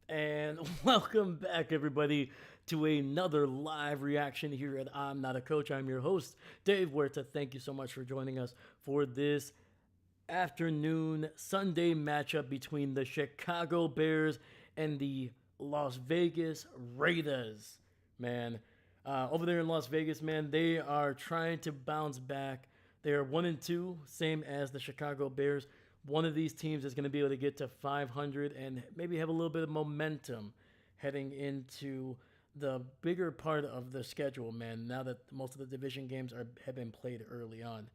And welcome back, everybody, to another live reaction here at I'm Not a Coach. I'm your host, Dave Huerta. Thank you so much for joining us for this afternoon Sunday matchup between the Chicago Bears and the Las Vegas Raiders. Man, over there in Las Vegas, man, they are trying to bounce back. They are 1-2, same as the Chicago Bears. One of these teams is going to be able to get to 500 and maybe have a little bit of momentum heading into the bigger part of the schedule, man. Now that most of the division games have been played early on.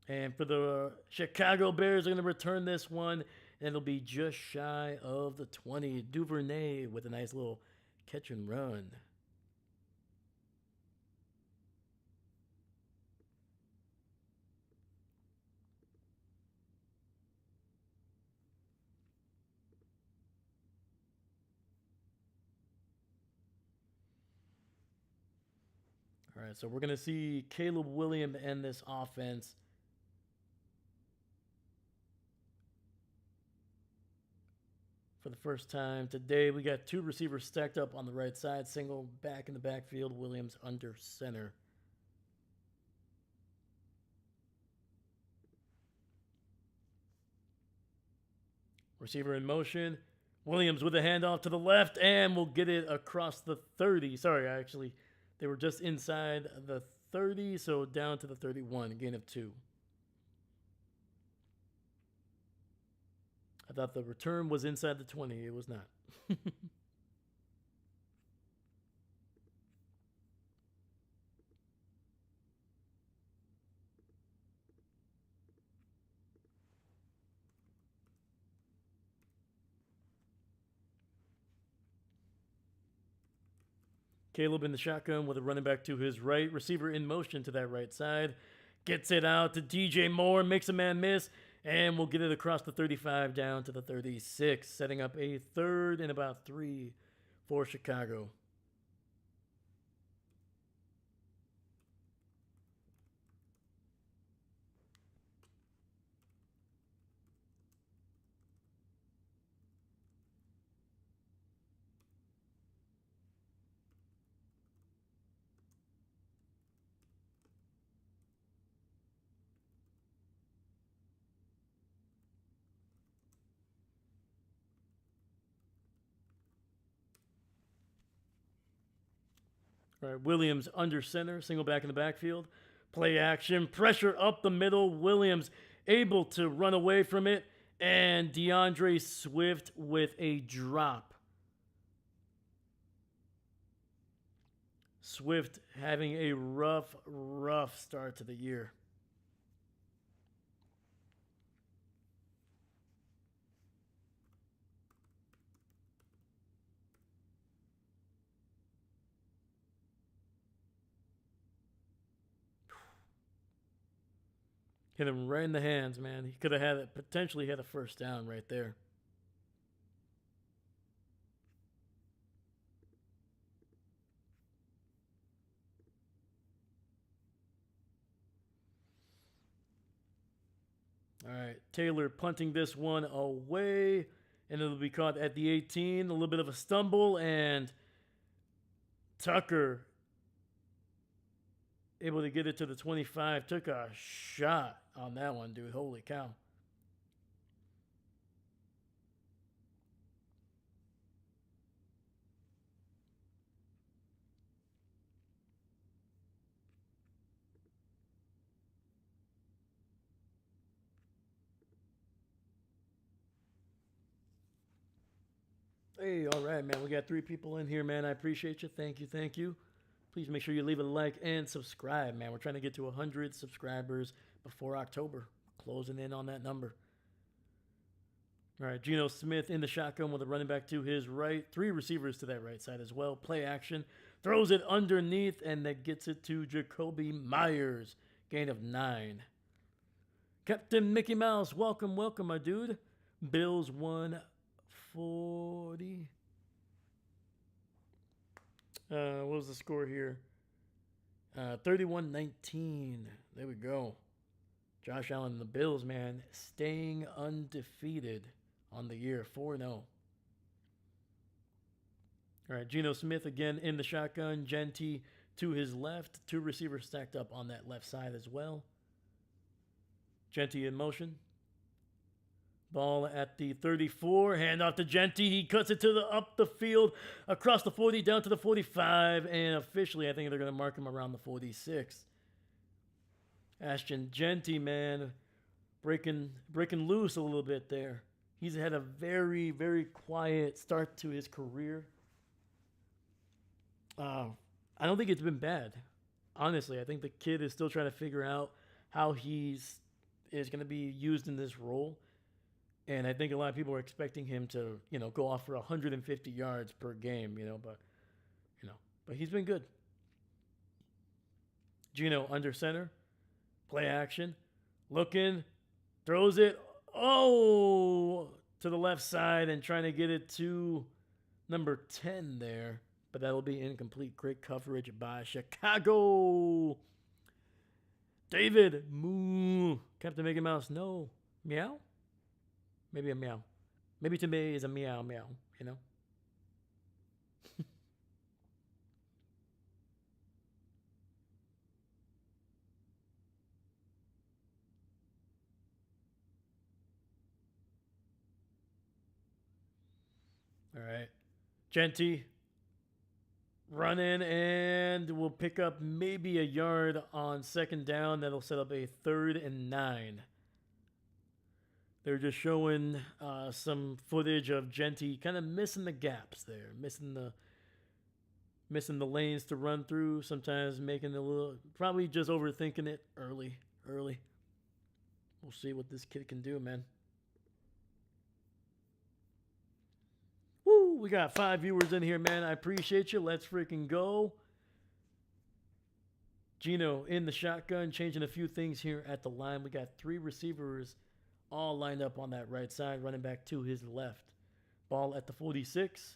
And for the Chicago Bears, they're going to return this one, and it'll be just shy of the 20. Duvernay with a nice little catch and run. All right, so we're going to see Caleb Williams and this offense. For the first time today, we got two receivers stacked up on the right side, single back in the backfield, Williams under center. Receiver in motion. Williams with a handoff to the left, and we'll get it across the 30. Sorry, actually, they were just inside the 30, so down to the 31, gain of 2. I thought the return was inside the 20. It was not. Caleb in the shotgun with a running back to his right. Receiver in motion to that right side. Gets it out to DJ Moore, makes a man miss, and we'll get it across the 35 down to the 36, setting up a third and about 3 for Chicago. All right, Williams under center, single back in the backfield. Play action, pressure up the middle. Williams able to run away from it, and DeAndre Swift with a drop. Swift having a rough start to the year. Hit him right in the hands, man. He could have had it, potentially had a first down right there. All right, Taylor punting this one away, and it'll be caught at the 18. A little bit of a stumble, and Tucker able to get it to the 25. Took a shot on that one, dude. Holy cow. Hey, all right, man. We got 3 people in here, man. I appreciate you. Thank you. Thank you. Please make sure you leave a like and subscribe, man. We're trying to get to 100 subscribers before October. Closing in on that number. All right, Geno Smith in the shotgun with a running back to his right. 3 receivers to that right side as well. Play action. Throws it underneath, and that gets it to Jakobi Meyers. Gain of 9. Captain Mickey Mouse, welcome, welcome, my dude. Bills 140. What was the score here? 31-19. There we go. Josh Allen and the Bills, man, staying undefeated on the year, 4-0. All right, Geno Smith again in the shotgun. Genty to his left. Two receivers stacked up on that left side as well. Genty in motion. Ball at the 34. Hand off to Genty. He cuts it to the up the field, across the 40, down to the 45, and officially I think they're going to mark him around the 46. Ashton Genty, man, breaking loose a little bit there. He's had a very, very quiet start to his career. I don't think it's been bad. Honestly, I think the kid is still trying to figure out how is going to be used in this role. And I think a lot of people are expecting him to, go off for 150 yards per game, but he's been good. Geno under center, play action, looking, throws it, to the left side and trying to get it to number 10 there. But that'll be incomplete. Great coverage by Chicago. David, moo. Captain Mickey Mouse, no. Meow? Maybe a meow. Maybe to me is a meow, All right. Genty running, and we'll pick up maybe a yard on second down. That'll set up a 3rd and 9. They're just showing some footage of Genty kind of missing the gaps there, missing the lanes to run through, sometimes making a little, probably just overthinking it early. We'll see what this kid can do, man. Woo, we got 5 viewers in here, man. I appreciate you. Let's freaking go. Geno in the shotgun, changing a few things here at the line. We got 3 receivers all lined up on that right side, running back to his left. Ball at the 46.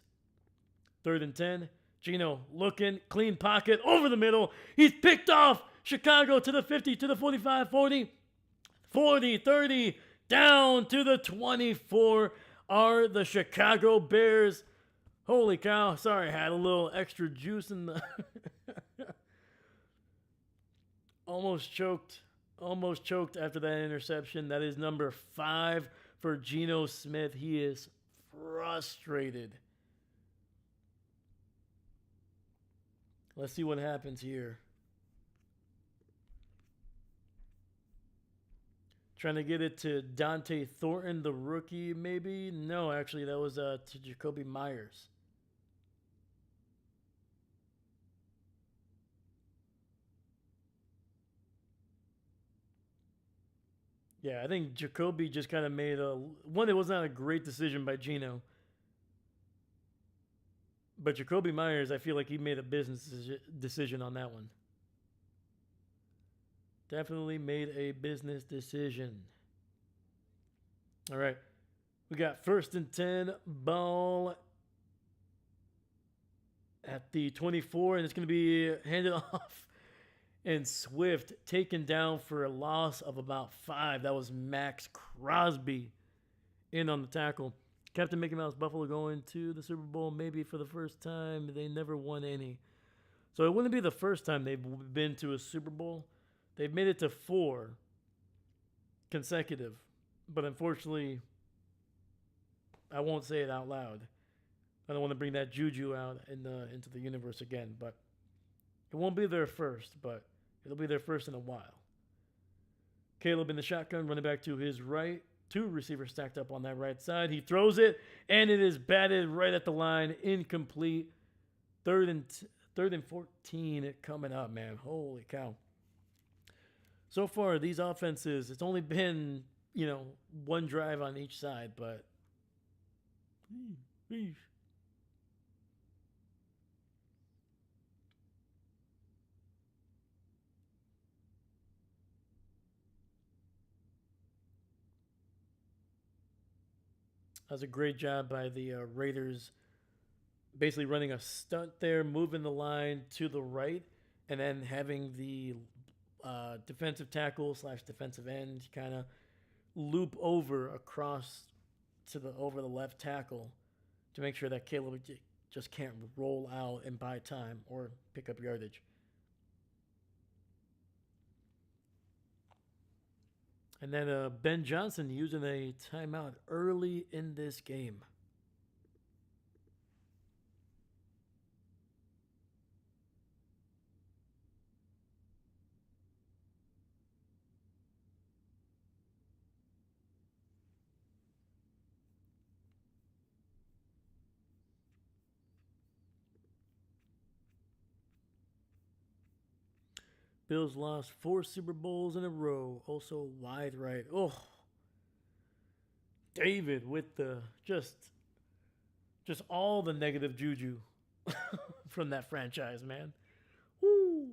3rd and 10. Geno looking, clean pocket, over the middle. He's picked off. Chicago to the 50, to the 45, 40, 30, down to the 24 are the Chicago Bears. Holy cow. Sorry, I had a little extra juice in the... Almost choked after that interception. That is number 5 for Geno Smith. He is frustrated. Let's see what happens here. Trying to get it to Dante Thornton, the rookie, maybe? No, actually, that was to Jakobi Meyers. Yeah, I think Jakobi just kind of made one. It was not a great decision by Geno. But Jakobi Meyers, I feel like he made a business decision on that one. Definitely made a business decision. All right. We got 1st and 10, ball at the 24, and it's going to be handed off. And Swift taken down for a loss of about 5. That was Max Crosby in on the tackle. Captain Mickey Mouse, Buffalo going to the Super Bowl maybe for the first time. They never won any. So it wouldn't be the first time they've been to a Super Bowl. They've made it to 4 consecutive. But unfortunately, I won't say it out loud. I don't want to bring that juju out into the universe again. But it won't be their first, but it'll be their first in a while. Caleb in the shotgun, running back to his right. 2 receivers stacked up on that right side. He throws it, and it is batted right at the line. Incomplete. 3rd and 14 coming up, man. Holy cow. So far, these offenses, it's only been, one drive on each side, but that was a great job by the Raiders, basically running a stunt there, moving the line to the right, and then having the defensive tackle / defensive end kind of loop over across over the left tackle to make sure that Caleb just can't roll out and buy time or pick up yardage. And then Ben Johnson using a timeout early in this game. Bills lost 4 Super Bowls in a row. Also wide right. Oh, David with the just all the negative juju from that franchise, man. Woo.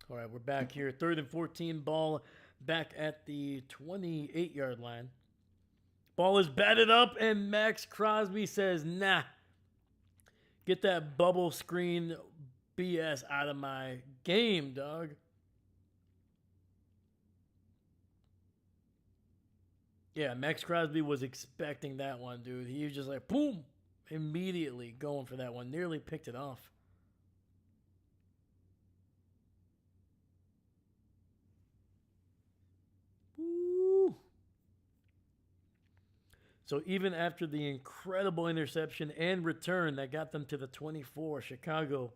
All right, we're back here. 3rd and 14, ball back at the 28-yard line. Ball is batted up, and Max Crosby says, nah, get that bubble screen BS out of my game, dog. Yeah, Max Crosby was expecting that one, dude. He was just like, boom, immediately going for that one. Nearly picked it off. Woo. So even after the incredible interception and return that got them to the 24, Chicago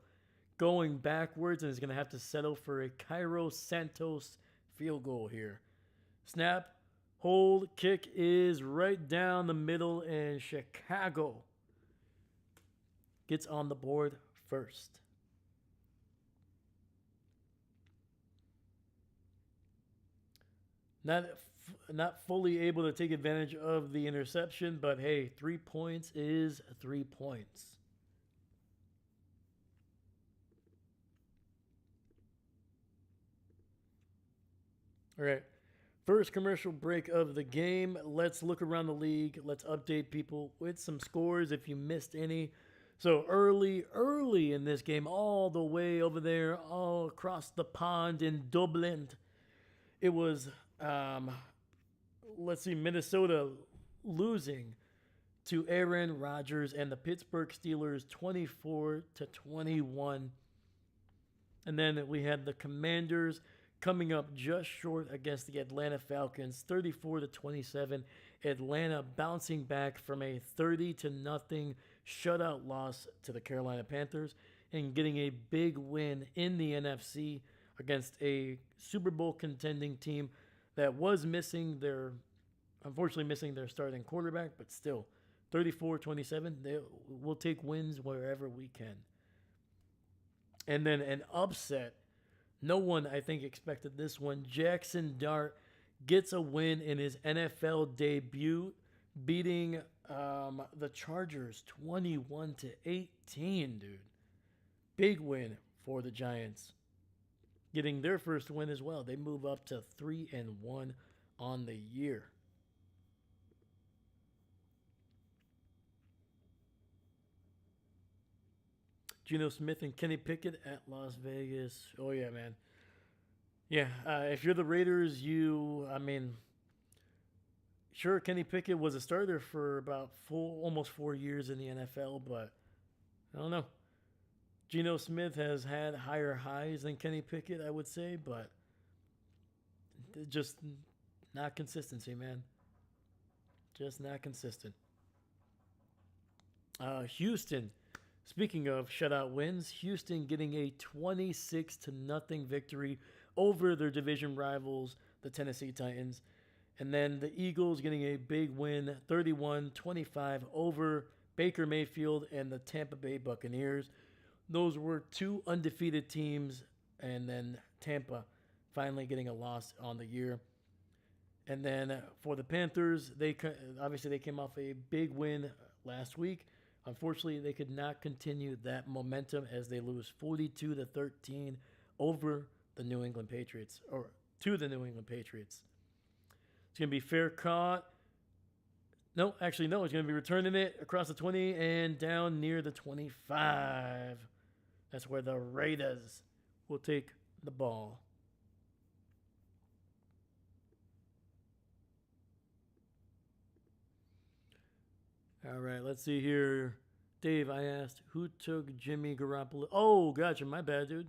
going backwards and is going to have to settle for a Cairo Santos field goal here. Snap, hold, kick is right down the middle, and Chicago gets on the board first. Not fully able to take advantage of the interception, but hey, 3 points is 3 points. All right. First commercial break of the game. Let's look around the league. Let's update people with some scores if you missed any. So early in this game, all the way over there, all across the pond in Dublin, it was, let's see, Minnesota losing to Aaron Rodgers and the Pittsburgh Steelers 24-21. And then we had the Commanders coming up just short against the Atlanta Falcons, 34-27. Atlanta bouncing back from a 30-0 shutout loss to the Carolina Panthers and getting a big win in the NFC against a Super Bowl contending team that was unfortunately missing their starting quarterback, but still 34-27. We'll take wins wherever we can. And then an upset. No one, I think, expected this one. Jackson Dart gets a win in his NFL debut, beating the Chargers 21-18, dude. Big win for the Giants. Getting their first win as well. They move up to 3-1 on the year. Geno Smith and Kenny Pickett at Las Vegas. Oh, yeah, man. Yeah, if you're the Raiders, sure, Kenny Pickett was a starter for about almost 4 years in the NFL, but I don't know. Geno Smith has had higher highs than Kenny Pickett, I would say, but just not consistency, man. Just not consistent. Houston. Speaking of shutout wins, Houston getting a 26-0 victory over their division rivals, the Tennessee Titans. And then the Eagles getting a big win, 31-25 over Baker Mayfield and the Tampa Bay Buccaneers. Those were 2 undefeated teams, and then Tampa finally getting a loss on the year. And then for the Panthers, they came off a big win last week. Unfortunately, they could not continue that momentum as they lose 42-13 over the New England Patriots, or to the New England Patriots. It's going to be fair caught. No, actually, no. It's going to be returning it across the 20 and down near the 25. That's where the Raiders will take the ball. All right, let's see here. Dave, I asked who took Jimmy Garoppolo. Oh, gotcha. My bad, dude.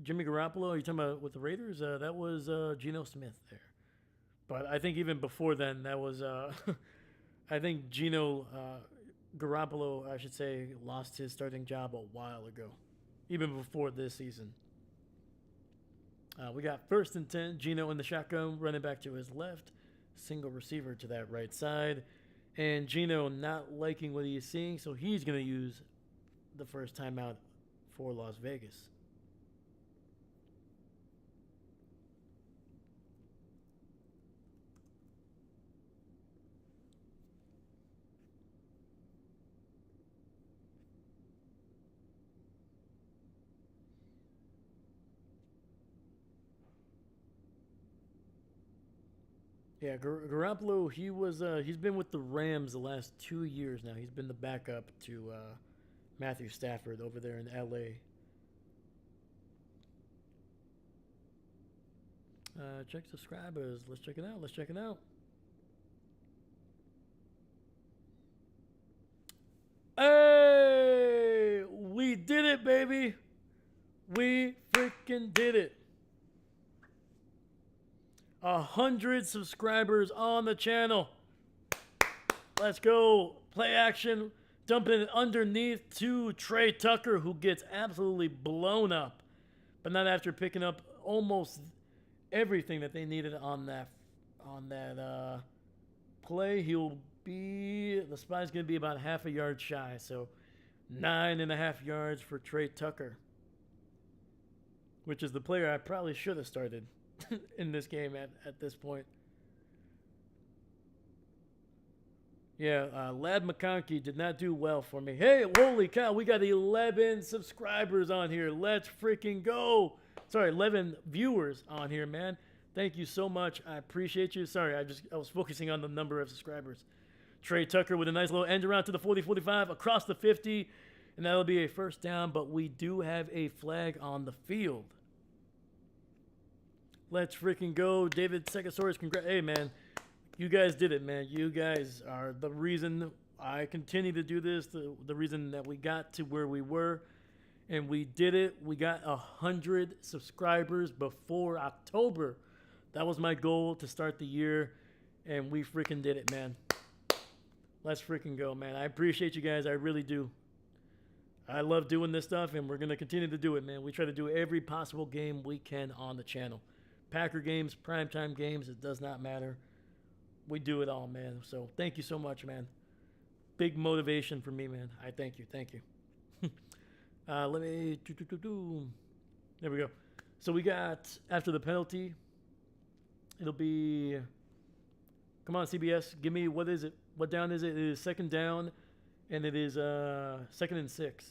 Jimmy Garoppolo. Are you talking about with the Raiders? That was Geno Smith there. But I think even before then, that was. I think Geno Garoppolo, I should say, lost his starting job a while ago, even before this season. We got 1st and 10. Geno in the shotgun, running back to his left, single receiver to that right side. And Geno not liking what he's seeing, so he's going to use the first timeout for Las Vegas. Yeah, Garoppolo, he's been with the Rams the last 2 years now. He's been the backup to Matthew Stafford over there in LA. Check subscribers. Let's check it out. Let's check it out. Hey, we did it, baby. We freaking did it. 100 subscribers on the channel. Let's go. Play action. Dumping it underneath to Trey Tucker, who gets absolutely blown up. But not after picking up almost everything that they needed on that play. The spy's going to be about half a yard shy. So 9.5 yards for Trey Tucker, which is the player I probably should have started in this game at this point. Yeah, Lad McConkey did not do well for me. Hey, holy cow, we got 11 subscribers on here. Let's freaking go. Sorry, 11 viewers on here, man. Thank you so much. I appreciate you. Sorry, I was focusing on the number of subscribers. Trey Tucker with a nice little end around to the 40-45, across the 50, and that'll be a first down, but we do have a flag on the field. Let's freaking go. David Segasaurus, congrats. Hey, man. You guys did it, man. You guys are the reason I continue to do this, the reason that we got to where we were, and we did it. We got 100 subscribers before October. That was my goal to start the year, and we freaking did it, man. Let's freaking go, man. I appreciate you guys. I really do. I love doing this stuff, and we're going to continue to do it, man. We try to do every possible game we can on the channel. Packer games, primetime games, it does not matter. We do it all, man. So thank you so much, man. Big motivation for me, man. I thank you. Thank you. Let me... There we go. So we got, after the penalty, it'll be... Come on, CBS. Give me, what is it? What down is it? It is second down, and it is 2nd and 6.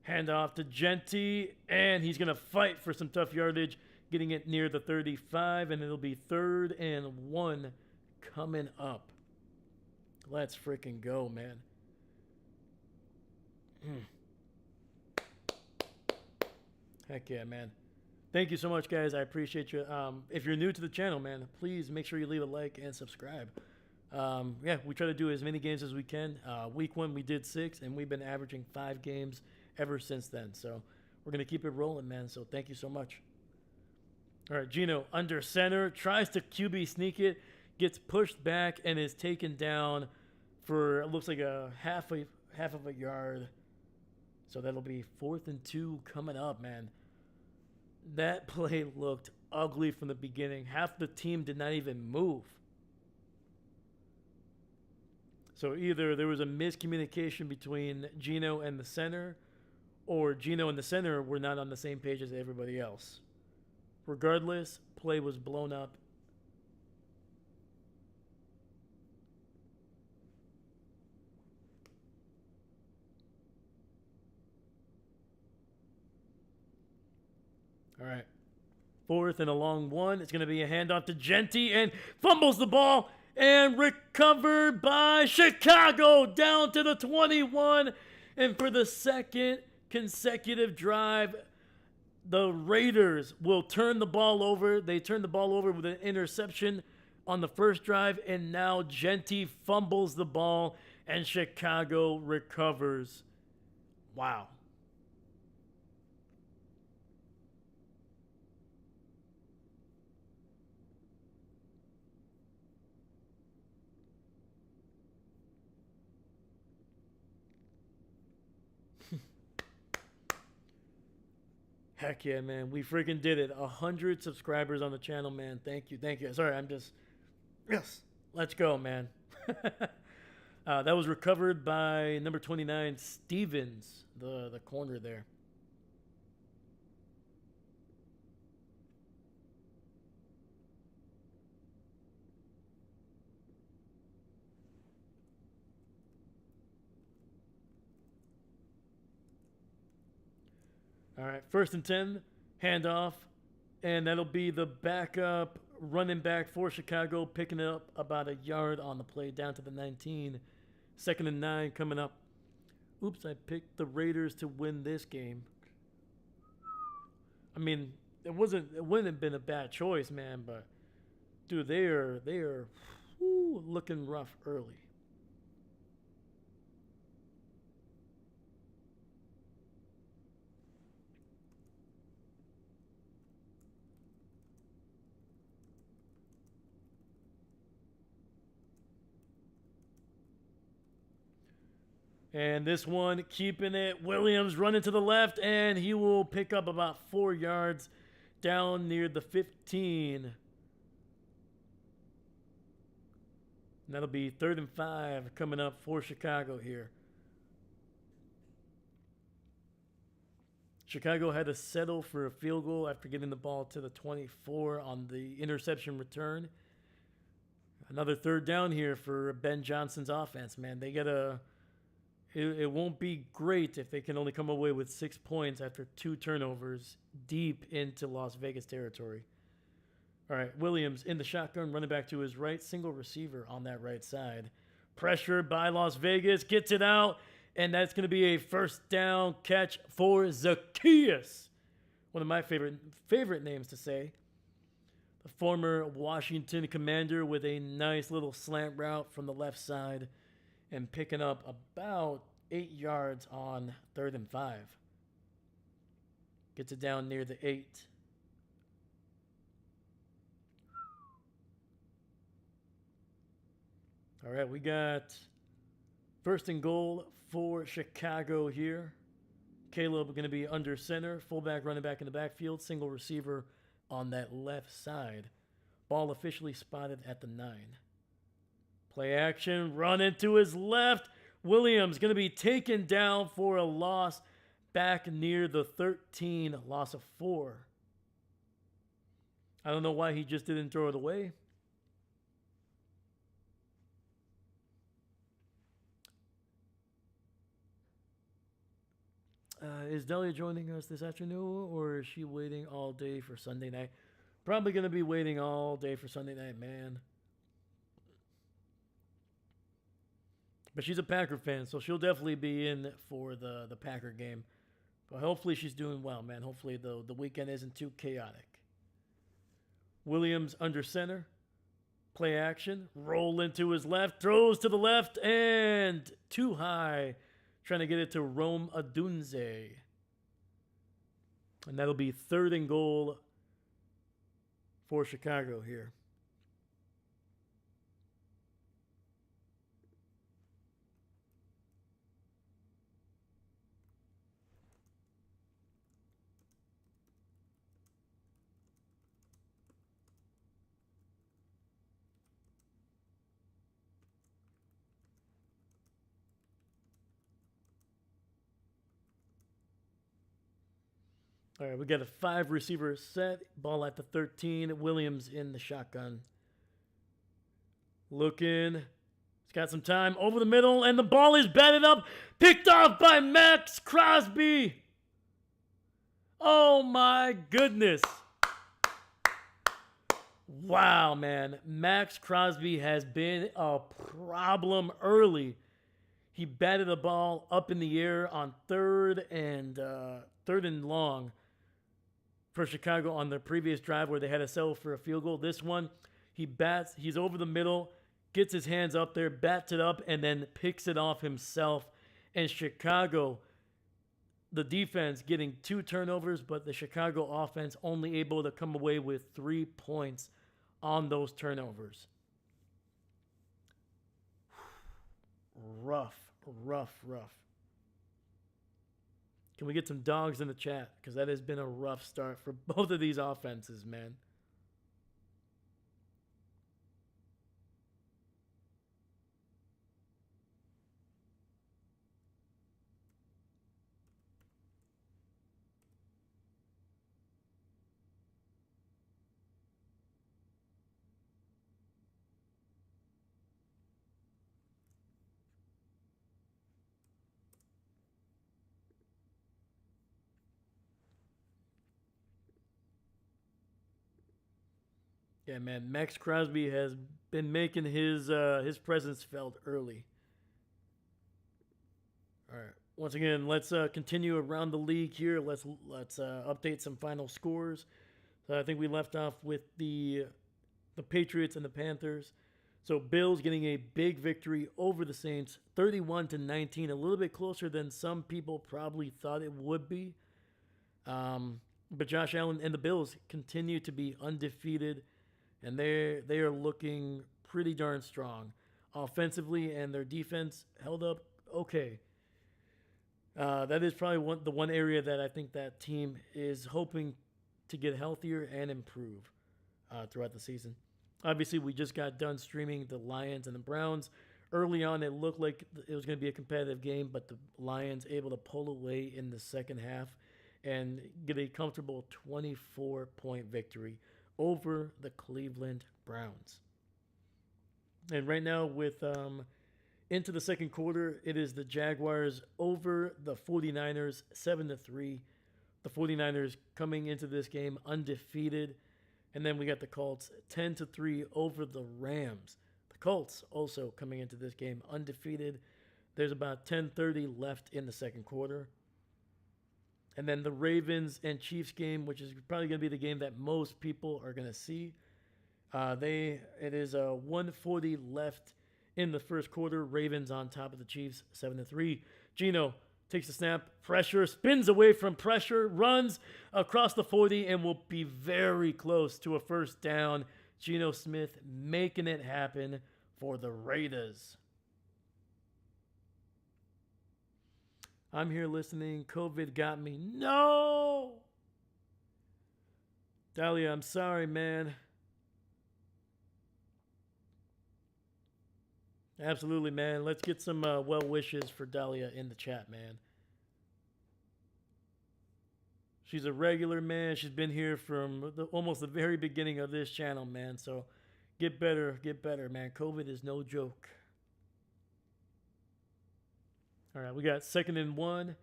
Hand off to Genty, and he's going to fight for some tough yardage, getting it near the 35, and it'll be 3rd and 1 coming up. Let's freaking go, man. Heck yeah, man. Thank you so much, guys. I appreciate you. If you're new to the channel, man, please make sure you leave a like and subscribe. Yeah, we try to do as many games as we can. Week 1, we did 6, and we've been averaging 5 games ever since then. So we're going to keep it rolling, man. So thank you so much. All right, Geno under center, tries to QB sneak it, gets pushed back, and is taken down for, it looks like a half of a yard. So that'll be 4th and 2 coming up, man. That play looked ugly from the beginning. Half the team did not even move. So either there was a miscommunication between Geno and the center, or Geno and the center were not on the same page as everybody else. Regardless, play was blown up. All right. 4th and a long 1. It's going to be a handoff to Genty, and fumbles the ball, and recovered by Chicago down to the 21. And for the second consecutive drive, the Raiders will turn the ball over. They turn the ball over with an interception on the first drive, and now Genty fumbles the ball and Chicago recovers. Wow. Heck yeah, man. We freaking did it. 100 subscribers on the channel, man. Thank you. Thank you. Sorry, I'm just... Yes. Let's go, man. That was recovered by number 29, Stevens, the corner there. All right, 1st and 10, handoff, and that'll be the backup running back for Chicago, picking up about a yard on the play down to the 19. 2nd and 9 coming up. Oops, I picked the Raiders to win this game. I mean, it wouldn't have been a bad choice, man, but dude, they are looking rough early. And this one, keeping it. Williams running to the left, and he will pick up about 4 yards down near the 15. And that'll be 3rd and 5 coming up for Chicago here. Chicago had to settle for a field goal after getting the ball to the 24 on the interception return. Another 3rd down here for Ben Johnson's offense, man. They got to... It won't be great if they can only come away with 6 points after 2 turnovers deep into Las Vegas territory. All right, Williams in the shotgun, running back to his right, single receiver on that right side. Pressured by Las Vegas, gets it out, and that's going to be a 1st down catch for Zaccheaus. One of my favorite names to say. The former Washington Commander with a nice little slant route from the left side, and picking up about 8 yards on 3rd and 5. Gets it down near the 8. All right, we got 1st and goal for Chicago here. Caleb going to be under center, fullback, running back in the backfield, single receiver on that left side. Ball officially spotted at the 9. Play action, run into his left. Williams going to be taken down for a loss back near the 13, loss of 4. I don't know why he just didn't throw it away. Is Delia joining us this afternoon, or is she waiting all day for Sunday night? Probably going to be waiting all day for Sunday night, man. But she's a Packer fan, so she'll definitely be in for the Packer game. But hopefully she's doing well, man. Hopefully the weekend isn't too chaotic. Williams under center. Play action. Roll into his left. Throws to the left and too high. Trying to get it to Rome Odunze. And that'll be 3rd and goal for Chicago here. All right, we got a 5 receiver set. Ball at the 13. Williams in the shotgun. Looking. He's got some time over the middle, and the ball is batted up. Picked off by Maxx Crosby. Oh, my goodness. Wow, man. Maxx Crosby has been a problem early. He batted the ball up in the air on 3rd and long for Chicago on the previous drive where they had to settle for a field goal. This one, He's over the middle, gets his hands up there, bats it up, and then picks it off himself. And Chicago, the defense getting 2 turnovers, but the Chicago offense only able to come away with 3 points on those turnovers. Rough, rough, rough. Can we get some dogs in the chat? Because that has been a rough start for both of these offenses, man. Yeah, man. Max Crosby has been making his presence felt early. All right. Once again, let's continue around the league here. Let's update some final scores. So I think we left off with the Patriots and the Panthers. So Bills getting a big victory over the Saints, 31-19, a little bit closer than some people probably thought it would be. But Josh Allen and the Bills continue to be undefeated, and they are looking pretty darn strong offensively, and their defense held up okay. That is probably the one area that I think that team is hoping to get healthier and improve throughout the season. Obviously, we just got done streaming the Lions and the Browns. Early on, it looked like it was going to be a competitive game, but the Lions able to pull away in the second half and get a comfortable 24-point victory over the Cleveland Browns. And right now, with into the second quarter, it is the Jaguars over the 49ers, 7-3. The 49ers coming into this game undefeated. And then we got the Colts 10-3 over the Rams. The Colts also coming into this game undefeated. There's about 10:30 left in the second quarter. And then the Ravens and Chiefs game, which is probably going to be the game that most people are going to see. It is 1:40 left in the first quarter. Ravens on top of the Chiefs, 7-3. Geno takes the snap, pressure, spins away from pressure, runs across the 40, and will be very close to a first down. Geno Smith making it happen for the Raiders. I'm here listening. COVID got me. No! Dahlia, I'm sorry, man. Absolutely, man. Let's get some well wishes for Dahlia in the chat, man. She's a regular, man. She's been here from almost the very beginning of this channel, man. So get better, man. COVID is no joke. All right, we got 2nd and 1.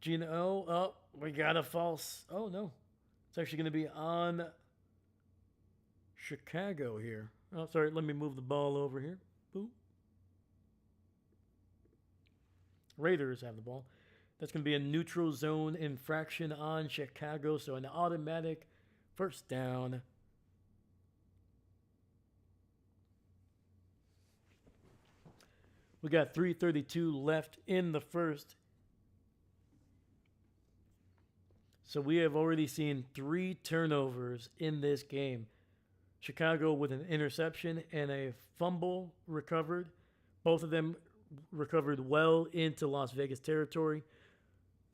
Geno, oh, we got a false. Oh, no. It's actually going to be on Chicago here. Oh, sorry. Let me move the ball over here. Boom. Raiders have the ball. That's going to be a neutral zone infraction on Chicago. So an automatic first down. We got 3:32 left in the first. So we have already seen 3 turnovers in this game. Chicago with an interception and a fumble recovered. Both of them recovered well into Las Vegas territory.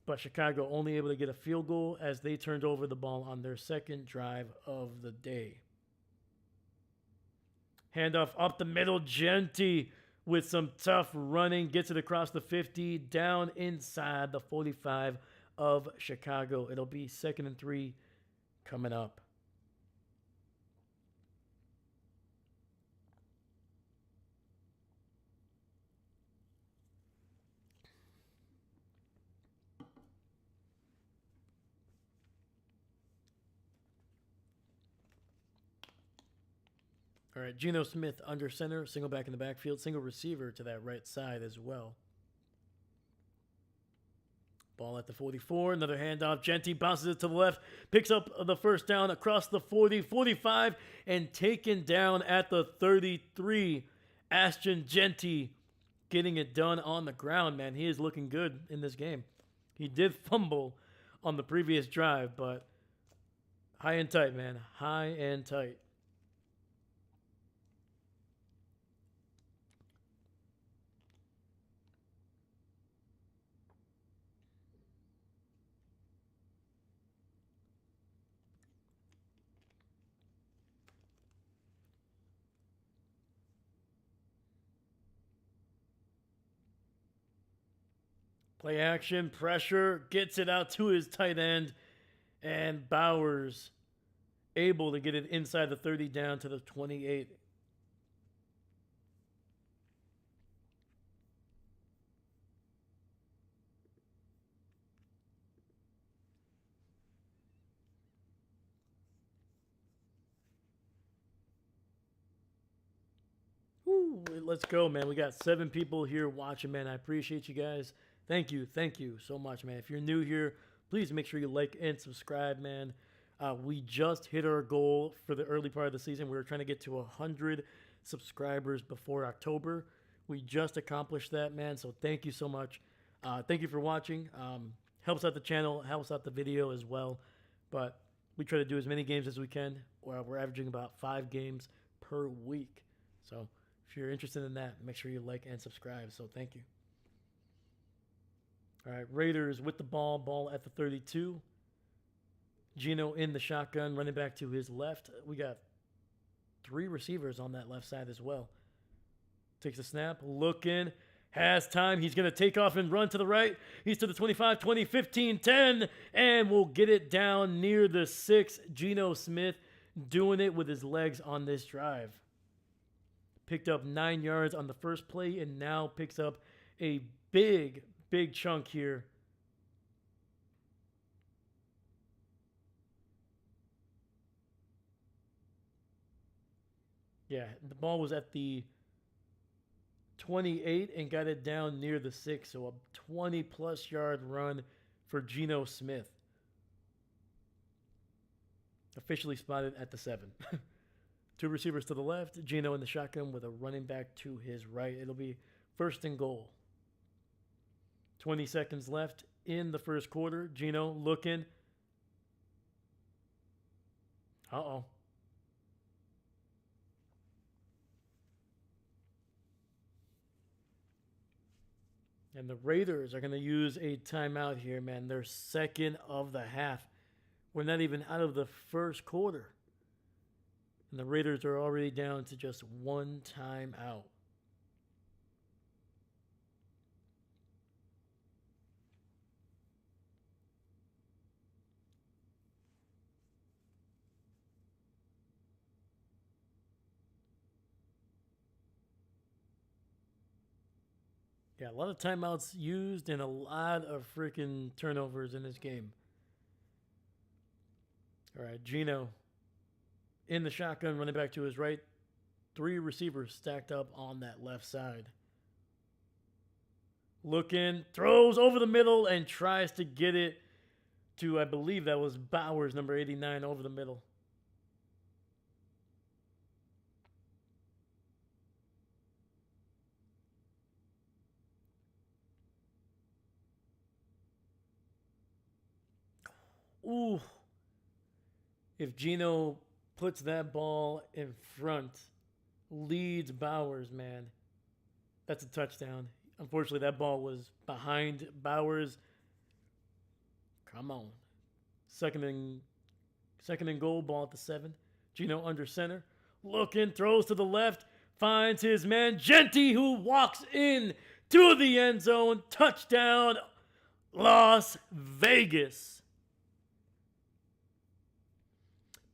But Chicago only able to get a field goal as they turned over the ball on their second drive of the day. Handoff up the middle. Genty with some tough running. Gets it across the 50. Down inside the 45 of Chicago. It'll be 2nd and 3 coming up. All right, Geno Smith under center, single back in the backfield, single receiver to that right side as well. Ball at the 44, another handoff. Genty bounces it to the left, picks up the first down across the 40, 45, and taken down at the 33. Ashton Genty getting it done on the ground, man. He is looking good in this game. He did fumble on the previous drive, but high and tight, man. High and tight. Play action, pressure, gets it out to his tight end, and Bowers able to get it inside the 30 down to the 28. Woo, let's go, man. We got 7 people here watching, man. I appreciate you guys. Thank you so much, man. If you're new here, please make sure you like and subscribe, man. We just hit our goal for the early part of the season. We were trying to get to 100 subscribers before October. We just accomplished that, man. So thank you so much. Thank you for watching. Helps out the channel, helps out the video as well. But we try to do as many games as we can. We're averaging about 5 games per week. So if you're interested in that, make sure you like and subscribe. So thank you. All right, Raiders with the ball at the 32. Geno in the shotgun, running back to his left. We got 3 receivers on that left side as well. Takes a snap, looking, has time. He's going to take off and run to the right. He's to the 25, 20, 15, 10, and we'll get it down near the 6. Geno Smith doing it with his legs on this drive. Picked up 9 yards on the first play and now picks up a big chunk here. Yeah, the ball was at the 28 and got it down near the 6, so a 20-plus yard run for Geno Smith. Officially spotted at the 7. 2 receivers to the left, Geno in the shotgun with a running back to his right. It'll be 1st and goal. 20 seconds left in the first quarter. Geno looking. Uh-oh. And the Raiders are going to use a timeout here, man. They're 2nd of the half. We're not even out of the first quarter. And the Raiders are already down to just 1 timeout. Yeah, a lot of timeouts used and a lot of freaking turnovers in this game. All right, Geno in the shotgun, running back to his right. 3 receivers stacked up on that left side. Looking, throws over the middle and tries to get it to, I believe that was Bowers, number 89, over the middle. Ooh. If Geno puts that ball in front, leads Bowers, man, that's a touchdown. Unfortunately, that ball was behind Bowers. Come on. Second and goal, ball at the 7. Geno under center. Looking, throws to the left, finds his man, Genty, who walks in to the end zone. Touchdown, Las Vegas.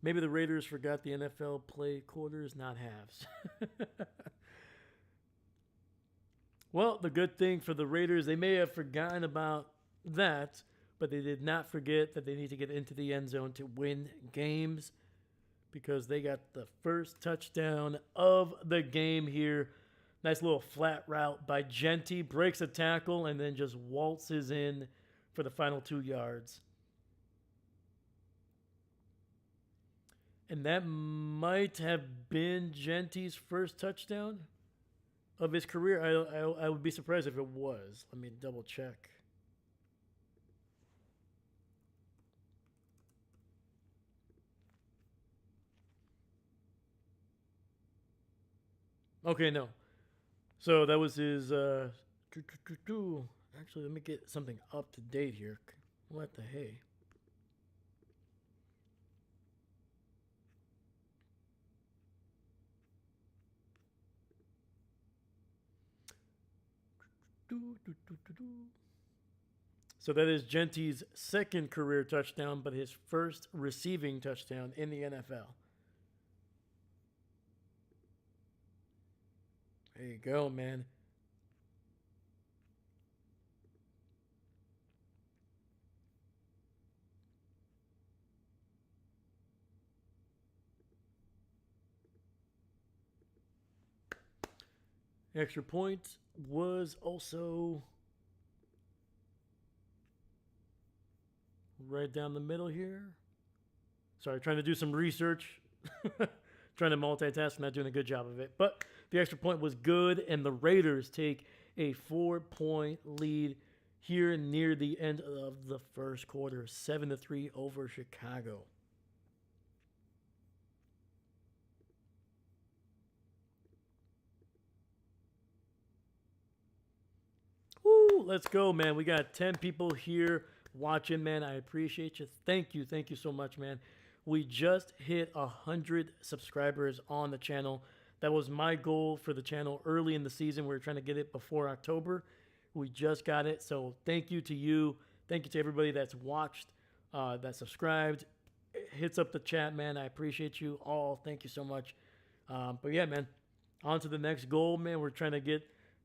Maybe the Raiders forgot the NFL play quarters, not halves. Well, the good thing for the Raiders, they may have forgotten about that, but they did not forget that they need to get into the end zone to win games because they got the first touchdown of the game here. Nice little flat route by Genty, breaks a tackle, and then just waltzes in for the final 2 yards. And that might have been Genty's first touchdown of his career. I would be surprised if it was. Let me double check. Okay, no. So that was his. Actually, let me get something up to date here. What the hey? So that is Genty's second career touchdown, but his first receiving touchdown in the NFL. There you go, man. Extra point was also right down the middle here. Sorry, trying to do some research. Trying to multitask, not doing a good job of it. But the extra point was good, and the Raiders take a 4-point lead here near the end of the first quarter, 7-3 over Chicago. Woo, let's go, man. We got 10 people here watching, man. I appreciate you. Thank you. Thank you so much, man. We just hit 100 subscribers on the channel. That was my goal for the channel early in the season. We were trying to get it before October. We just got it. So thank you to you. Thank you to everybody that's watched, that subscribed, hits up the chat, man. I appreciate you all. Thank you so much. But yeah, man, on to the next goal, man. We're trying to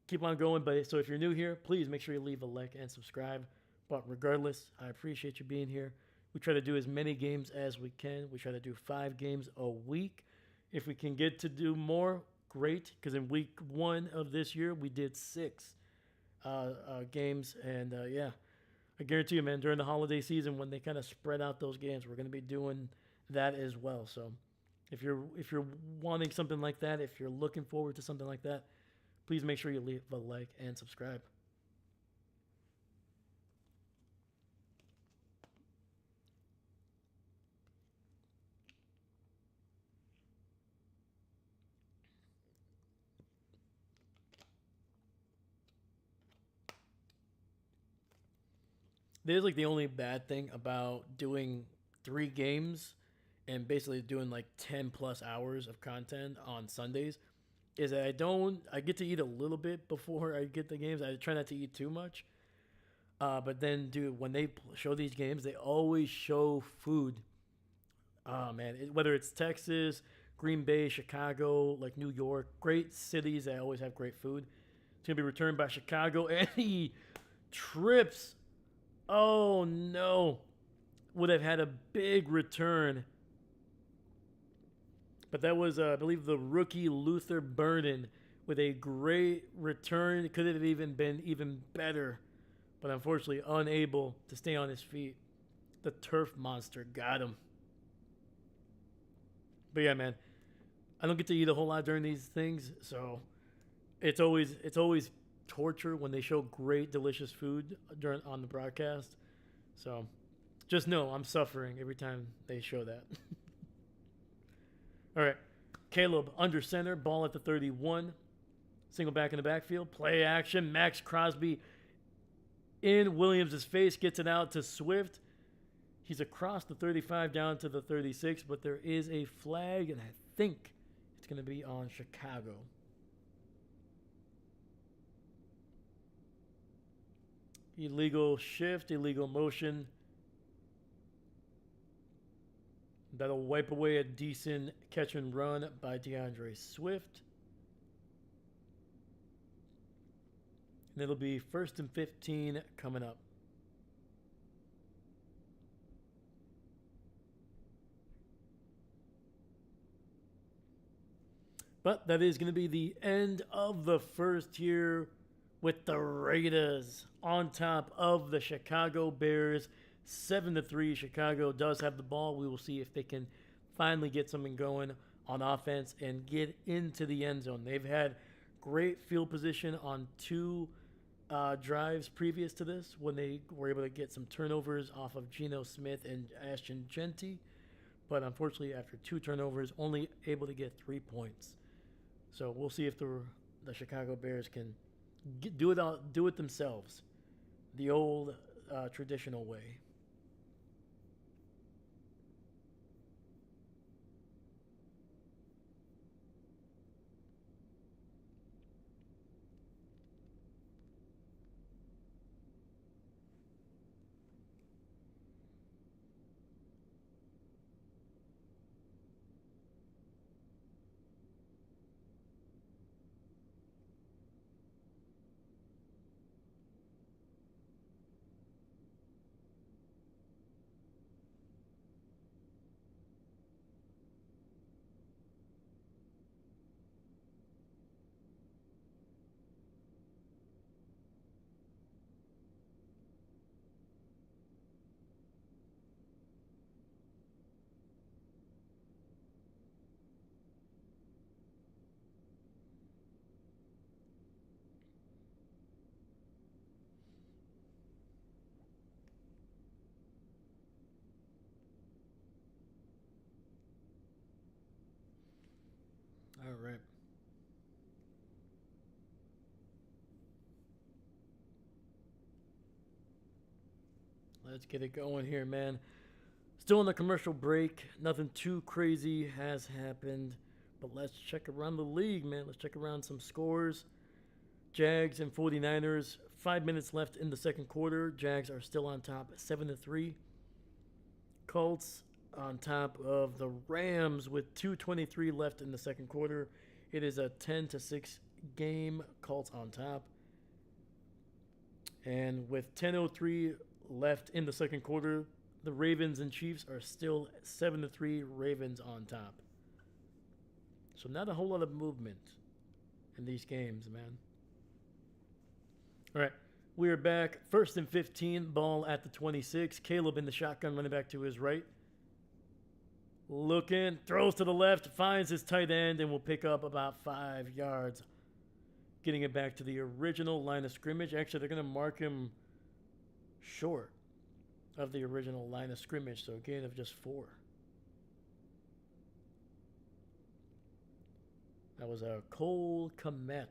keep on going. But so if you're new here, please make sure you leave a like and subscribe. But regardless, I appreciate you being here. We try to do as many games as we can. We try to do 5 games a week. If we can get to do more, great. Because in week 1 of this year, we did 6 games. And yeah, I guarantee you, man, during the holiday season, when they kind of spread out those games, we're going to be doing that as well. So if you're wanting something like that, if you're looking forward to something like that, please make sure you leave a like and subscribe. There's like the only bad thing about doing 3 games and basically doing like 10 plus hours of content on Sundays is that I get to eat a little bit before I get the games. I try not to eat too much. But then, dude, when they show these games, they always show food. Oh, man. Whether it's Texas, Green Bay, Chicago, like New York, great cities that always have great food. It's going to be returned by Chicago. And he trips. Oh, no. Would have had a big return. But that was, I believe, the rookie Luther Burden with a great return. It could have even been even better, but unfortunately unable to stay on his feet. The turf monster got him. But yeah, man, I don't get to eat a whole lot during these things, so it's always torture when they show great, delicious food on the broadcast. So just know I'm suffering every time they show that. All right. Caleb under center, ball at the 31. Single back in the backfield. Play action. Max Crosby in Williams' face. Gets it out to Swift. He's across the 35 down to the 36, but there is a flag, and I think it's going to be on Chicago. Illegal shift, illegal motion. That'll wipe away a decent catch and run by DeAndre Swift. And it'll be 1st and 15 coming up. But that is going to be the end of the first here. with the Raiders on top of the Chicago Bears. 7-3. Chicago does have the ball. We will see if they can finally get something going on offense and get into the end zone. They've had great field position on two drives previous to this when they were able to get some turnovers off of Geno Smith and Ashton Genty. But unfortunately, after two turnovers, only able to get 3 points. So we'll see if the Chicago Bears can do it themselves, the old traditional way. All right. Let's get it going here, man. Still in the commercial break. Nothing too crazy has happened. But let's check around the league, man. Let's check around some scores. Jags and 49ers. 5 minutes left in the second quarter. Jags are still on top, 7-3. Colts on top of the Rams with 2:23 left in the second quarter. It is a 10-6 game. Colts on top. And with 10:03 left in the second quarter, the Ravens and Chiefs are still 7-3. Ravens on top. So not a whole lot of movement in these games, man. All right, we are back. 1st and 15, ball at the 26. Caleb in the shotgun, running back to his right. Looking, throws to the left, finds his tight end, and will pick up about 5 yards. Getting it back to the original line of scrimmage. Actually, they're going to mark him short of the original line of scrimmage, so a gain of just 4. That was a Cole Kmet.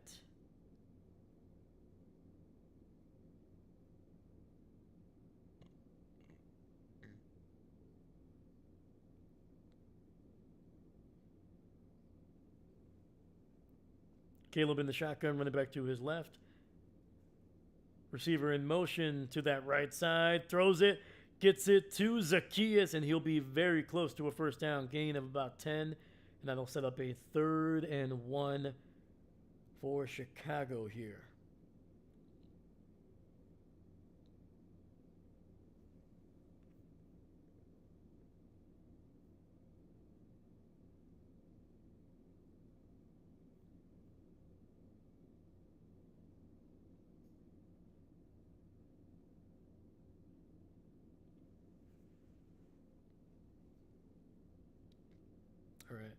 Caleb in the shotgun, running back to his left. Receiver in motion to that right side. Throws it, gets it to Zacchaeus, and he'll be very close to a first down. Gain of about 10. And that'll set up a 3rd and 1 for Chicago here. All right.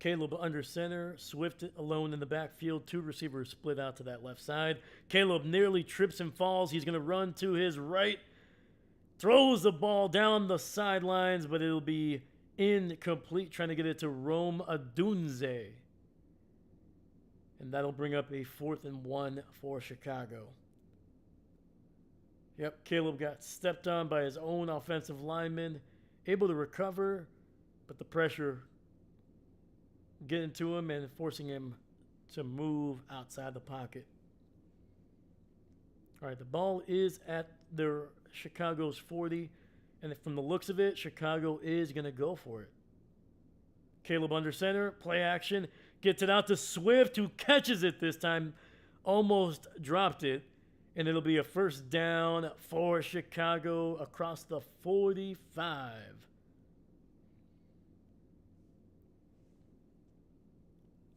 Caleb under center. Swift alone in the backfield. 2 receivers split out to that left side. Caleb nearly trips and falls. He's going to run to his right. Throws the ball down the sidelines, but it'll be incomplete. Trying to get it to Rome Odunze. And that'll bring up a 4th and 1 for Chicago. Yep, Caleb got stepped on by his own offensive lineman. Able to recover, but the pressure getting to him and forcing him to move outside the pocket. All right, the ball is at their Chicago's 40, and from the looks of it, Chicago is going to go for it. Caleb under center, play action, gets it out to Swift, who catches it this time, almost dropped it, and it'll be a first down for Chicago across the 45.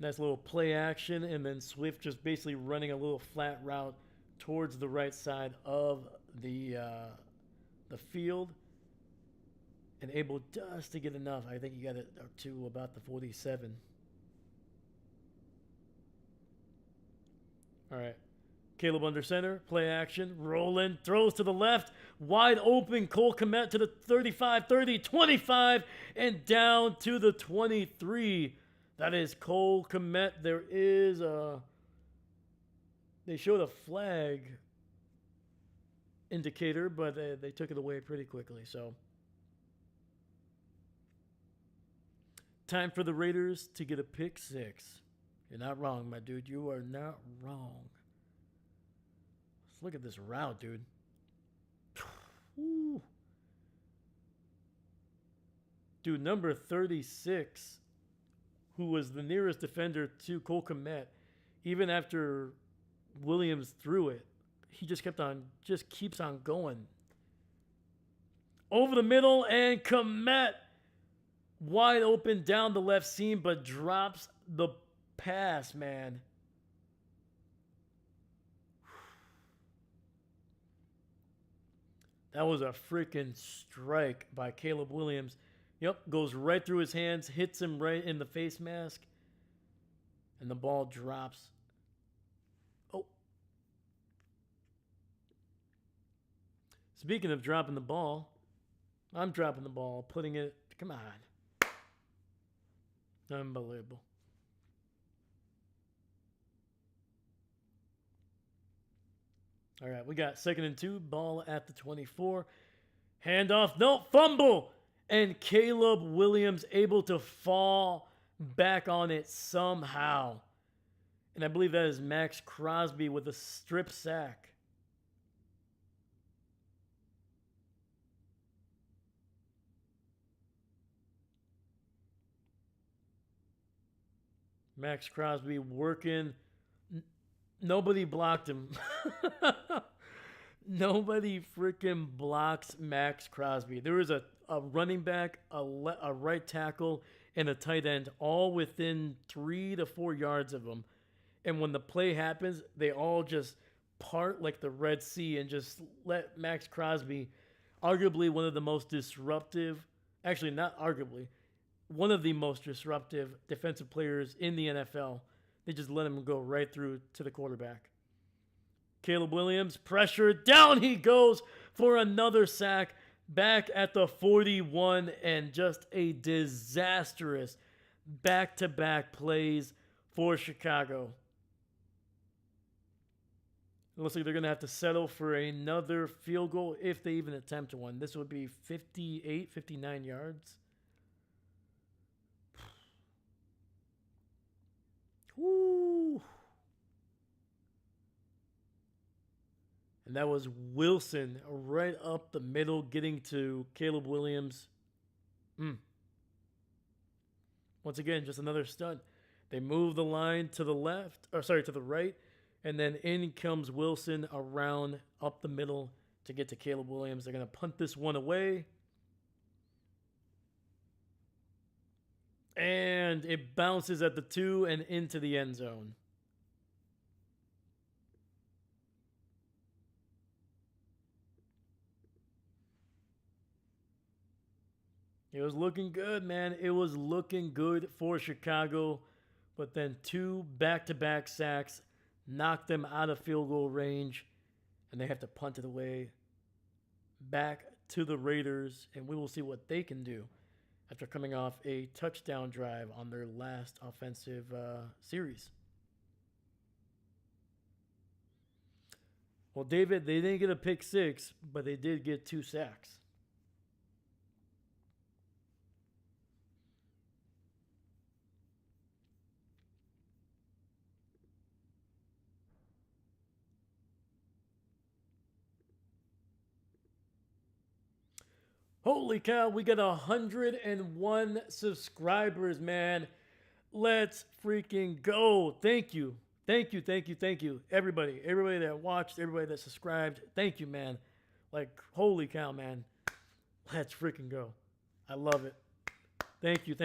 Nice little play action, and then Swift just basically running a little flat route towards the right side of the field, and able just to get enough. I think he got it to about the 47. All right. Caleb under center, play action, rolling, throws to the left, wide open, Cole Kmet to the 35, 30, 25, and down to the 23. That is Cole Kmet. There is they showed a flag indicator, but they took it away pretty quickly. So time for the Raiders to get a pick six. You're not wrong, my dude. You are not wrong. Let's look at this route, dude. Woo. Dude, number 36, who was the nearest defender to Cole Kmet, even after Williams threw it, he just keeps on going. Over the middle, and Kmet wide open down the left seam, but drops the pass, man. That was a freaking strike by Caleb Williams. Yep, goes right through his hands, hits him right in the face mask, and the ball drops. Oh. Speaking of dropping the ball, I'm dropping the ball, putting it, come on. Unbelievable. All right, we got 2nd and 2, ball at the 24. Handoff, no, fumble. And Caleb Williams able to fall back on it somehow. And I believe that is Max Crosby with a strip sack. Max Crosby working. Nobody blocked him. Nobody freaking blocks Max Crosby. There was a running back, a right tackle, and a tight end all within 3 to 4 yards of him. And when the play happens, they all just part like the Red Sea and just let Max Crosby, arguably one of the most disruptive, actually not arguably, one of the most disruptive defensive players in the NFL. They just let him go right through to the quarterback. Caleb Williams, pressure, down he goes for another sack, back at the 41, and just a disastrous back-to-back plays for Chicago. It looks like they're going to have to settle for another field goal if they even attempt one. This would be 58, 59 yards. Woo! And that was Wilson right up the middle, getting to Caleb Williams. Once again, just another stunt. They move the line to the left, to the right, and then in comes Wilson around up the middle to get to Caleb Williams. They're going to punt this one away. And it bounces at the 2 and into the end zone. It was looking good, man. It was looking good for Chicago. But then 2 back-to-back sacks knocked them out of field goal range. And they have to punt it away back to the Raiders. And we will see what they can do after coming off a touchdown drive on their last offensive series. Well, David, they didn't get a pick 6, but they did get 2 sacks. Holy cow, we got 101 subscribers, man. Let's freaking go. Thank you. Thank you, thank you, thank you. Everybody that watched, everybody that subscribed. Thank you, man. Like, holy cow, man. Let's freaking go. I love it. Thank you,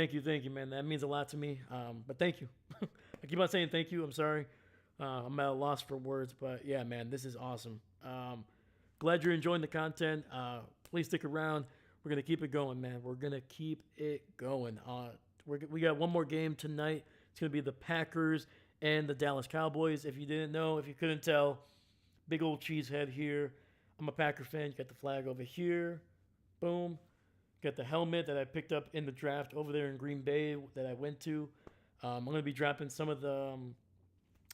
man. That means a lot to me. But thank you. I keep on saying thank you. I'm sorry. I'm at a loss for words, but yeah, man, this is awesome. Glad you're enjoying the content. Please stick around. We're gonna keep it going, man. We're gonna keep it going. We got one more game tonight. It's gonna be the Packers and the Dallas Cowboys. If you didn't know, if you couldn't tell, big old cheesehead here. I'm a Packer fan. You got the flag over here. Boom. Got the helmet that I picked up in the draft over there in Green Bay that I went to. I'm going to be dropping some of the.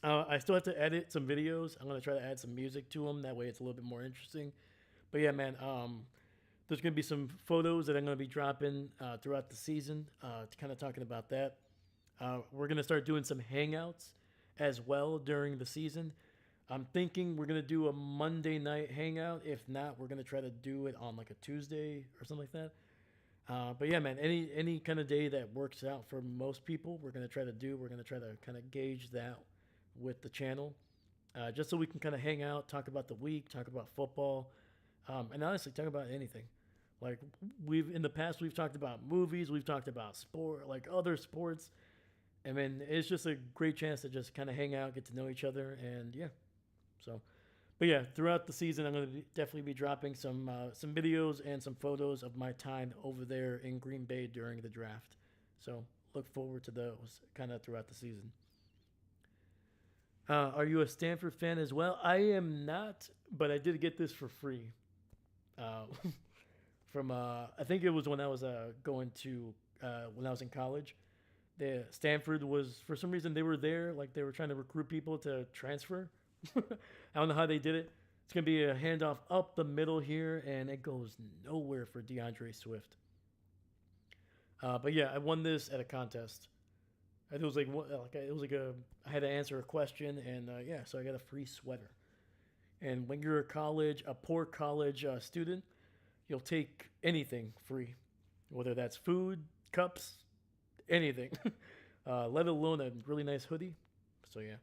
I still have to edit some videos. I'm going to try to add some music to them. That way it's a little bit more interesting. But yeah, man, there's going to be some photos that I'm going to be dropping throughout the season, kind of talking about that. We're going to start doing some hangouts as well during the season. I'm thinking we're going to do a Monday night hangout. If not, we're going to try to do it on like a Tuesday or something like that. But yeah, man, any kind of day that works out for most people, we're going to try to do. We're going to try to kind of gauge that with the channel, just so we can kind of hang out, talk about the week, talk about football, and honestly, talk about anything. Like in the past, we've talked about movies, we've talked about sport, like other sports. I mean, it's just a great chance to just kind of hang out, get to know each other, and yeah. So, but yeah, throughout the season, I'm going to definitely be dropping some videos and some photos of my time over there in Green Bay during the draft. So look forward to those kind of throughout the season. Are you a Stanford fan as well? I am not, but I did get this for free. Uh, from I think it was when I was when I was in college. Stanford was, for some reason, they were there, like they were trying to recruit people to transfer. I don't know how they did it. It's going to be a handoff up the middle here, and it goes nowhere for DeAndre Swift. But yeah, I won this at a contest. It was like I had to answer a question, and yeah, so I got a free sweater. And when you're a poor college student, you'll take anything free, whether that's food, cups, anything, let alone a really nice hoodie. So yeah.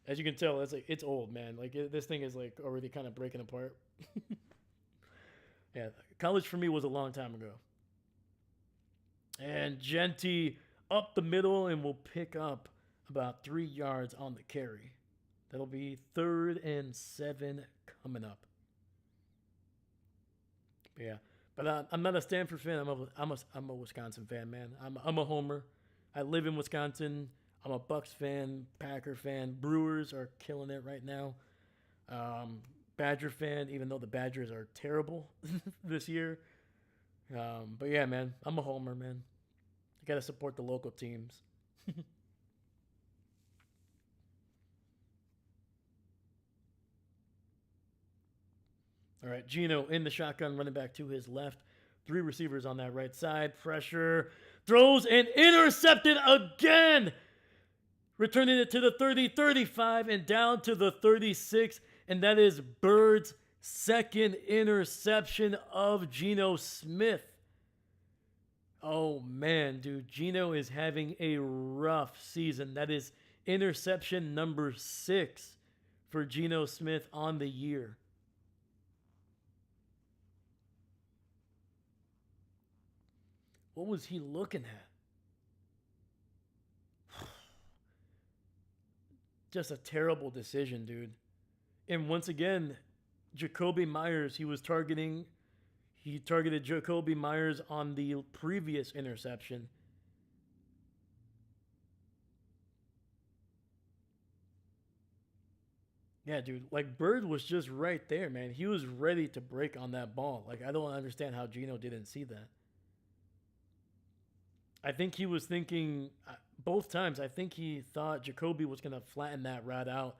As you can tell, it's old, man. This thing is like already kind of breaking apart. Yeah, college for me was a long time ago. And Genty up the middle and will pick up about 3 yards on the carry. That'll be 3rd and 7 coming up. But yeah, but I'm not a Stanford fan. I'm a Wisconsin fan, man. I'm a homer. I live in Wisconsin. I'm a Bucks fan, Packer fan. Brewers are killing it right now. Badger fan, even though the Badgers are terrible this year. But yeah, man, I'm a homer, man. You got to support the local teams. All right, Gino in the shotgun, running back to his left. 3 receivers on that right side. Pressure. Throws and intercepted again. Returning it to the 30, 35, and down to the 36. And that is Bird's second interception of Geno Smith. Oh, man, dude. Geno is having a rough season. That is interception number 6 for Geno Smith on the year. What was he looking at? Just a terrible decision, dude. And once again, Jakobi Meyers, he targeted Jakobi Meyers on the previous interception. Yeah, dude, like Bird was just right there, man. He was ready to break on that ball. Like, I don't understand how Geno didn't see that. I think he was thinking both times. I think he thought Jakobi was going to flatten that route out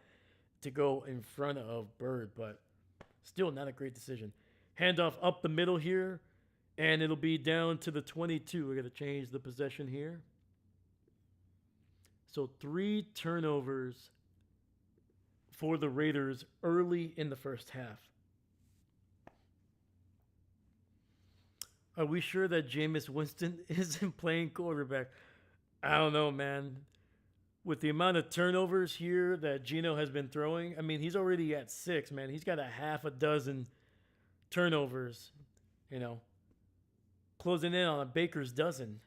to go in front of Bird, but still not a great decision. Handoff up the middle here, and it'll be down to the 22. We're going to change the possession here. So 3 turnovers for the Raiders early in the first half. Are we sure that Jameis Winston isn't playing quarterback? I don't know, man. With the amount of turnovers here that Geno has been throwing, I mean, he's already at 6, man. He's got a half a dozen turnovers, closing in on a baker's dozen.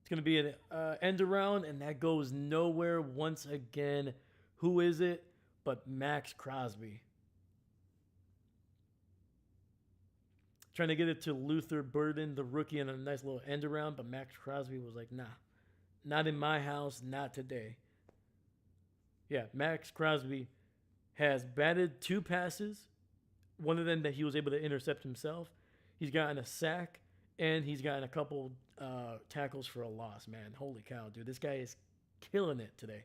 It's It's going to be an end around, and that goes nowhere once again. Who is it but Max Crosby? Trying to get it to Luther Burden, the rookie, in a nice little end around, but Max Crosby was like, nah, not in my house, not today. Yeah, Max Crosby has batted 2 passes, one of them that he was able to intercept himself. He's gotten a sack, and he's gotten a couple tackles for a loss, man. Holy cow, dude. This guy is killing it today.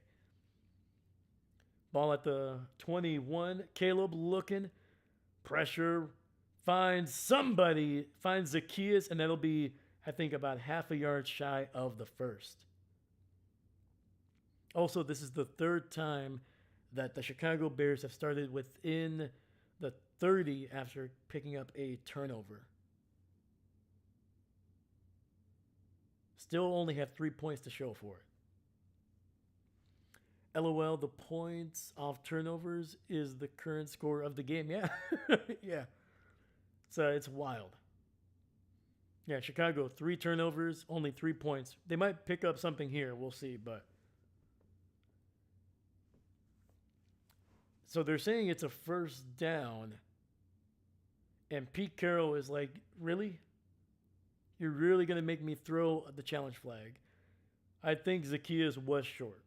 Ball at the 21. Caleb looking. Pressure. Finds somebody. Finds Zacchaeus, and that'll be, I think, about half a yard shy of the first. Also, this is the third time that the Chicago Bears have started within the 30 after picking up a turnover. Still only have 3 points to show for it. LOL, the points off turnovers is the current score of the game. Yeah. Yeah. So it's wild. Yeah, Chicago, 3 turnovers, only 3 points. They might pick up something here. We'll see, but. So they're saying it's a first down. And Pete Carroll is like, really? You're really going to make me throw the challenge flag? I think Zacchaeus was short.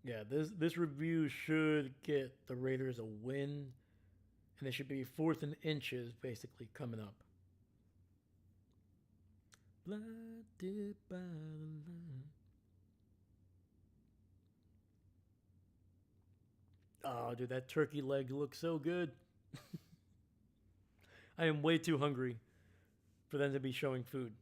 Yeah, this review should get the Raiders a win, and it should be 4th and inches basically coming up. Blinded by the light. Oh, dude, that turkey leg looks so good. I am way too hungry for them to be showing food.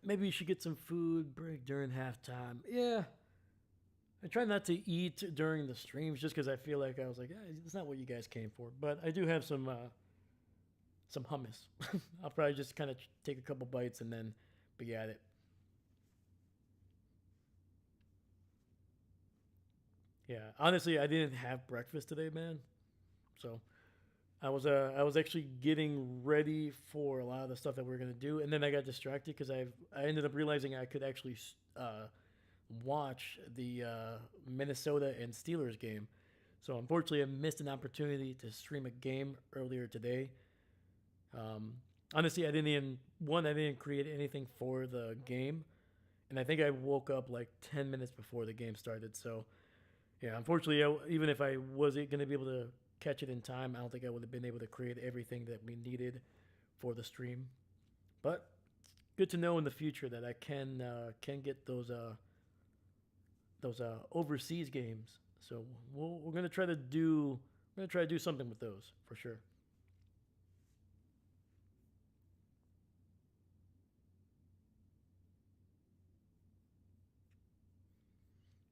Maybe you should get some food break during halftime. Yeah. I try not to eat during the streams just because I feel like I was like, it's not what you guys came for. But I do have some hummus. I'll probably just kind of take a couple bites and then be at it. Yeah, honestly, I didn't have breakfast today, man. So I was actually getting ready for a lot of the stuff that we are gonna do, and then I got distracted because I ended up realizing I could actually watch the Minnesota and Steelers game. So unfortunately, I missed an opportunity to stream a game earlier today. Honestly, I didn't create anything for the game, and I think I woke up like 10 minutes before the game started. So yeah, unfortunately, even if I wasn't going to be able to catch it in time, I don't think I would have been able to create everything that we needed for the stream. But good to know in the future that I can get those overseas games. So we're gonna try to do something with those for sure.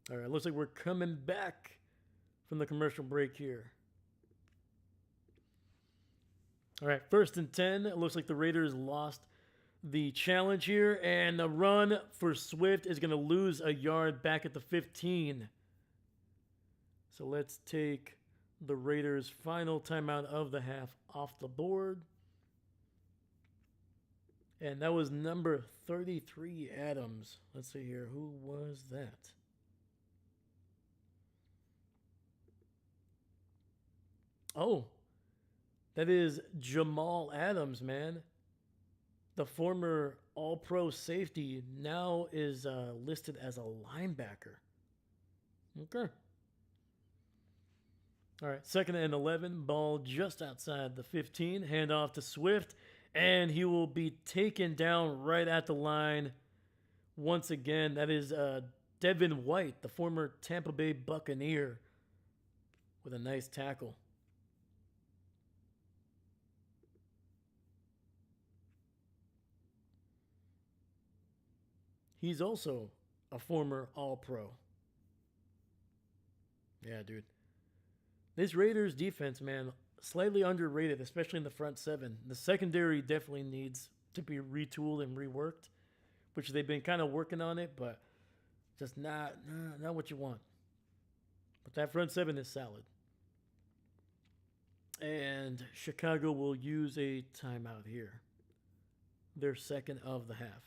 All right, looks like we're coming back from the commercial break here. All right, 1st and 10. It looks like the Raiders lost the challenge here, and the run for Swift is going to lose a yard back at the 15. So let's take the Raiders' final timeout of the half off the board. And that was number 33, Adams. Let's see here. Who was that? Oh, that is Jamal Adams, man. The former All Pro safety now is listed as a linebacker. Okay. All right, second and 11, ball just outside the 15, handoff to Swift, and he will be taken down right at the line once again. That is Devin White, the former Tampa Bay Buccaneer, with a nice tackle. He's also a former All Pro. Yeah, dude. This Raiders defense, man, slightly underrated, especially in the front seven. The secondary definitely needs to be retooled and reworked, which they've been kind of working on it, but just not what you want. But that front seven is solid. And Chicago will use a timeout here. Their second of the half.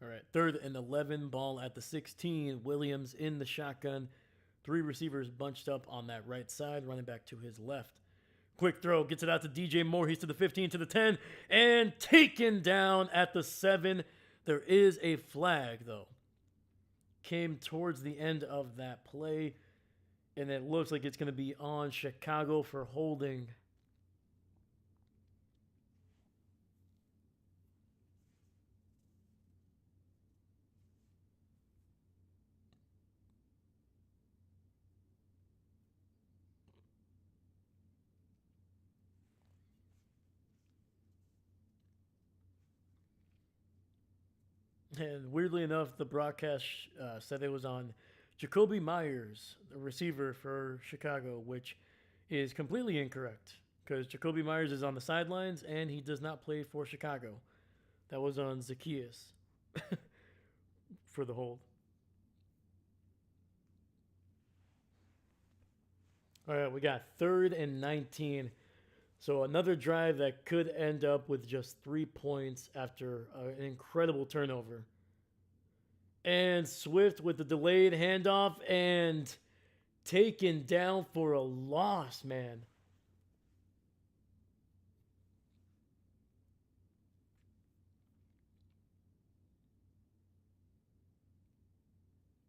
All right, third and 11, ball at the 16. Williams in the shotgun. Three receivers bunched up on that right side, running back to his left. Quick throw, gets it out to DJ Moore. He's to the 15, to the 10, and taken down at the 7. There is a flag, though. Came towards the end of that play, and it looks like it's going to be on Chicago for holding. And weirdly enough, the broadcast said it was on Jacoby Myers, the receiver for Chicago, which is completely incorrect because Jacoby Myers is on the sidelines and he does not play for Chicago. That was on Zacchaeus for the hold. All right, we got third and 19. So another drive that could end up with just 3 points after an incredible turnover. And Swift with the delayed handoff and taken down for a loss, man.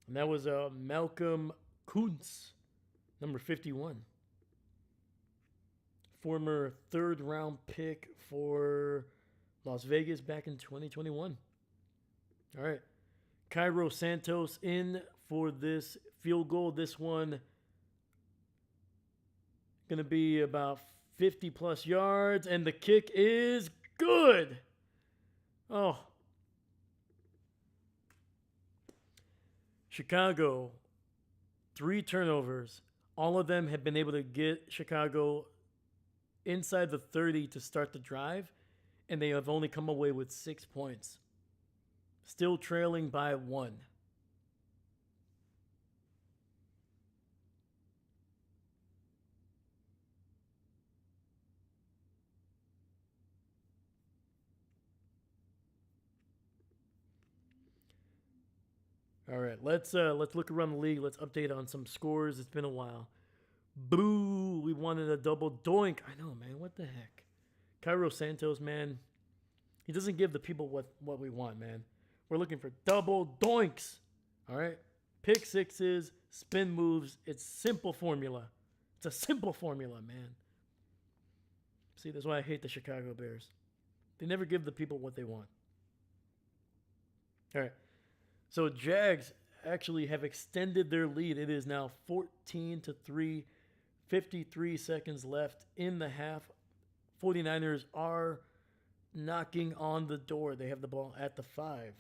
And that was Malcolm Kuntz, number 51. Former third round pick for Las Vegas back in 2021. All right. Cairo Santos in for this field goal. This one going to be about 50 plus yards, and the kick is good. Oh. Chicago, 3 turnovers. All of them have been able to get Chicago inside the 30 to start the drive, and they have only come away with 6 points. Still trailing by 1. All right, let's look around the league. Let's update on some scores. It's been a while. Boo! We wanted a double doink. I know, man. What the heck? Cairo Santos, man. He doesn't give the people what we want, man. We're looking for double doinks. All right? Pick sixes, spin moves. It's simple formula. It's a simple formula, man. See, that's why I hate the Chicago Bears. They never give the people what they want. All right. So Jags actually have extended their lead. It is now 14-3, 53 seconds left in the half. 49ers are knocking on the door. They have the ball at the 5.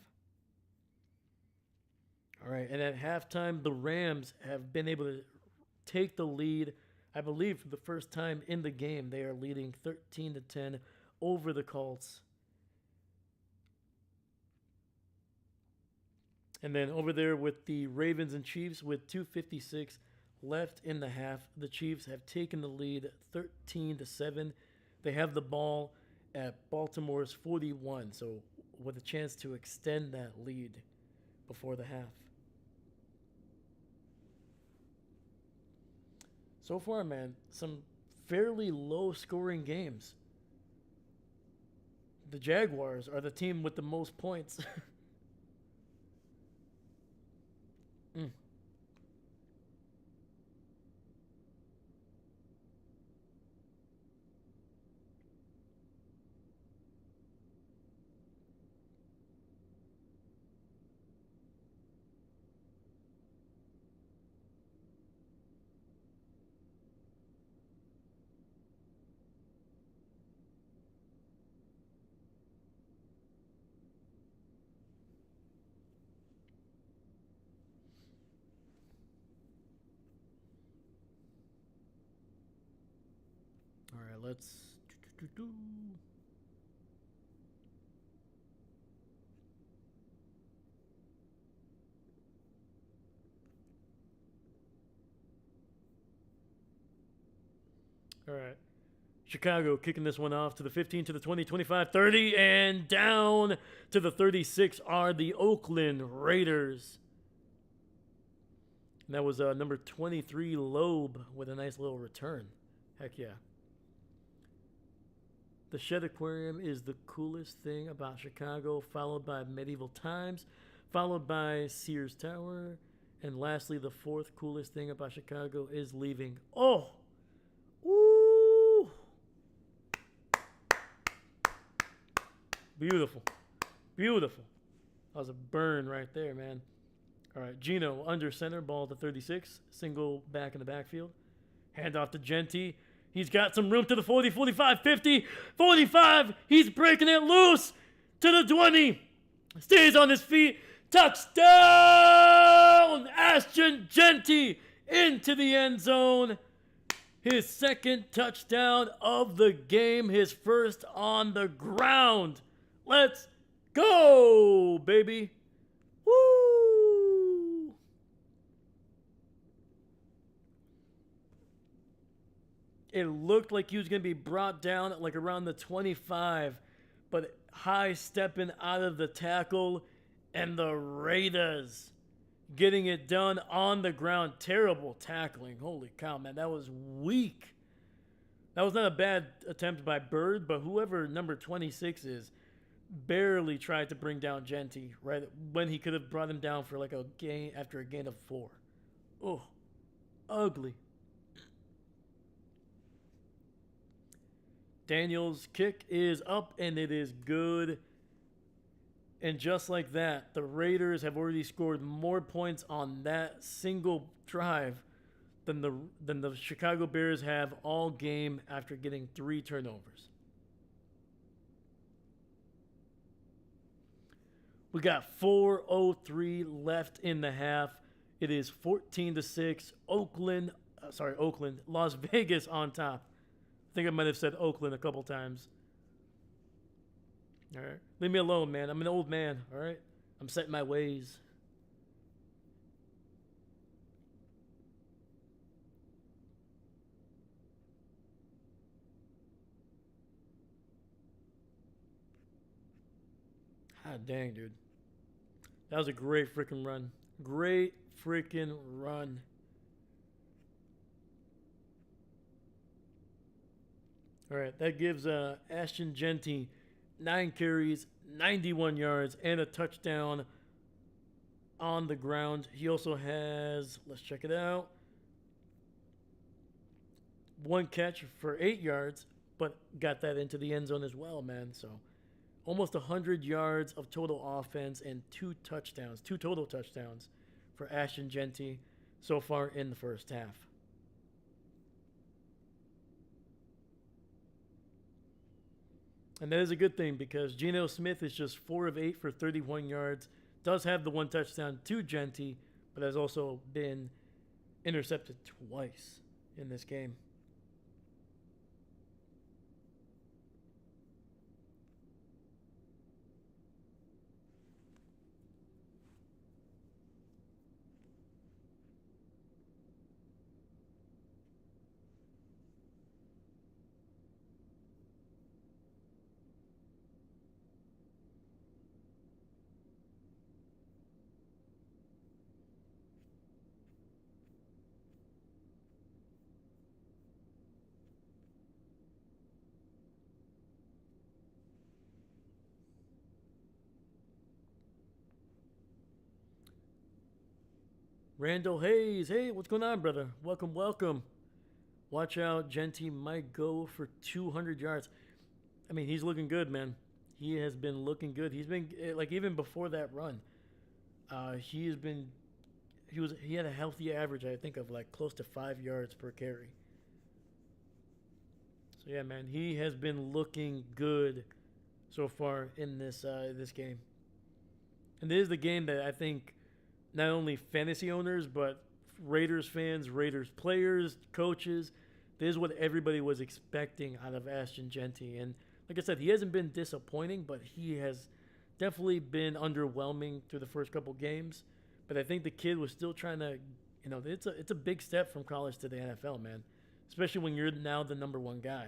All right, and at halftime, the Rams have been able to take the lead I believe for the first time in the game, they are leading 13-10 over the Colts. And then over there with the Ravens and Chiefs with 2:56 left in the half, the Chiefs have taken the lead 13-7. They have the ball at Baltimore's 41, so with a chance to extend that lead before the half. So far, man, some fairly low scoring games. The Jaguars are the team with the most points. mm. All right, let's. All right. Chicago kicking this one off to the 15, to the 20, 25, 30, and down to the 36 are the Oakland Raiders. And that was number 23, Loeb, with a nice little return. Heck yeah. The Shed Aquarium is the coolest thing about Chicago, followed by Medieval Times, followed by Sears Tower, and lastly, the fourth coolest thing about Chicago is leaving. Oh! Woo! Beautiful. Beautiful. That was a burn right there, man. All right, Gino under center, ball to 36, single back in the backfield. Hand off to Genty. He's got some room to the 40, 45, 50, 45. He's breaking it loose to the 20. Stays on his feet. Touchdown! Ashton Genty into the end zone. His second touchdown of the game. His first on the ground. Let's go, baby. Woo! It looked like he was going to be brought down at like around the 25, but high stepping out of the tackle, and the Raiders getting it done on the ground. Terrible tackling. Holy cow, man. That was weak. That was not a bad attempt by Bird, but whoever number 26 is barely tried to bring down Genty right when he could have brought him down for like a gain after a gain of 4. Oh, ugly. Daniels' kick is up, and it is good. And just like that, the Raiders have already scored more points on that single drive than the Chicago Bears have all game after getting 3 turnovers. We got 4:03 left in the half. It is 14-6. Oakland, Las Vegas on top. I think I might have said Oakland a couple times. All right. Leave me alone, man. I'm an old man, all right? I'm set in my ways. God dang, dude. That was a great freaking run. Great freaking run. All right, that gives Ashton Genty 9 carries, 91 yards, and a touchdown on the ground. He also has, let's check it out, 1 catch for 8 yards, but got that into the end zone as well, man. So almost 100 yards of total offense and 2 total touchdowns for Ashton Genty so far in the first half. And that is a good thing because Geno Smith is just 4 of 8 for 31 yards. Does have the 1 touchdown to Genty, but has also been intercepted twice in this game. Randall Hayes, hey, what's going on, brother? Welcome, welcome. Watch out, Genty might go for 200 yards. I mean, he's looking good, man. He has been looking good. He's been like even before that run, he has been. He had a healthy average, I think, of like close to 5 yards per carry. So yeah, man, he has been looking good so far in this game. And this is the game that I think not only fantasy owners but Raiders fans, Raiders players, coaches, this is what everybody was expecting out of Ashton Genty. And like I said, he hasn't been disappointing, but he has definitely been underwhelming through the first couple games. But I think the kid was still trying to, it's a big step from college to the NFL, man. Especially when you're now the number one guy.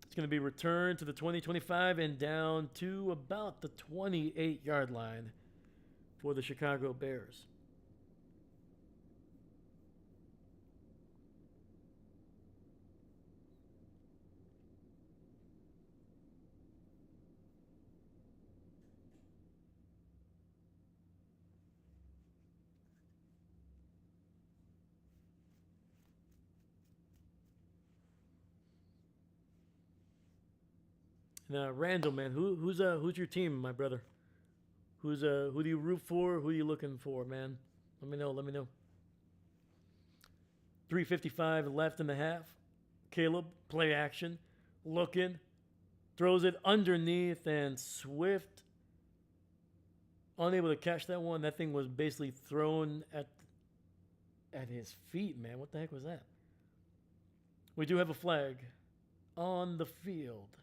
It's going to be returned to the 20-25 and down to about the 28-yard line for the Chicago Bears. Now, Randall, man, who's your team, my brother? Who do you root for? Who are you looking for, man? Let me know. Let me know. 3:55 left in the half. Caleb, play action, looking, throws it underneath, and Swift unable to catch that one. That thing was basically thrown at his feet, man. What the heck was that? We do have a flag on the field.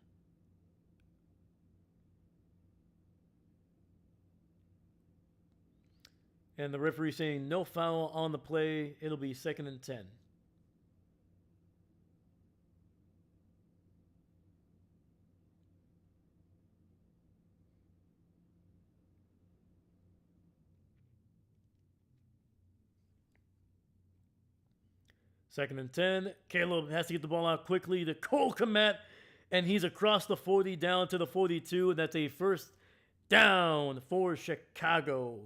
And the referee saying no foul on the play. It'll be 2nd and 10. Second and 10. Caleb has to get the ball out quickly to Cole Kmet, and he's across the 40 down to the 42. That's a first down for Chicago.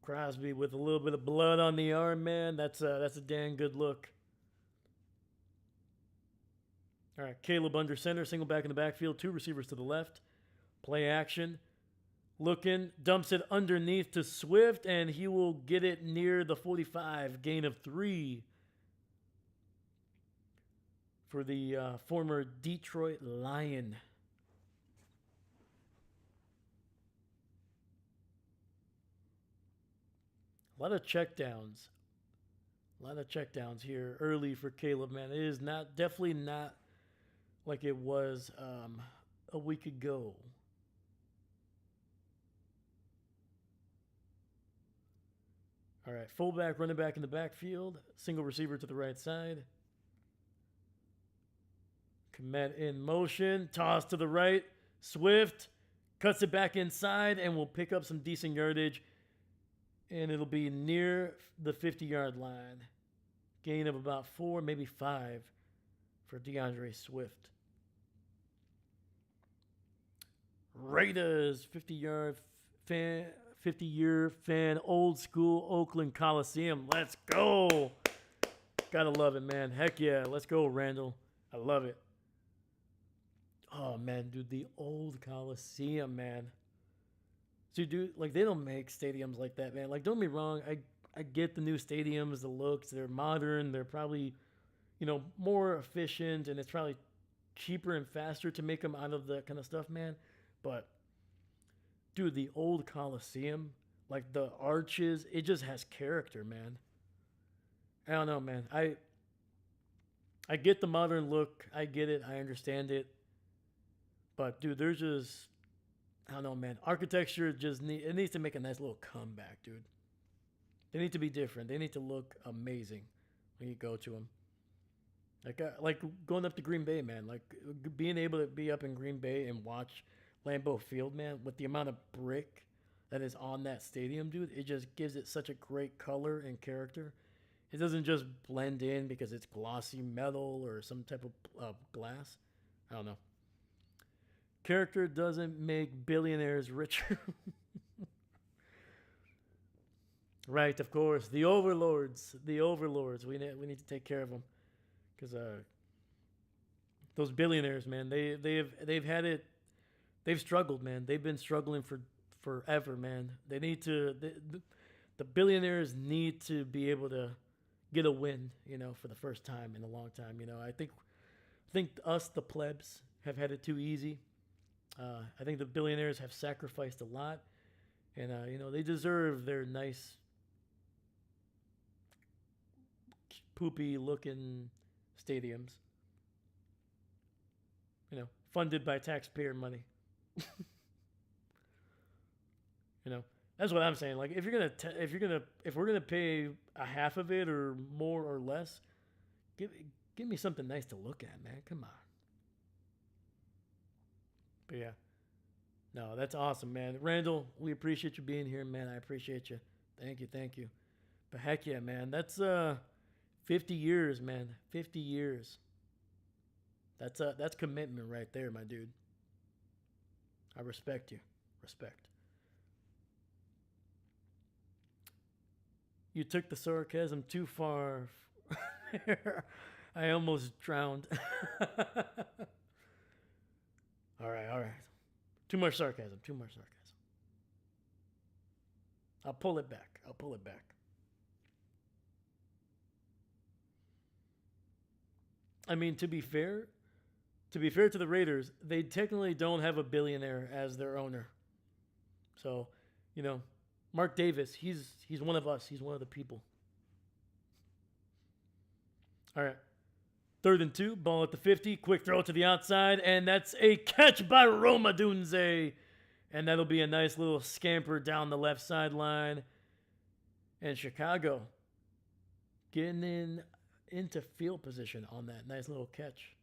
Crosby with a little bit of blood on the arm, man. That's a dang good look. All right, Caleb under center, single back in the backfield, 2 receivers to the left. Play action. Looking, dumps it underneath to Swift, and he will get it near the 45. Gain of 3 for the former Detroit Lion. A lot of checkdowns. A lot of checkdowns here early for Caleb, man. It is definitely not like it was a week ago. All right, fullback, running back in the backfield. Single receiver to the right side. Kmet in motion. Toss to the right. Swift cuts it back inside and will pick up some decent yardage. And it'll be near the 50-yard line. Gain of about 4, maybe 5 for DeAndre Swift. Raiders, 50-year fan, old school Oakland Coliseum. Let's go. Gotta love it, man. Heck yeah. Let's go, Randall. I love it. Oh, man, dude, the old Coliseum, man. So, dude, like they don't make stadiums like that, man. Like, don't get me wrong, I get the new stadiums, the looks, they're modern, they're probably more efficient, and it's probably cheaper and faster to make them out of that kind of stuff, man. But dude, the old Coliseum, like the arches, it just has character, man. I don't know, man. I get the modern look. I get it. I understand it. But dude, there's just I don't know, man. Architecture it needs to make a nice little comeback, dude. They need to be different. They need to look amazing when you go to them. Like going up to Green Bay, man. Like being able to be up in Green Bay and watch Lambeau Field, man, with the amount of brick that is on that stadium, dude, it just gives it such a great color and character. It doesn't just blend in because it's glossy metal or some type of glass. I don't know. Character doesn't make billionaires richer. Right, of course. The overlords. The overlords. We need to take care of them. Because those billionaires, man, they've had it. They've struggled, man. They've been struggling for forever, man. They need to. The billionaires need to be able to get a win, for the first time in a long time. I think us, the plebs, have had it too easy. I think the billionaires have sacrificed a lot, and they deserve their nice, poopy looking stadiums. Funded by taxpayer money. you know, that's what I'm saying. Like, if we're gonna pay a half of it or more or less, give give me something nice to look at, man. Come on. But yeah, no, that's awesome, man. Randall, we appreciate you being here, man. I appreciate you. Thank you, thank you. But heck yeah, man. That's 50 years, man. 50 years. That's commitment right there, my dude. I respect you. Respect. You took the sarcasm too far. I almost drowned. All right, all right. Too much sarcasm. Too much sarcasm. I'll pull it back. I'll pull it back. I mean, to be fair to the Raiders, they technically don't have a billionaire as their owner. So, you know, Mark Davis, he's one of us. He's one of the people. All right. 3rd and 2, ball at the 50, quick throw to the outside, and that's a catch by Roma Dunze. And that'll be a nice little scamper down the left sideline. And Chicago getting into field position on that nice little catch.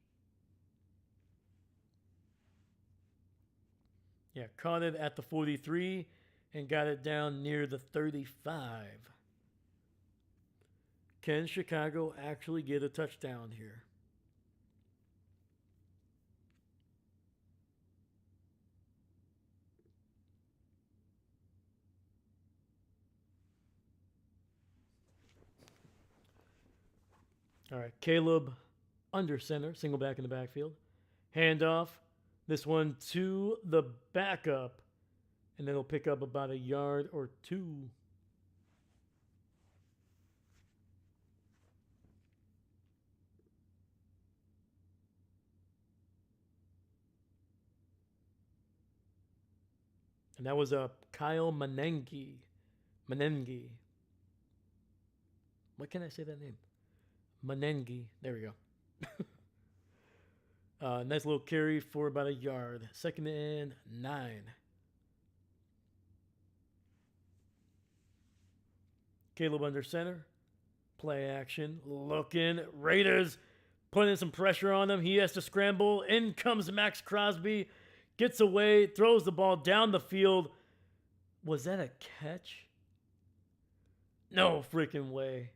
Yeah, caught it at the 43 and got it down near the 35. Can Chicago actually get a touchdown here? All right, Caleb under center, single back in the backfield. Handoff. This one to the backup, and then he'll pick up about a yard or two. And that was a Kyle Menengi. Menengi. What can I say that name? Menengi. There we go. Nice little carry for about a yard. 2nd and 9. Caleb under center. Play action. Looking. Raiders putting some pressure on him. He has to scramble. In comes Max Crosby. Gets away. Throws the ball down the field. Was that a catch? No freaking way.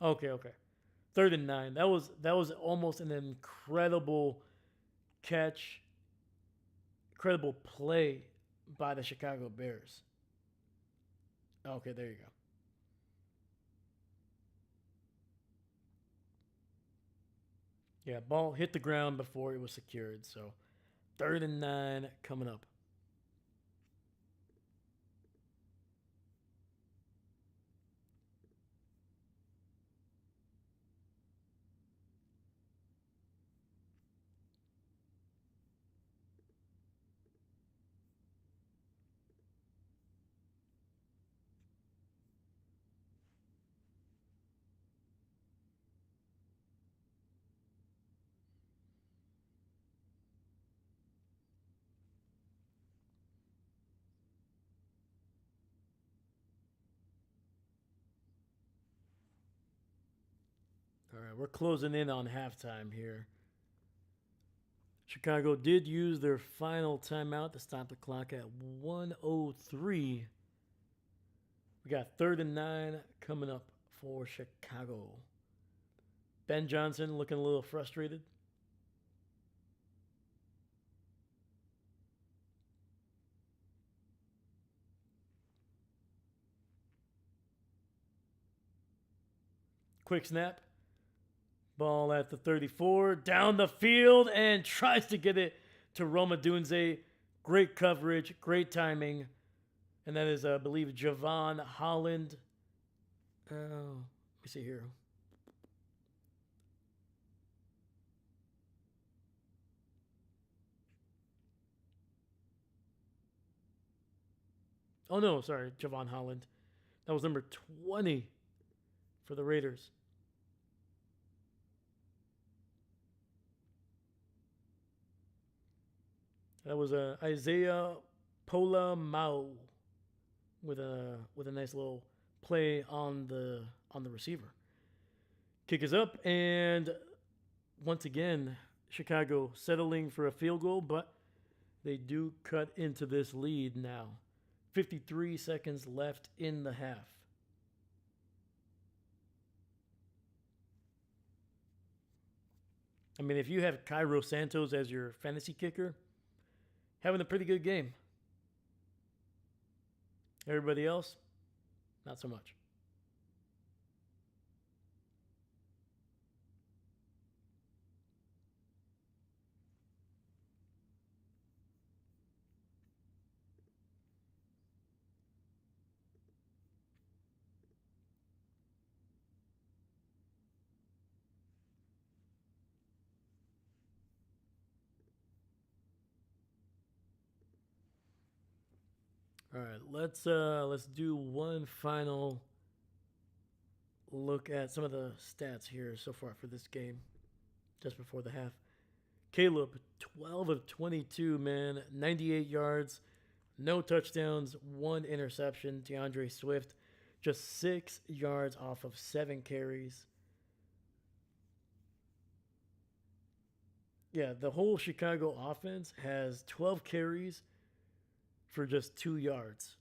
Okay. 3rd and 9. That was almost an incredible catch, incredible play by the Chicago Bears. Okay, there you go. Yeah, ball hit the ground before it was secured. So 3rd and 9 coming up. we're closing in on halftime here. Chicago did use their final timeout to stop the clock at 1:03. We got 3rd and 9 coming up for Chicago. Ben Johnson looking a little frustrated. Quick snap. Ball at the 34. Down the field and tries to get it to Rome Odunze. Great coverage. Great timing. And that is, I believe, Jevon Holland. Let me see here. Oh, no, sorry. Jevon Holland. That was number 20 for the Raiders. That was Isaiah Pola-Mao with a nice little play on the receiver. Kick is up, and once again, Chicago settling for a field goal, but they do cut into this lead now. 53 seconds left in the half. I mean, if you have Cairo Santos as your fantasy kicker, having a pretty good game. Everybody else, not so much. All right, let's do one final look at some of the stats here so far for this game, just before the half. Caleb, 12 of 22, man, 98 yards, no touchdowns, 1 interception. DeAndre Swift, just 6 yards off of 7 carries. Yeah, the whole Chicago offense has 12 carries for just 2 yards.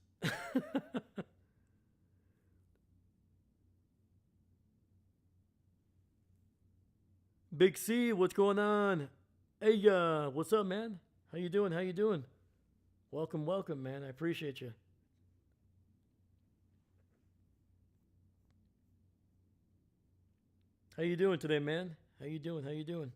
Big C, what's going on? Hey, what's up, man? How you doing? How you doing? Welcome, welcome, man. I appreciate you. How you doing today, man? How you doing? How you doing?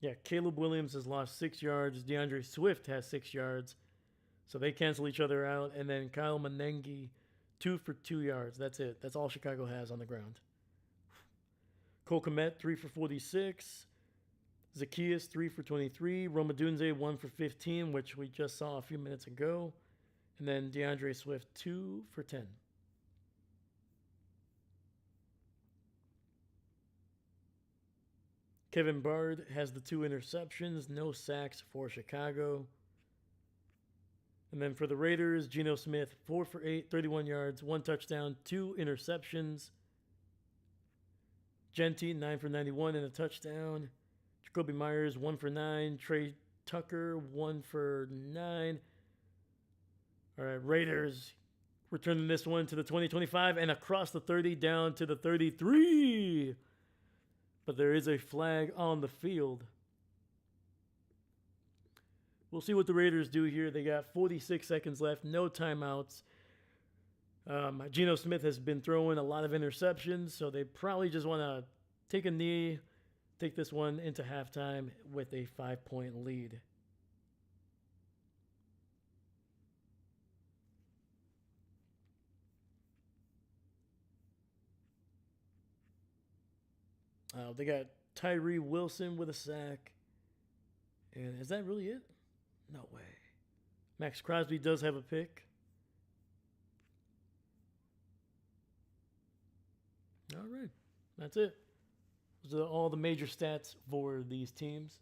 Yeah, Caleb Williams has lost 6 yards. DeAndre Swift has 6 yards. So they cancel each other out. And then Kyle Menengi, 2 for 2 yards. That's it. That's all Chicago has on the ground. Cole Kmet, 3 for 46. Zacchaeus, 3 for 23. Rome Odunze, 1 for 15, which we just saw a few minutes ago. And then DeAndre Swift, 2 for 10. Kevin Bard has the 2 interceptions, no sacks for Chicago. And then for the Raiders, Geno Smith, 4 for 8, 31 yards, 1 touchdown, 2 interceptions. Genty, 9 for 91 and a touchdown. Jacoby Myers, 1 for 9. Trey Tucker, 1 for 9. All right, Raiders returning this one to the 20-25 and across the 30 down to the 33. But there is a flag on the field. We'll see what the Raiders do here. They got 46 seconds left, no timeouts. Geno Smith has been throwing a lot of interceptions, so they probably just want to take a knee, take this one into halftime with a 5-point lead. They got Tyree Wilson with a sack. And is that really it? No way. Max Crosby does have a pick. All right. That's it. Those are all the major stats for these teams.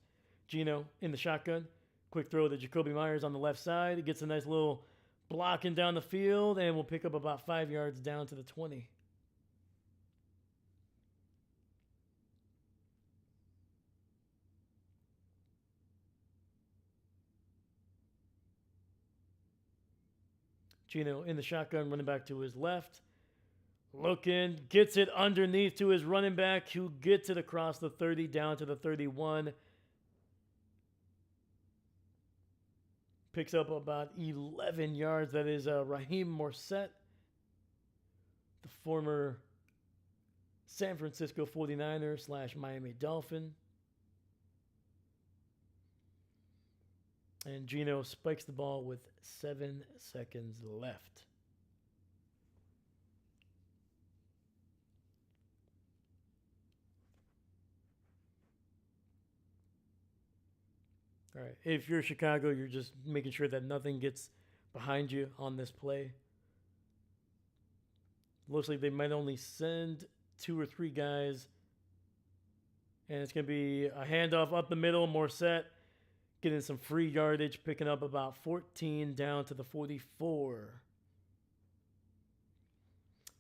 Geno in the shotgun. Quick throw to Jacoby Myers on the left side. He gets a nice little blocking down the field and will pick up about 5 yards down to the 20. Geno in the shotgun, running back to his left. Looking, gets it underneath to his running back, who gets it across the 30 down to the 31. Picks up about 11 yards. That is Raheem Morset, the former San Francisco 49er / Miami Dolphin. And Geno spikes the ball with 7 seconds left. All right. If you're Chicago, you're just making sure that nothing gets behind you on this play. Looks like they might only send 2 or 3 guys. And it's going to be a handoff up the middle. Morset getting some free yardage, picking up about 14 down to the 44.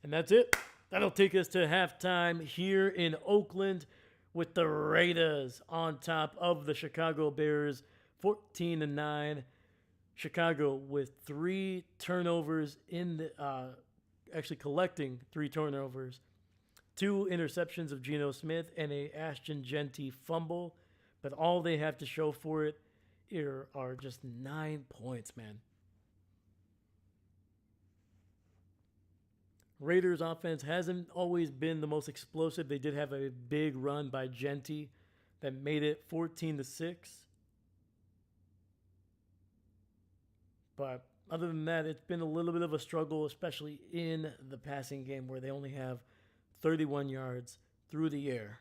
And that's it. That'll take us to halftime here in Oakland, with the Raiders on top of the Chicago Bears, 14-9. Chicago with 3 turnovers in the actually collecting 3 turnovers, 2 interceptions of Geno Smith, and a Ashton Jeanty fumble. But all they have to show for it here are just 9 points, man. Raiders offense hasn't always been the most explosive. They did have a big run by Jeanty that made it 14-6. But other than that, it's been a little bit of a struggle, especially in the passing game, where they only have 31 yards through the air.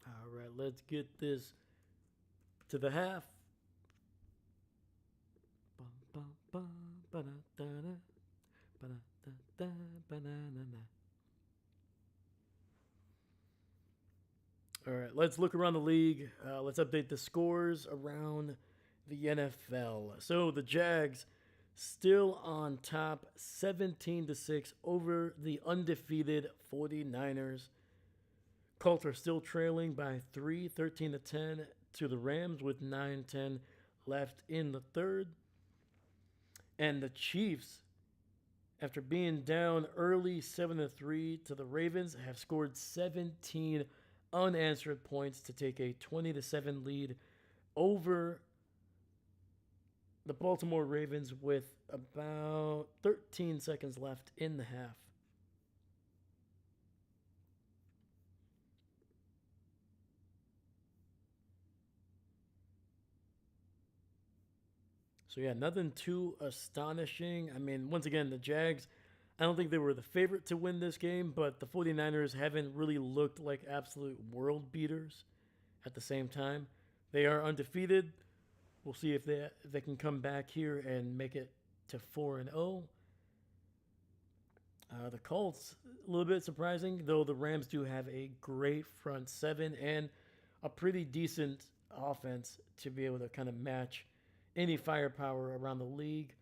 All right, let's get this to the half. All right, let's look around the league. Let's update the scores around the NFL. So the Jags still on top, 17-6 over the undefeated 49ers. Colts are still trailing by 3, 13-10 to the Rams with 9-10 left in the third. And the Chiefs, after being down early 7-3 to the Ravens, have scored 17 unanswered points to take a 20-7 lead over the Baltimore Ravens with about 13 seconds left in the half. So yeah, nothing too astonishing. I mean, once again, the Jags, I don't think they were the favorite to win this game, but the 49ers haven't really looked like absolute world beaters at the same time. They are undefeated. We'll see if they can come back here and make it to 4-0. The Colts, a little bit surprising, though the Rams do have a great front seven and a pretty decent offense to be able to kind of match any firepower around the league.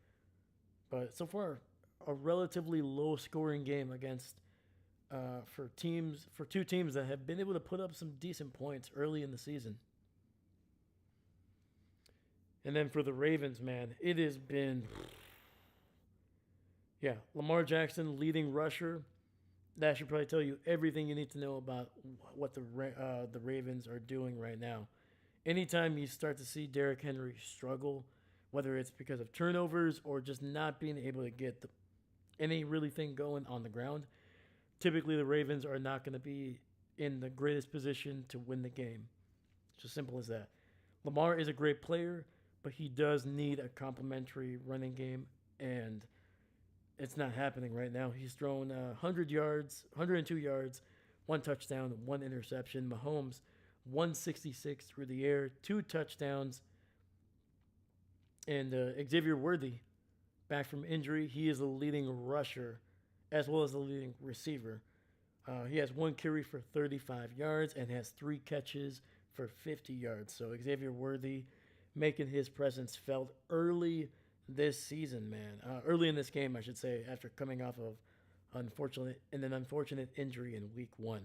But so far, a relatively low-scoring game against for 2 teams that have been able to put up some decent points early in the season. And then for the Ravens, man, it has been, yeah, Lamar Jackson, leading rusher. That should probably tell you everything you need to know about what the Ravens are doing right now. Anytime you start to see Derrick Henry struggle, whether it's because of turnovers or just not being able to get any really thing going on the ground, typically the Ravens are not going to be in the greatest position to win the game. It's as simple as that. Lamar is a great player, but he does need a complementary running game, and it's not happening right now. He's thrown 100 yards, 102 yards, one touchdown, one interception. Mahomes, 166 through the air, two touchdowns. And Xavier Worthy, back from injury, he is the leading rusher as well as the leading receiver. He has one carry for 35 yards and has three catches for 50 yards. So Xavier Worthy making his presence felt early this season, man. Early in this game, I should say, after coming off of an unfortunate injury in week one.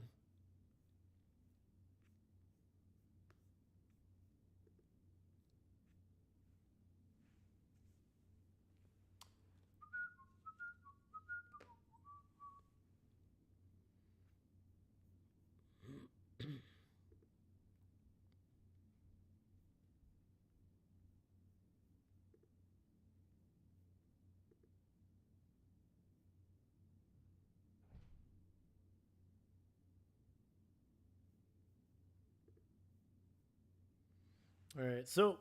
All right. So,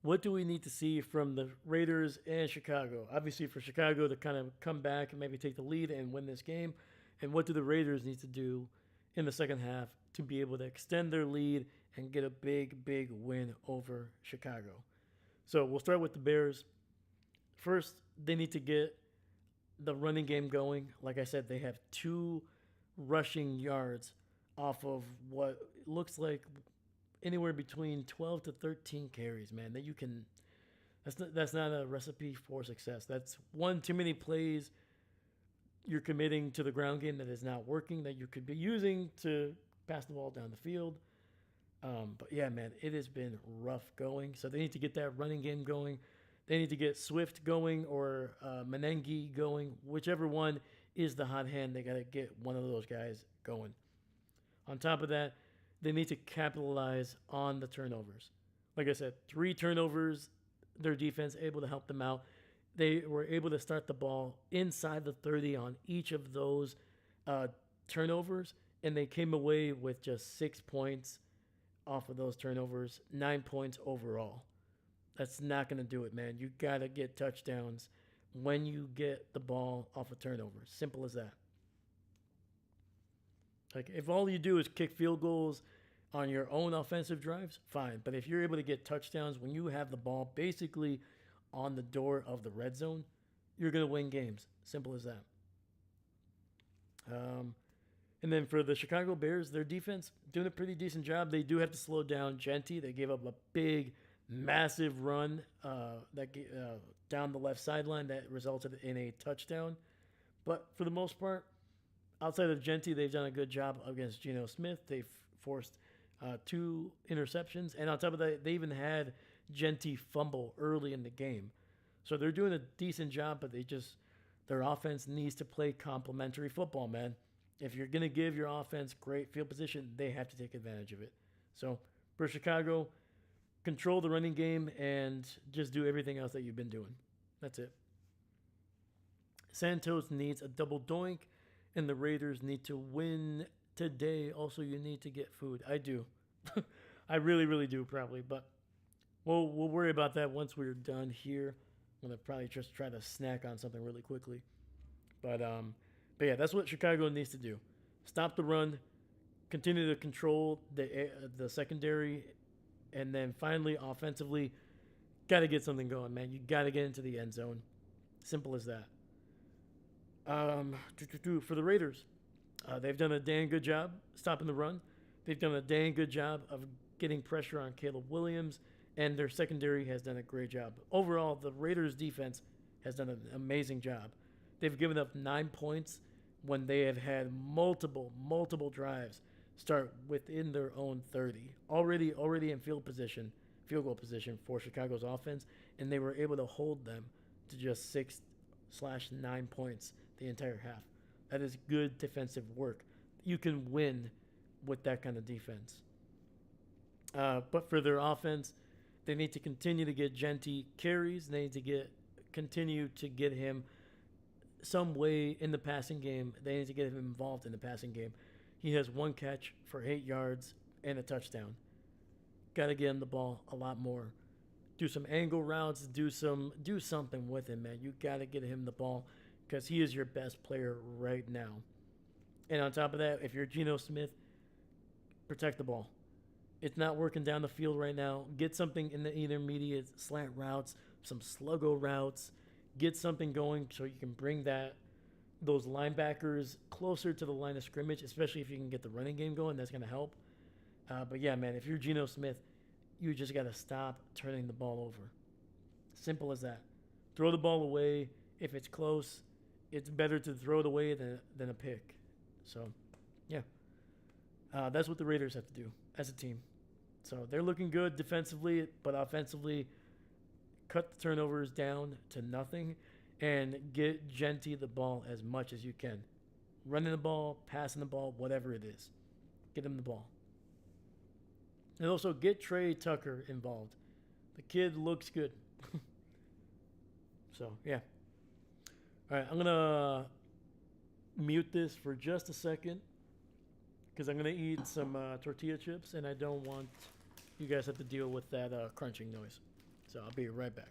what do we need to see from the Raiders and Chicago? Obviously, for Chicago to kind of come back and maybe take the lead and win this game. And what do the Raiders need to do in the second half to be able to extend their lead and get a big, big win over Chicago? So, we'll start with the Bears. First, they need to get the running game going. Like I said, they have two rushing yards off of what looks like anywhere between 12 to 13 carries, man. That you can that's not a recipe for success. That's one too many plays you're committing to the ground game that is not working that you could be using to pass the ball down the field. But yeah, man, it has been rough going. So they need to get that running game going. They need to get Swift going or Menengi going, whichever one is the hot hand. They got to get one of those guys going. On top of that, they need to capitalize on the turnovers. Like I said, three turnovers, their defense able to help them out. They were able to start the ball inside the 30 on each of those turnovers, and they came away with just 6 points off of those turnovers, 9 points overall. That's not going to do it, man. You got to get touchdowns when you get the ball off of turnovers. Simple as that. Like, if all you do is kick field goals on your own offensive drives, fine. But if you're able to get touchdowns when you have the ball basically on the door of the red zone, you're going to win games. Simple as that. And then for the Chicago Bears, their defense doing a pretty decent job. They do have to slow down Genty. They gave up a big, massive run down the left sideline that resulted in a touchdown. But for the most part, outside of Genty, they've done a good job against Geno Smith. They've forced two interceptions. And on top of that, they even had Genty fumble early in the game. So they're doing a decent job, but their offense needs to play complementary football, man. If you're going to give your offense great field position, they have to take advantage of it. So for Chicago, control the running game and just do everything else that you've been doing. That's it. Santos needs a double doink, and the Raiders need to win today. Also, you need to get food. I do. I really, really do, probably. But we'll worry about that once we're done here. I'm going to probably just try to snack on something really quickly. But yeah, that's what Chicago needs to do. Stop the run, continue to control the secondary, and then finally, offensively, got to get something going, man. You got to get into the end zone. Simple as that. For the Raiders, they've done a dang good job stopping the run. They've done a dang good job of getting pressure on Caleb Williams, and their secondary has done a great job. Overall, the Raiders' defense has done an amazing job. They've given up 9 points when they have had multiple drives start within their own 30. Already in field position field goal position for Chicago's offense, and they were able to hold them to just 6/9 points the entire half. That is good defensive work. You can win with that kind of defense. But for their offense, they need to continue to get Genty carries. They need to continue to get him some way in the passing game. They need to get him involved in the passing game. He has one catch for 8 yards and a touchdown. Got to get him the ball a lot more. Do some angle routes. Do something with him, man. You got to get him the ball because he is your best player right now. And on top of that, if you're Geno Smith, protect the ball. It's not working down the field right now. Get something in the intermediate slant routes, some sluggo routes. Get something going so you can bring those linebackers closer to the line of scrimmage, especially if you can get the running game going. That's going to help. But yeah, man, if you're Geno Smith, you just got to stop turning the ball over. Simple as that. Throw the ball away. If it's close, it's better to throw it away than a pick. So, yeah. That's what the Raiders have to do as a team. So they're looking good defensively, but offensively, cut the turnovers down to nothing and get Genty the ball as much as you can. Running the ball, passing the ball, whatever it is. Get him the ball. And also get Trey Tucker involved. The kid looks good. So, yeah. All right, I'm going to mute this for just a second because I'm going to eat some tortilla chips, and I don't want you guys have to deal with that crunching noise. So I'll be right back.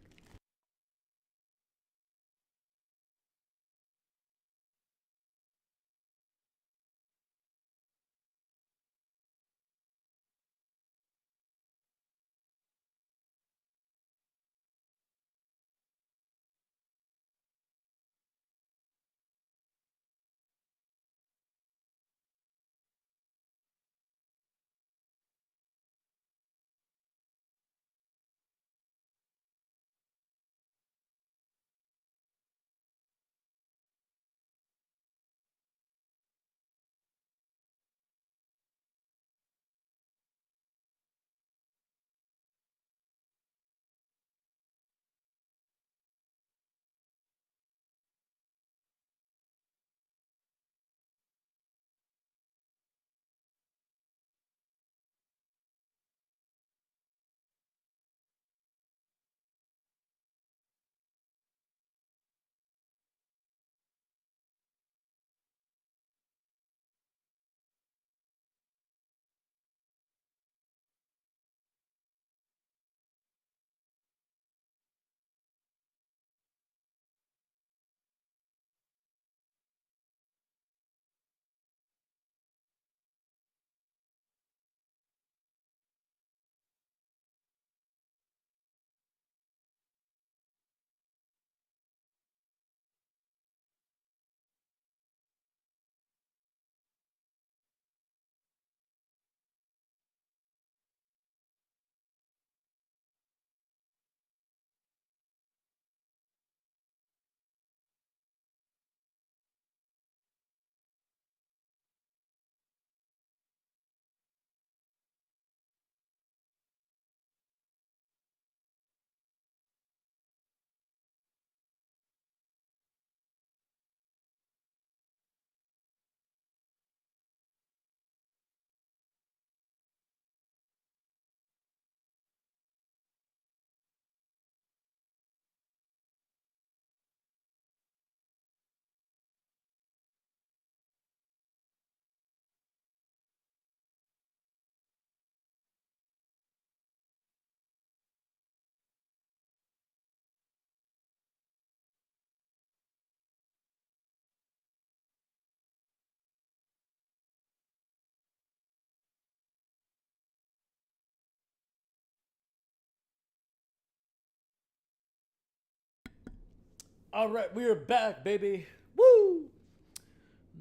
All right, we are back, baby. Woo!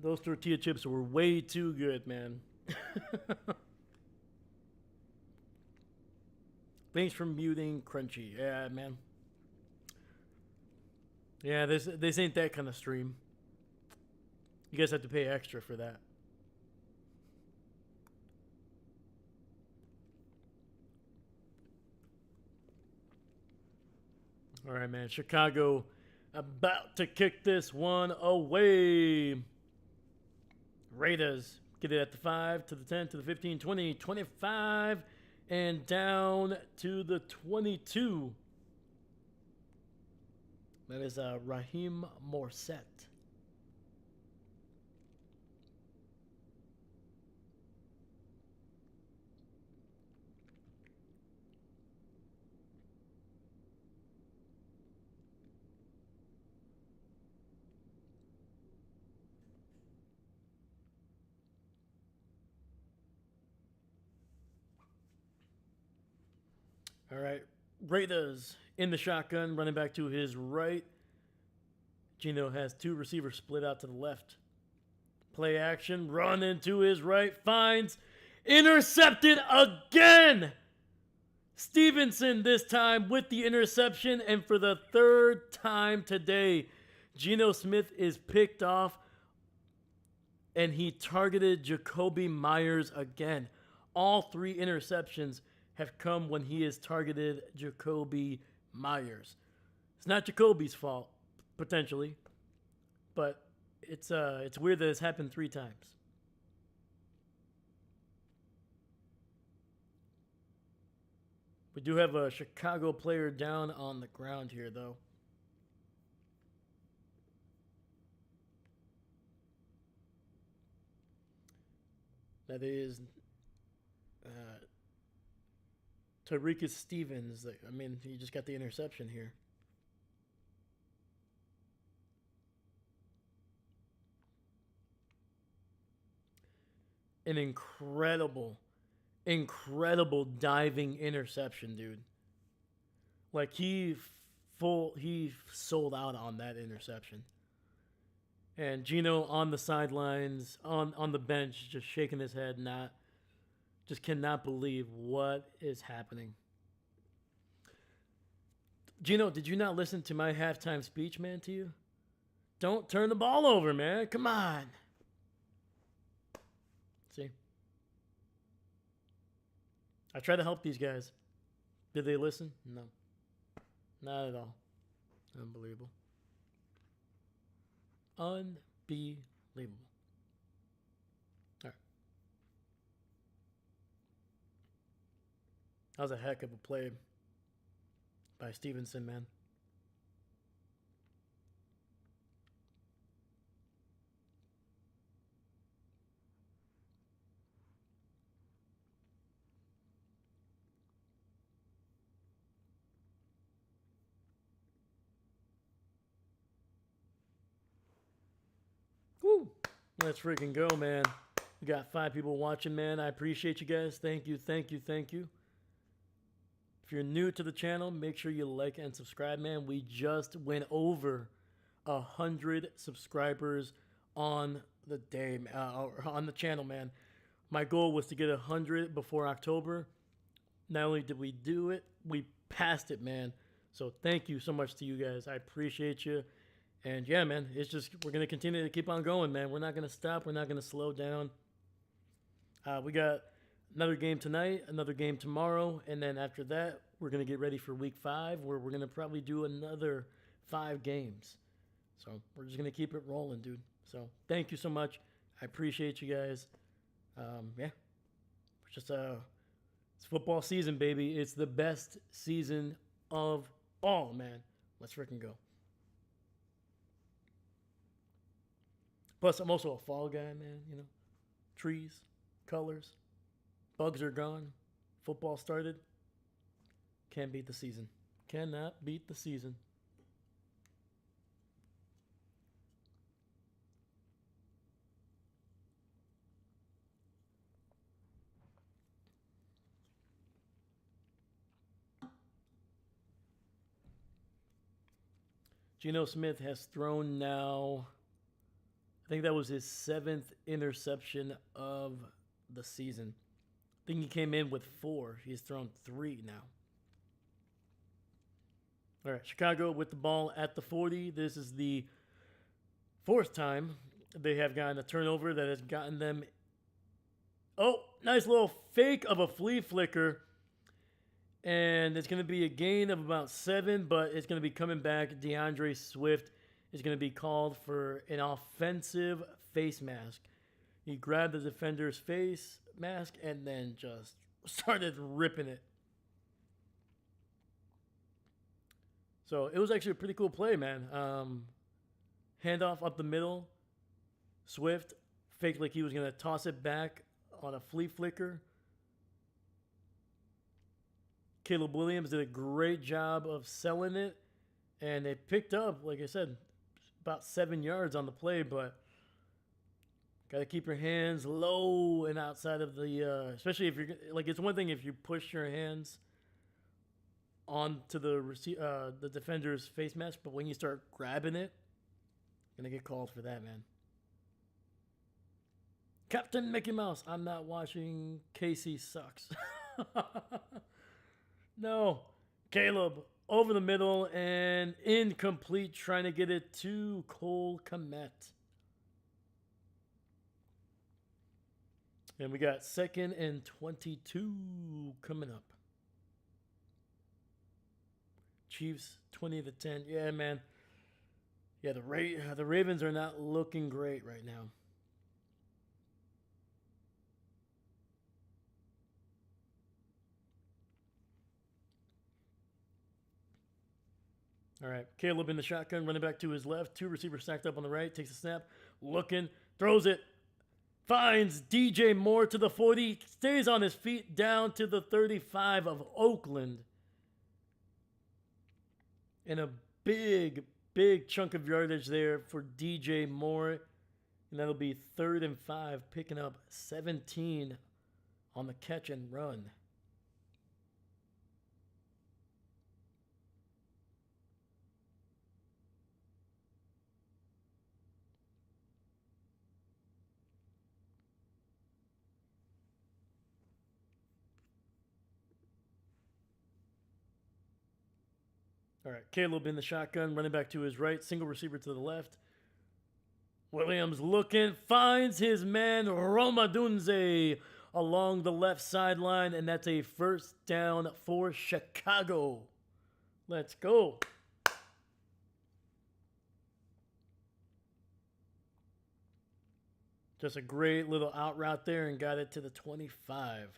Those tortilla chips were way too good, man. Thanks for muting Crunchy. Yeah, man. Yeah, this ain't that kind of stream. You guys have to pay extra for that. All right, man. Chicago about to kick this one away. Raiders get it at the 5, to the 10, to the 15, 20, 25, and down to the 22. That is Raheem Morset. All right, Raiders in the shotgun, running back to his right. Gino has two receivers split out to the left. Play action, run into his right, finds, intercepted again. Stevenson this time with the interception, and for the third time today, Geno Smith is picked off, and he targeted Jakobi Meyers again. All three interceptions have come when he has targeted Jakobi Meyers. It's not Jacoby's fault, potentially, but it's weird that it's happened 3 times. We do have a Chicago player down on the ground here, though. That is Tyreek Stevens. I mean, he just got the interception here. An incredible diving interception, dude. Like he sold out on that interception. And Gino on the sidelines, on the bench, just shaking his head, just cannot believe what is happening. Gino, did you not listen to my halftime speech, man, to you? Don't turn the ball over, man. Come on. See? I try to help these guys. Did they listen? No. Not at all. Unbelievable. Unbelievable. All right. That was a heck of a play by Stevenson, man. Woo! Let's freaking go, man. We got 5 people watching, man. I appreciate you guys. Thank you, thank you, thank you. If you're new to the channel, make sure you like and subscribe, man. We just went over 100 subscribers on the day, on the channel, man. My goal was to get 100 before October. Not only did we do it, we passed it, man. So thank you so much to you guys. I appreciate you. And yeah, man, it's just, we're going to continue to keep on going, man. We're not going to stop. We're not going to slow down. We got another game tonight, another game tomorrow. And then after that, we're going to get ready for week 5, where we're going to probably do another 5 games. So we're just going to keep it rolling, dude. So thank you so much. I appreciate you guys. Yeah, it's football season, baby. It's the best season of all, man. Let's freaking go. Plus, I'm also a fall guy, man. You know, trees, colors, bugs are gone. Football started. Can't beat the season. Cannot beat the season. Geno Smith has thrown now, I think that was his 7th interception of the season. I think he came in with 4. He's thrown 3 now. All right, Chicago with the ball at the 40. This is the 4th time they have gotten a turnover that has gotten them. Oh, nice little fake of a flea flicker. And it's going to be a gain of about 7, but it's going to be coming back. DeAndre Swift is going to be called for an offensive face mask. He grabbed the defender's face mask and then just started ripping it. So it was actually a pretty cool play, man. Handoff up the middle. Swift faked like he was going to toss it back on a flea flicker. Caleb Williams did a great job of selling it. And they picked up, like I said, about 7 yards on the play, but got to keep your hands low and outside of the, especially if you're, like, it's one thing if you push your hands onto the defender's face mask, but when you start grabbing it, you're going to get called for that, man. Captain Mickey Mouse, I'm not watching. Casey sucks. No. Caleb over the middle and incomplete, trying to get it to Cole Kmet. And we got 2nd and 22 coming up. Chiefs 20-10. Yeah, man. Yeah, the Ravens are not looking great right now. All right, Caleb in the shotgun, running back to his left. 2 receivers stacked up on the right. Takes a snap, looking, throws it, finds DJ Moore to the 40, stays on his feet down to the 35 of Oakland. And a big chunk of yardage there for DJ Moore. And that'll be 3rd and 5, picking up 17 on the catch and run. All right, Caleb in the shotgun, running back to his right, single receiver to the left. Williams looking, finds his man Romadunze along the left sideline, and that's a 1st down for Chicago. Let's go. Just a great little out route there and got it to the 25.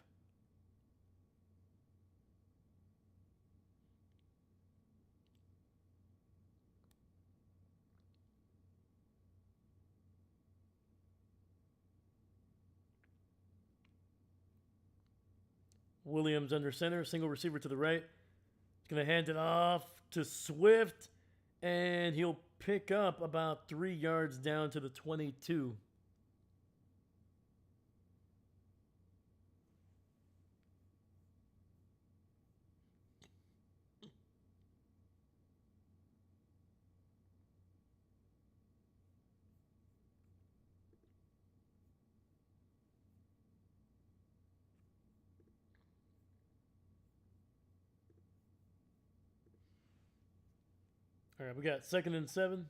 Williams under center, single receiver to the right. He's going to hand it off to Swift, and he'll pick up about 3 yards down to the 22. All right, we got 2nd and 7.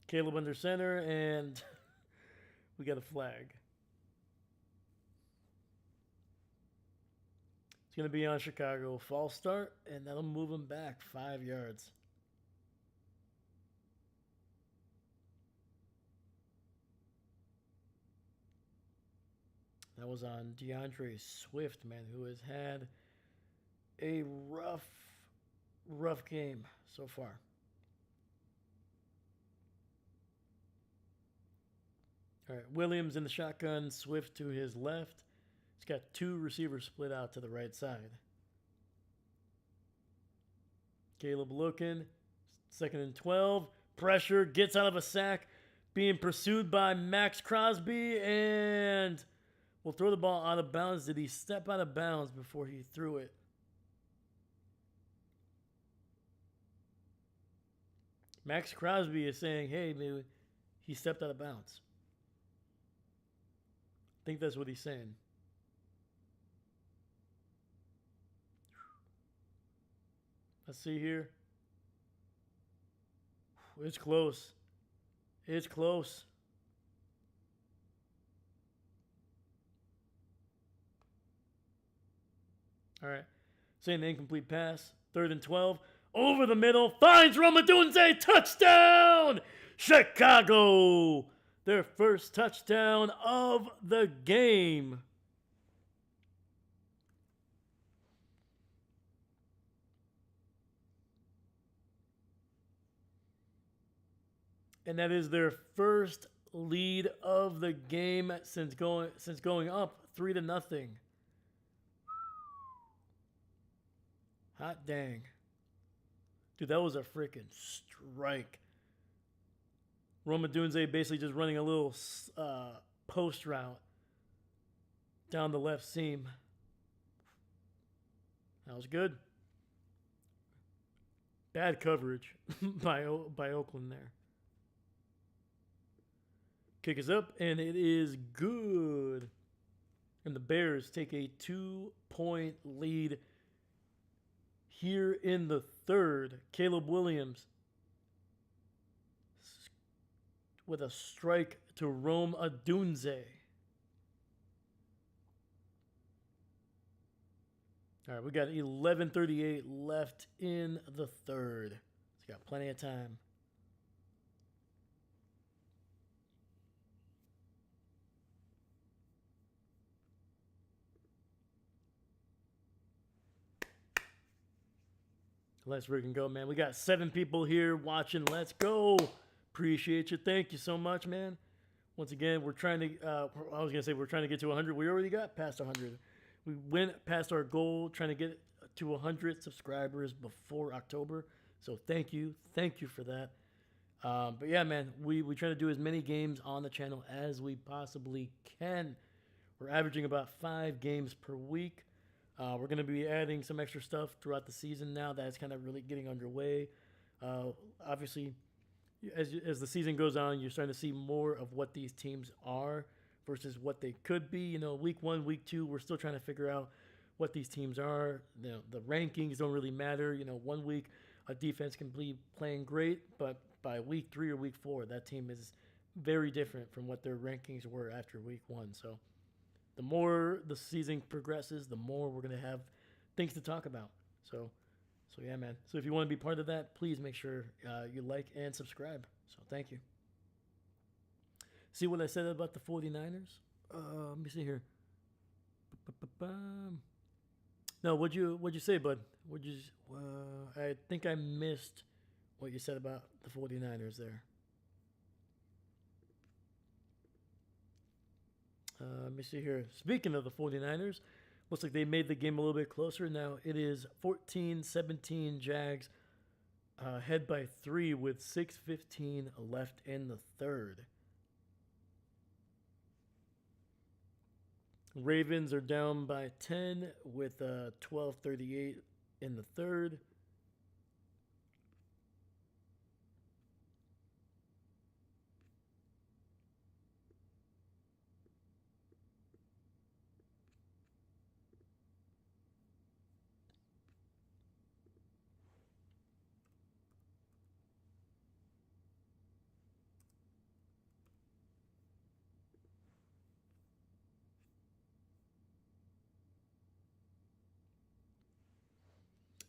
Caleb under center, and we got a flag. It's going to be on Chicago. False start, and that'll move him back 5 yards. That was on DeAndre Swift, man, who has had a rough game so far. All right, Williams in the shotgun, Swift to his left. He's got 2 receivers split out to the right side. Caleb looking, 2nd and 12. Pressure, gets out of a sack, being pursued by Max Crosby, and will throw the ball out of bounds. Did he step out of bounds before he threw it? Max Crosby is saying, hey, maybe he stepped out of bounds. I think that's what he's saying. Let's see here. It's close. It's close. All right. Saying the incomplete pass. 3rd and 12. Over the middle. Finds Romadunze. Touchdown! Chicago! Their first touchdown of the game. And that is their first lead of the game since going up 3-0. Hot dang. Dude, that was a freaking strike. Romadunze basically just running a little post route down the left seam. That was good. Bad coverage by Oakland there. Kick is up, and it is good. And the Bears take a 2-point lead here in the 3rd. Caleb Williams with a strike to Rome Odunze. All right, we got 11:38 left in the 3rd. It's got plenty of time. Let's freaking go, man. We got 7 people here watching. Let's go. Appreciate you. Thank you so much, man. Once again, we're trying to, I was going to say we're trying to get to 100. We already got past 100. We went past our goal, trying to get to 100 subscribers before October. So thank you. Thank you for that. But yeah, man, we try to do as many games on the channel as we possibly can. We're averaging about 5 games per week. We're going to be adding some extra stuff throughout the season now that it's kind of really getting underway. Obviously, as the season goes on, you're starting to see more of what these teams are versus what they could be. You know, week 1, week 2, we're still trying to figure out what these teams are. You know, the rankings don't really matter. You know, 1 week a defense can be playing great, but by week 3 or week 4, that team is very different from what their rankings were after week 1. So the more the season progresses, the more we're going to have things to talk about. So yeah, man. So if you want to be part of that, please make sure you like and subscribe. So thank you. See what I said about the 49ers? Let me see here. No, what'd you say, bud? I think I missed what you said about the 49ers there. Let me see here. Speaking of the 49ers, looks like they made the game a little bit closer. Now it is 14-17 Jags, head by 3 with 6:15 left in the 3rd. Ravens are down by 10 with 12:38 in the 3rd.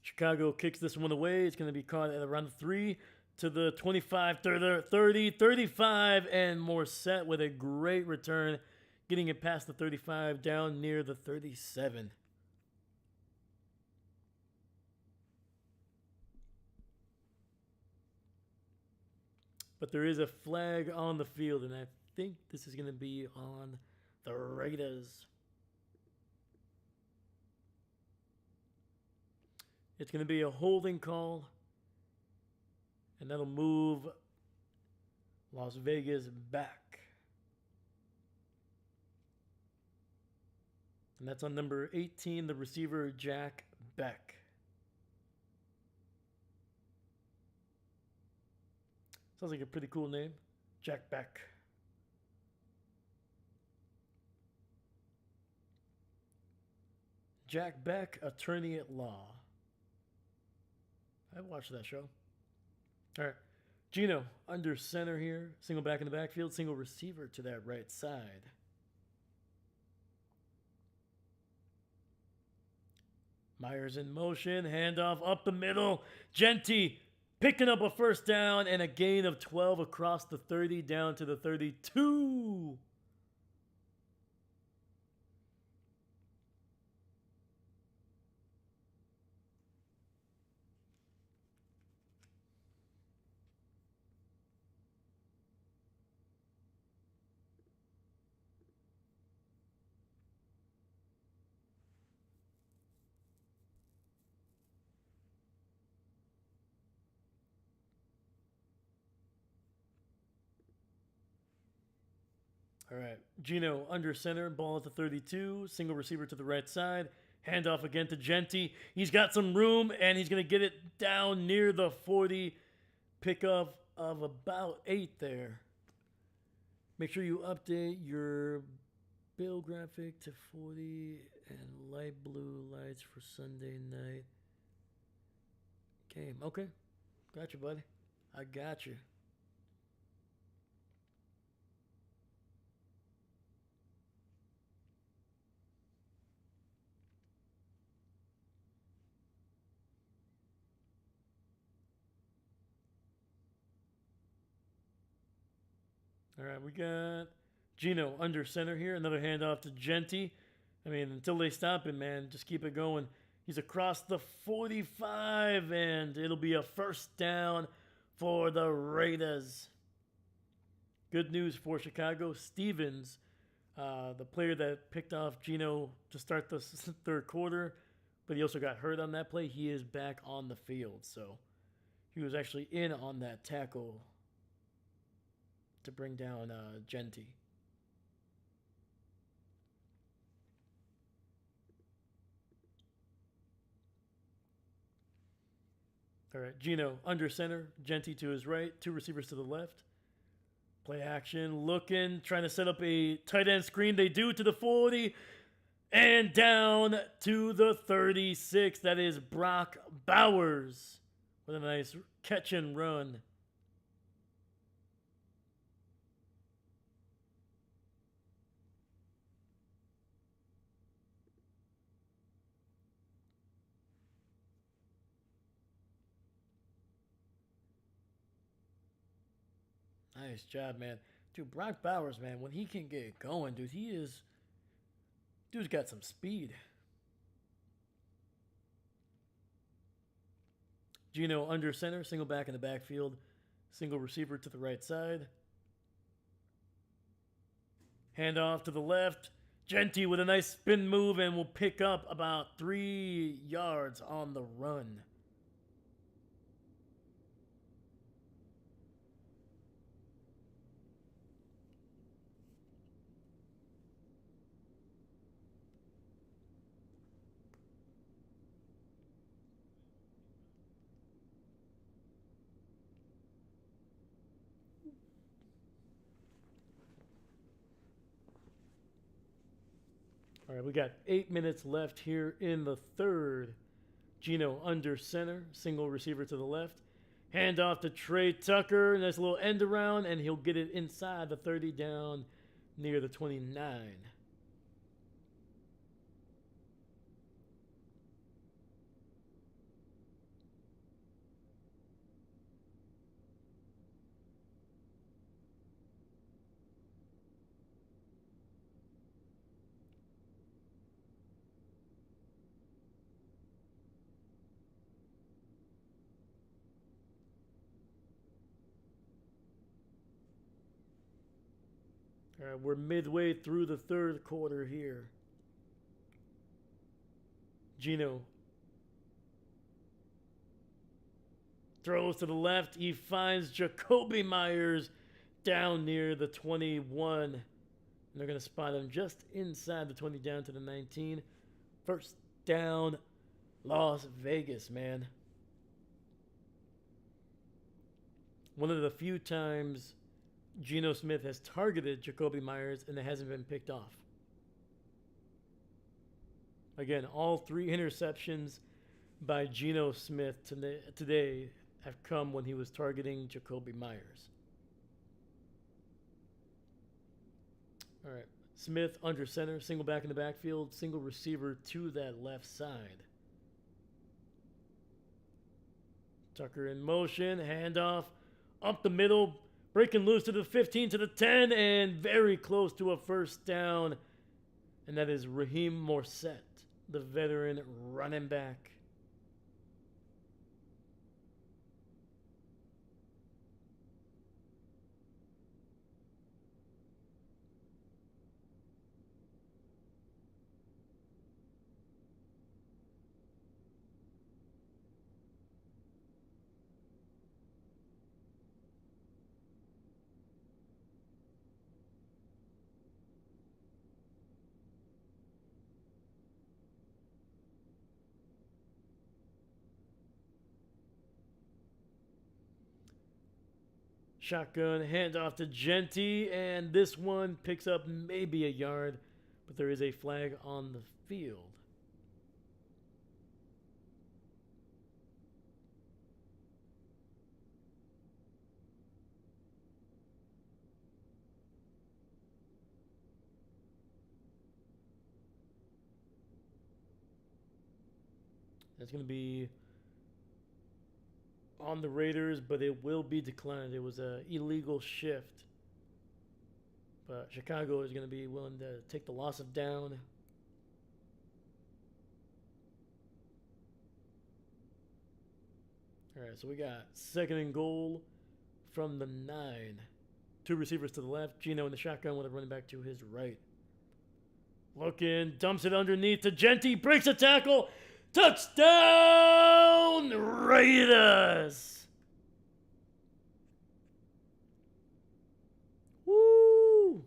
Chicago kicks this one away. It's going to be caught at around 3 to the 25, 30, 35, and Morissette with a great return, getting it past the 35 down near the 37. But there is a flag on the field, and I think this is going to be on the Raiders. It's going to be a holding call, and that'll move Las Vegas back. And that's on number 18, the receiver, Jack Beck. Sounds like a pretty cool name, Jack Beck. Jack Beck, attorney at law. I watched that show. All right. Gino, under center here. Single back in the backfield. Single receiver to that right side. Myers in motion, handoff up the middle. Genty picking up a first down and a gain of 12 across the 30 down to the 32. All right. Gino under center, ball at the 32, single receiver to the right side. Handoff again to Genty. He's got some room and he's going to get it down near the 40. Pickup of about 8 there. Make sure you update your bill graphic to 40 and light blue lights for Sunday night game. Okay. Got you, buddy. I got you. All right, we got Gino under center here. Another handoff to Genty. I mean, until they stop him, man, just keep it going. He's across the 45, and it'll be a first down for the Raiders. Good news for Chicago. Stevens, the player that picked off Gino to start the third quarter, but he also got hurt on that play. He is back on the field, so he was actually in on that tackle to bring down Genty. All right, Gino under center, Genty to his right, 2 receivers to the left. Play action, looking, trying to set up a tight end screen. They do to the 40 and down to the 36. That is Brock Bowers with a nice catch and run. Nice job, man. Dude, Brock Bowers, man, when he can get going, dude, dude's got some speed. Gino under center, single back in the backfield, single receiver to the right side. Handoff to the left. Genty with a nice spin move and will pick up about 3 yards on the run. All right, we got 8 minutes left here in the third. Gino under center, single receiver to the left. Hand off to Trey Tucker. Nice little end around, and he'll get it inside the 30 down near the 29. All right, we're midway through the third quarter here. Gino throws to the left. He finds Jakobi Meyers down near the 21. And they're going to spot him just inside the 20 down to the 19. First down, Las Vegas, man. One of the few times Geno Smith has targeted Jakobi Meyers and it hasn't been picked off. Again, all 3 interceptions by Geno Smith today have come when he was targeting Jakobi Meyers. All right. Smith under center, single back in the backfield, single receiver to that left side. Tucker in motion, handoff up the middle, breaking loose to the 15 to the 10, and very close to a first down. And that is Raheem Morset, the veteran running back. Shotgun handoff to Genty, and this one picks up maybe a yard, but there is a flag on the field. That's going to be on the Raiders, but it will be declined. It was an illegal shift. But Chicago is going to be willing to take the loss of down. All right, so we got second and goal from the 9. Two receivers to the left. Gino in the shotgun with a running back to his right. Looking, dumps it underneath to Genty, breaks a tackle. Touchdown, Raiders! Woo!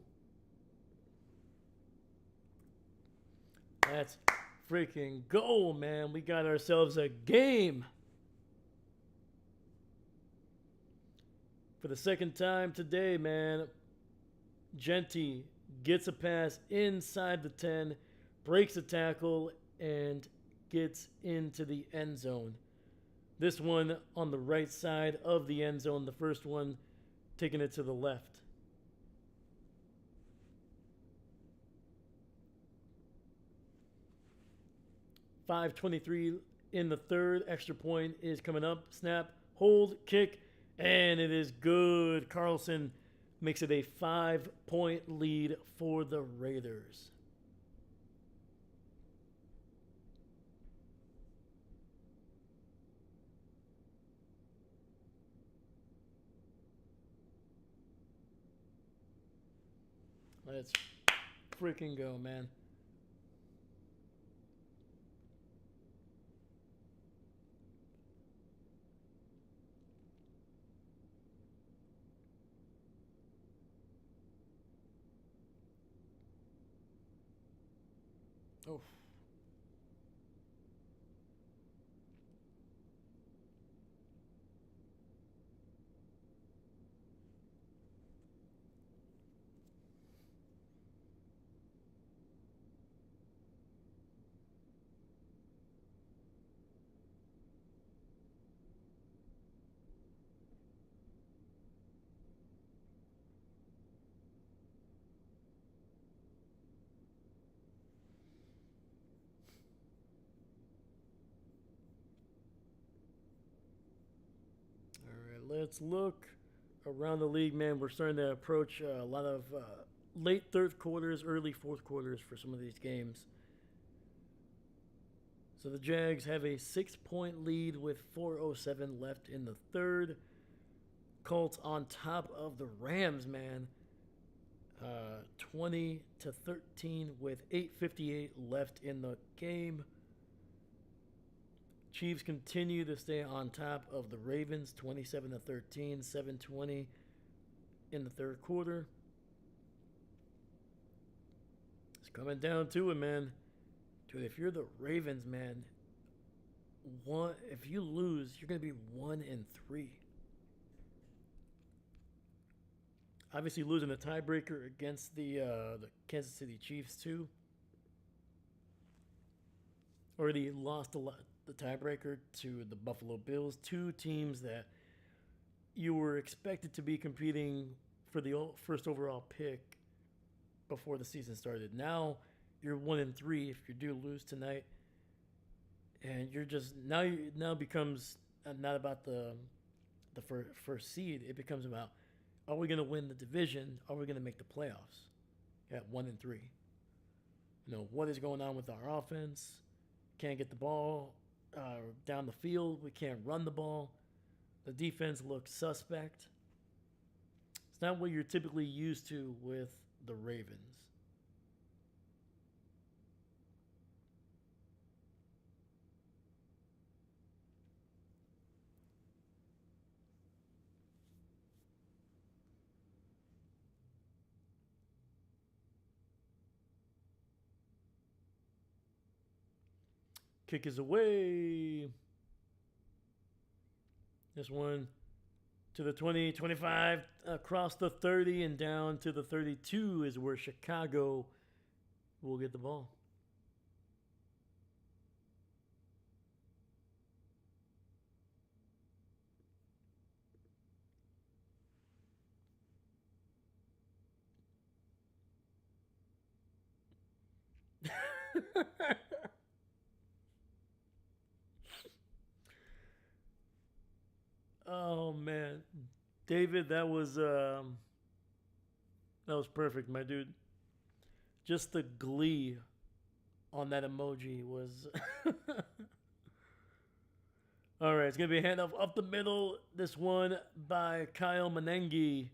Let's freaking go, man. We got ourselves a game. For the second time today, man, Genty gets a pass inside the 10, breaks a tackle, and gets into the end zone. This one on the right side of the end zone. The first one taking it to the left. .5:23 in the third. Extra point is coming up. Snap, hold, kick, and it is good. Carlson makes it a 5-point lead for the Raiders. Let's freaking go, man. Oh. Let's look around the league, man. We're starting to approach a lot of late third quarters, early fourth quarters for some of these games. So the Jags have a 6-point lead with 4:07 left in the third. Colts on top of the Rams, man. 20-13 with 8:58 left in the game. Chiefs continue to stay on top of the Ravens, 27-13, 7:20 in the third quarter. It's coming down to it, man. Dude, if you're the Ravens, man, if you lose, you're gonna be 1-3. Obviously, losing the tiebreaker against the Kansas City Chiefs too. Already lost the tiebreaker to the Buffalo Bills, two teams that you were expected to be competing for the first overall pick before the season started. Now you're 1-3 if you do lose tonight, and you're just now becomes not about the first seed. It becomes about, are we going to win the division? Are we going to make the playoffs at 1-3? What is going on with our offense? Can't get the ball down the field. We can't run the ball. The defense looks suspect. It's not what you're typically used to with the Ravens. Kick is away. This one to the 20, 25, across the 30 and down to the 32 is where Chicago will get the ball. Oh man, David, that was perfect, my dude. Just the glee on that emoji was. All right, it's gonna be a handoff up the middle. This one by Kyle Menengi,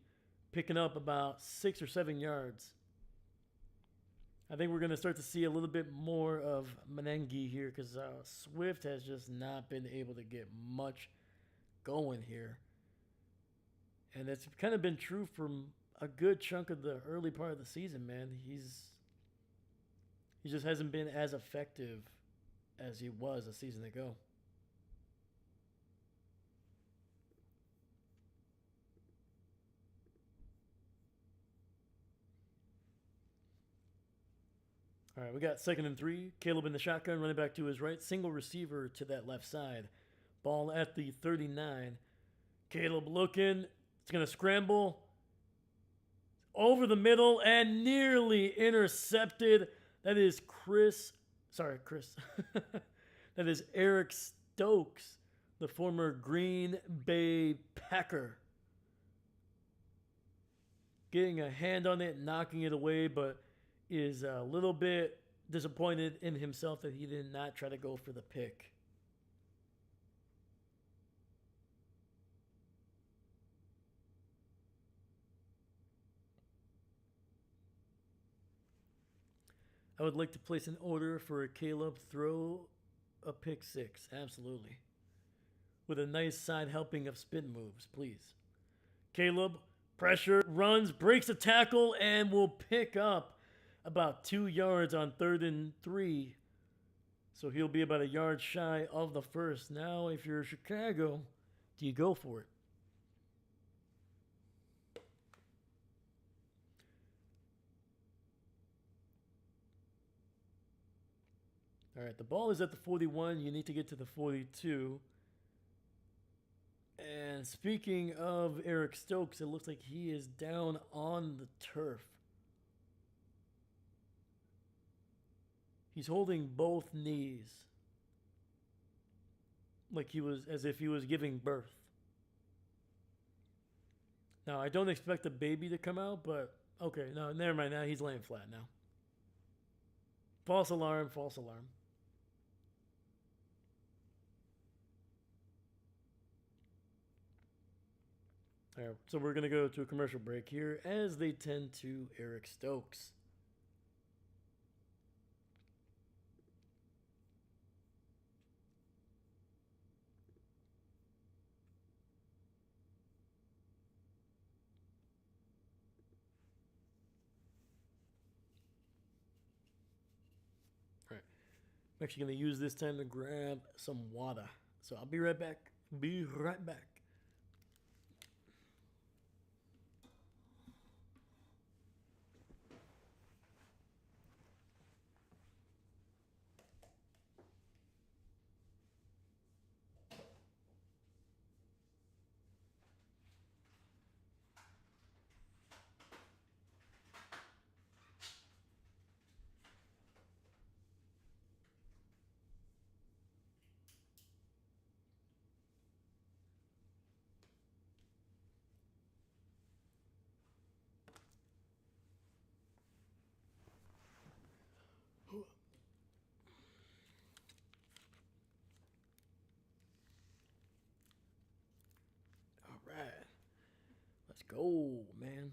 picking up about 6 or 7 yards. I think we're gonna start to see a little bit more of Menengi here because Swift has just not been able to get much going here, and it's kind of been true for a good chunk of the early part of the season. Man, he just hasn't been as effective as he was a season ago. All right, we got 2nd and 3. Caleb in the shotgun, running back to his right, single receiver to that left side. Ball at the 39. Caleb looking. It's going to scramble over the middle and nearly intercepted. That is Chris. That is Eric Stokes, the former Green Bay Packer. Getting a hand on it, knocking it away, but is a little bit disappointed in himself that he did not try to go for the pick. I would like to place an order for a Caleb throw a pick six. Absolutely. With a nice side helping of spin moves, please. Caleb, pressure, runs, breaks a tackle, and will pick up about 2 yards on 3rd and 3. So he'll be about a yard shy of the first. Now, if you're Chicago, do you go for it? All right, the ball is at the 41. You need to get to the 42. And speaking of Eric Stokes, it looks like he is down on the turf. He's holding both knees. Like he was, as if he was giving birth. Now, I don't expect the baby to come out, but okay, no, never mind. Now he's laying flat now. False alarm, false alarm. All right, so we're going to go to a commercial break here as they tend to Eric Stokes. All right, I'm actually going to use this time to grab some water. So I'll be right back. Be right back. go, man.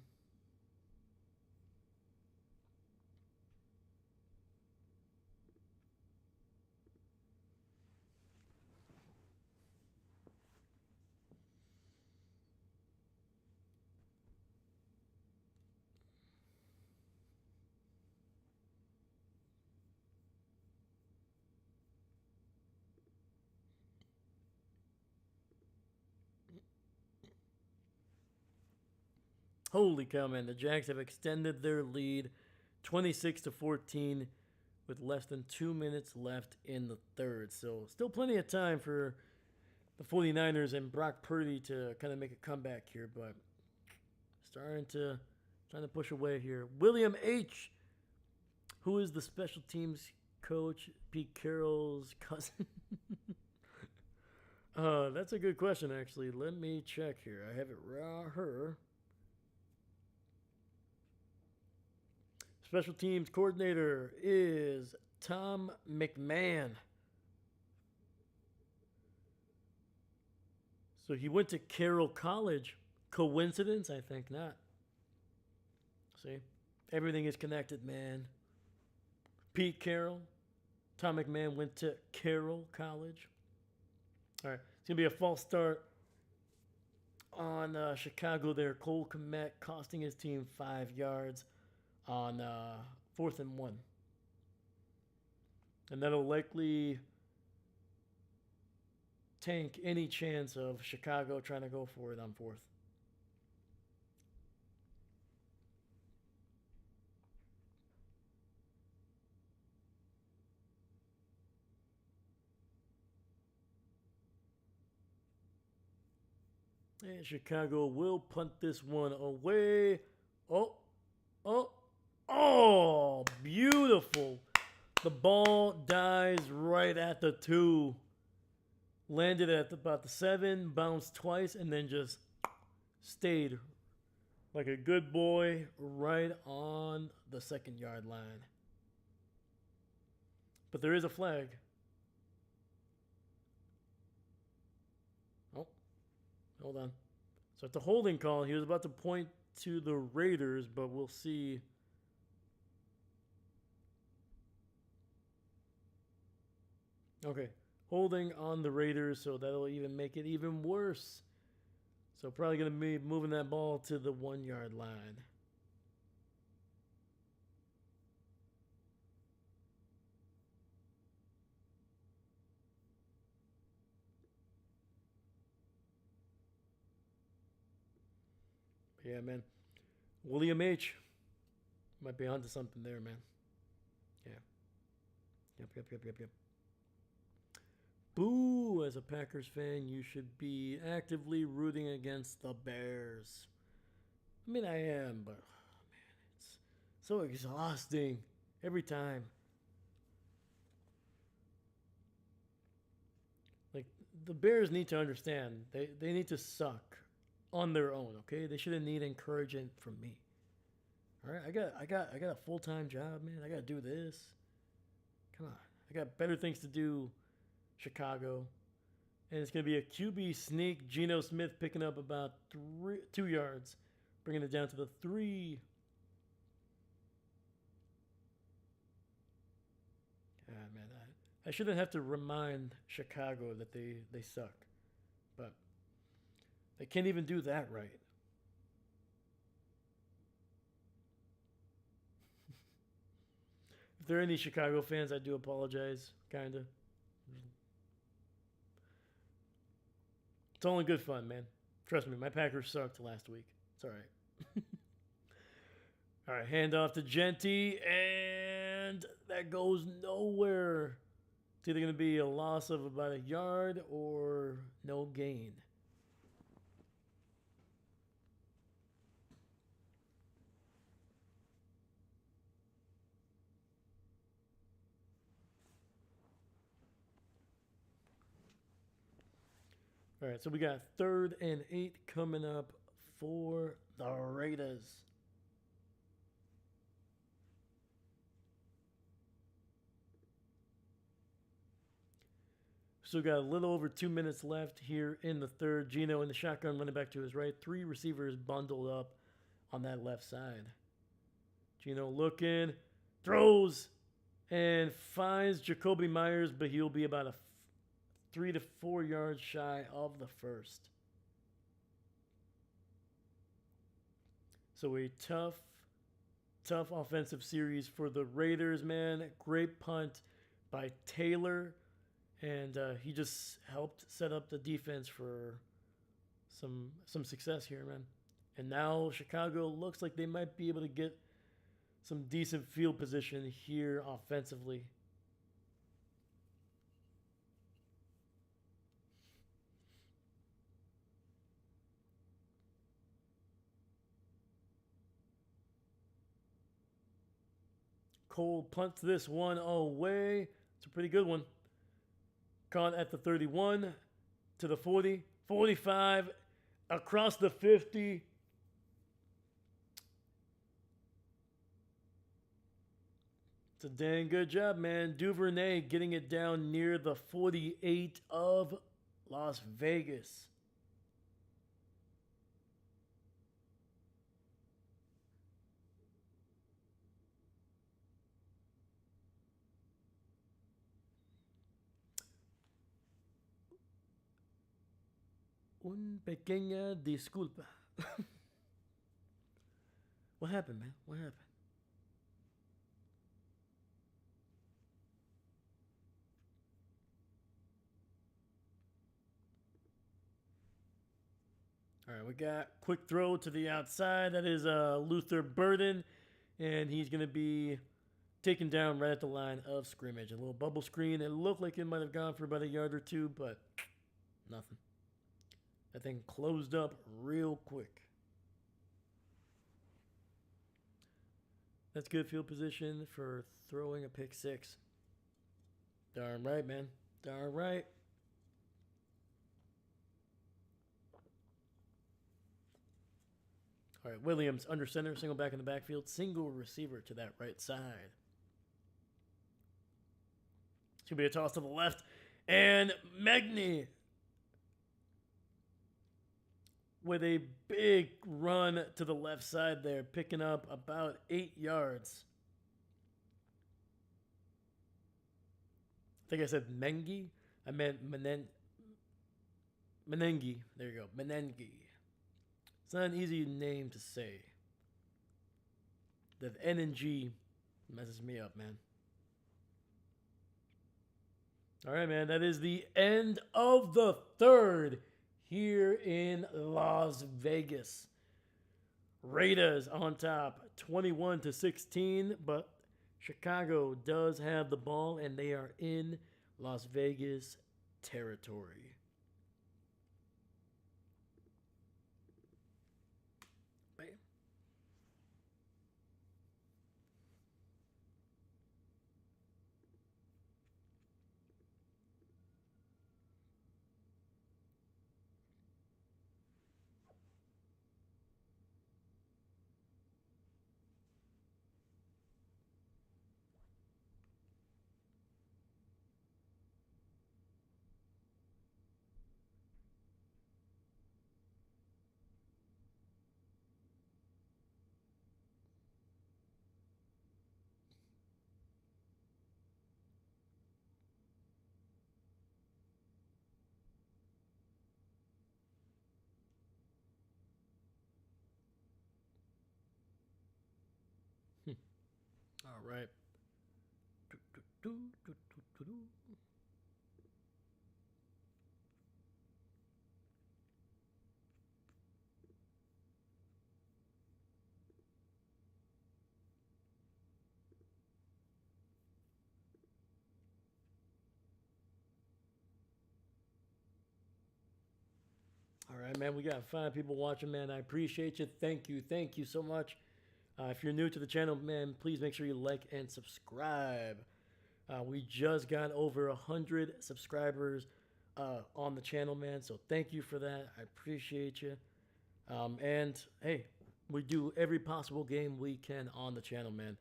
Holy cow, man. The Jags have extended their lead 26 to 14 with less than 2 minutes left in the third. So, still plenty of time for the 49ers and Brock Purdy to kind of make a comeback here, but trying to push away here. William H., who is the special teams coach, Pete Carroll's cousin? That's a good question, actually. Let me check here. I have it right here. Special teams coordinator is Tom McMahon. So he went to Carroll College. Coincidence? I think not. See? Everything is connected, man. Pete Carroll. Tom McMahon went to Carroll College. All right. It's going to be a false start on Chicago there. Cole Kmet costing his team 5 yards on 4th and 1. And that'll likely tank any chance of Chicago trying to go for it on 4th. And Chicago will punt this one away. Oh, beautiful. The ball dies right at the 2. Landed at about the 7, bounced twice, and then just stayed like a good boy right on the 2nd-yard line. But there is a flag. Oh, hold on. So it's a holding call. He was about to point to the Raiders, but we'll see. Okay, holding on the Raiders, so that'll even make it even worse. So probably going to be moving that ball to the 1-yard line. Yeah, man. William H. might be onto something there, man. Yeah. Yep. Boo! As a Packers fan, you should be actively rooting against the Bears. I mean, I am, but man, it's so exhausting every time. Like, the Bears need to understand they need to suck on their own, okay? They shouldn't need encouragement from me. All right, I got a full-time job, man. I got to do this. Come on. I got better things to do. Chicago. And it's going to be a QB sneak. Geno Smith picking up about 2 yards, bringing it down to the 3. God, man, I shouldn't have to remind Chicago that they suck. But they can't even do that right. If there are any Chicago fans, I do apologize, kind of. It's only good fun, man. Trust me, my Packers sucked last week. It's all right. All right, hand off to Genty, and that goes nowhere. It's either going to be a loss of about a yard or no gain. All right, so we got 3rd and 8 coming up for the Raiders. Still got a little over 2 minutes left here in the third. Geno in the shotgun, running back to his right. 3 receivers bundled up on that left side. Geno looking, throws, and finds Jakobi Meyers, but he'll be about a 3 to 4 yards shy of the first. So a tough offensive series for the Raiders, man. Great punt by Taylor. And he just helped set up the defense for some success here, man. And now Chicago looks like they might be able to get some decent field position here offensively. Cole punts this one away. It's a pretty good one. Caught at the 31, to the 40, 45, across the 50. It's a dang good job, man. Duvernay getting it down near the 48 of Las Vegas. Un pequeña disculpa. What happened, man? What happened? All right, we got quick throw to the outside. That is Luther Burden, and he's going to be taken down right at the line of scrimmage. A little bubble screen. It looked like it might have gone for about a yard or two, but nothing. That thing closed up real quick. That's good field position for throwing a pick six. Darn right, man. Darn right. All right, Williams under center, single back in the backfield, single receiver to that right side. It's going to be a toss to the left. And Magny with a big run to the left side there, picking up about 8 yards. I think I said Mengi. I meant Menengi. There you go. Menengi. It's not an easy name to say. The N and G messes me up, man. All right, man. That is the end of the third here in Las Vegas. Raiders on top, 21-16, but Chicago does have the ball, and they are in Las Vegas territory. Bam. All right. All right, man. We got 5 people watching, man. I appreciate you. Thank you. Thank you so much. If you're new to the channel, man, please make sure you like and subscribe. We just got over 100 subscribers on the channel, man. So thank you for that. I appreciate you. And hey, we do every possible game we can on the channel, man.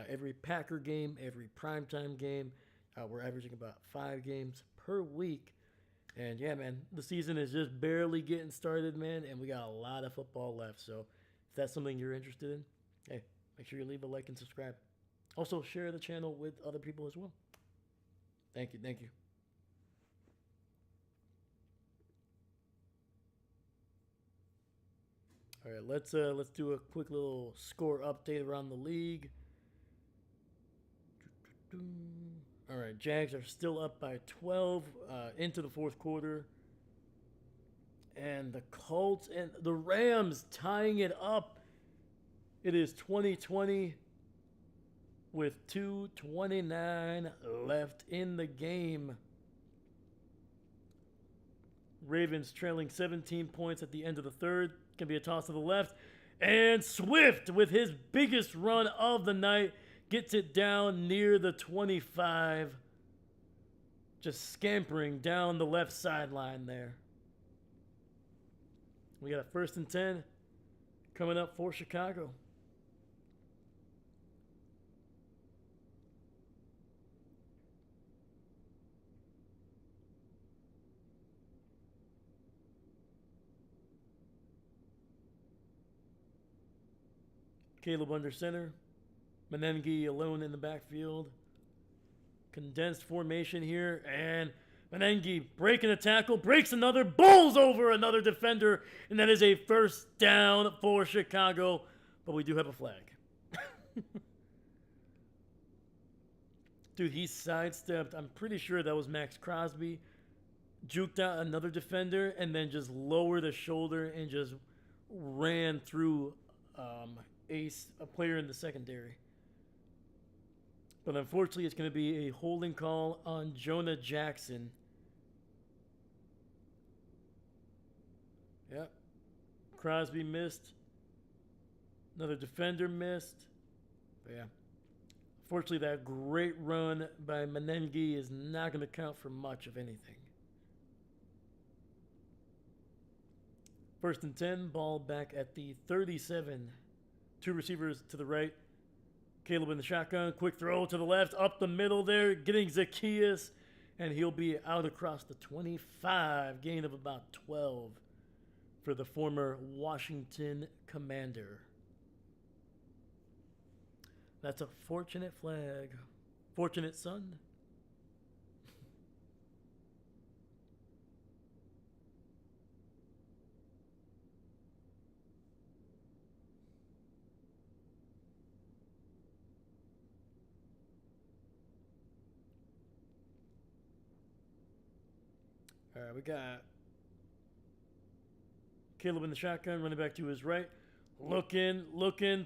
Every Packer game, every primetime game, We're averaging about 5 games per week. And yeah, man, the season is just barely getting started, man, and we got a lot of football left. So if that's something you're interested in, hey, make sure you leave a like and subscribe. Also, share the channel with other people as well. Thank you, thank you. All right, let's do a quick little score update around the league. All right, Jags are still up by 12 into the fourth quarter. And the Colts and the Rams tying it up. It is 2020 with 2:29 left in the game. Ravens trailing 17 points at the end of the third. Can be a toss to the left. And Swift, with his biggest run of the night, gets it down near the 25. Just scampering down the left sideline there. We got a 1st and 10 coming up for Chicago. Caleb under center. Menengi alone in the backfield. Condensed formation here. And Menengi breaking a tackle. Breaks another. Bowls over another defender. And that is a 1st down for Chicago. But we do have a flag. Dude, he sidestepped. I'm pretty sure that was Max Crosby. Juked out another defender. And then just lowered the shoulder and just ran through a player in the secondary. But unfortunately, it's going to be a holding call on Jonah Jackson. Yep. Crosby missed. Another defender missed. But yeah. Unfortunately, that great run by Menengi is not going to count for much of anything. 1st and 10, ball back at the 37. 2 receivers to the right. Caleb in the shotgun. Quick throw to the left. Up the middle there. Getting Zacchaeus. And he'll be out across the 25. Gain of about 12 for the former Washington Commander. That's a fortunate flag. Fortunate son. All right, we got Caleb in the shotgun, running back to his right. Looking,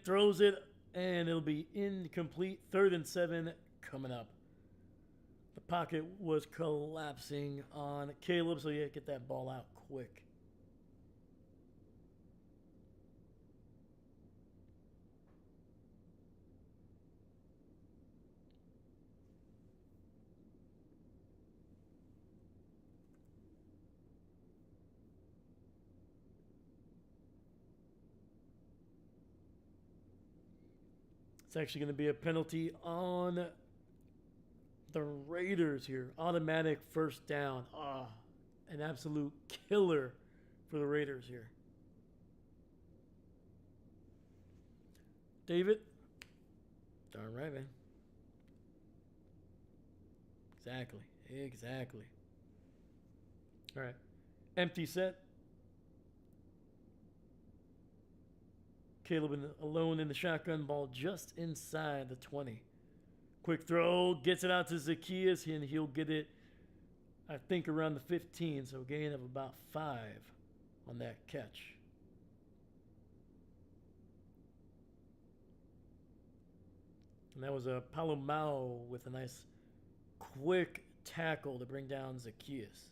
throws it, and it'll be incomplete. 3rd and 7 coming up. The pocket was collapsing on Caleb, so you had to get that ball out quick. It's actually going to be a penalty on the Raiders here. Automatic 1st down. An absolute killer for the Raiders here. David? Darn right, man. Exactly. All right. Empty set. Caleb alone in the shotgun, ball just inside the 20. Quick throw, gets it out to Zacchaeus, and he'll get it, I think, around the 15, so a gain of about 5 on that catch. And that was a Palomao with a nice quick tackle to bring down Zacchaeus.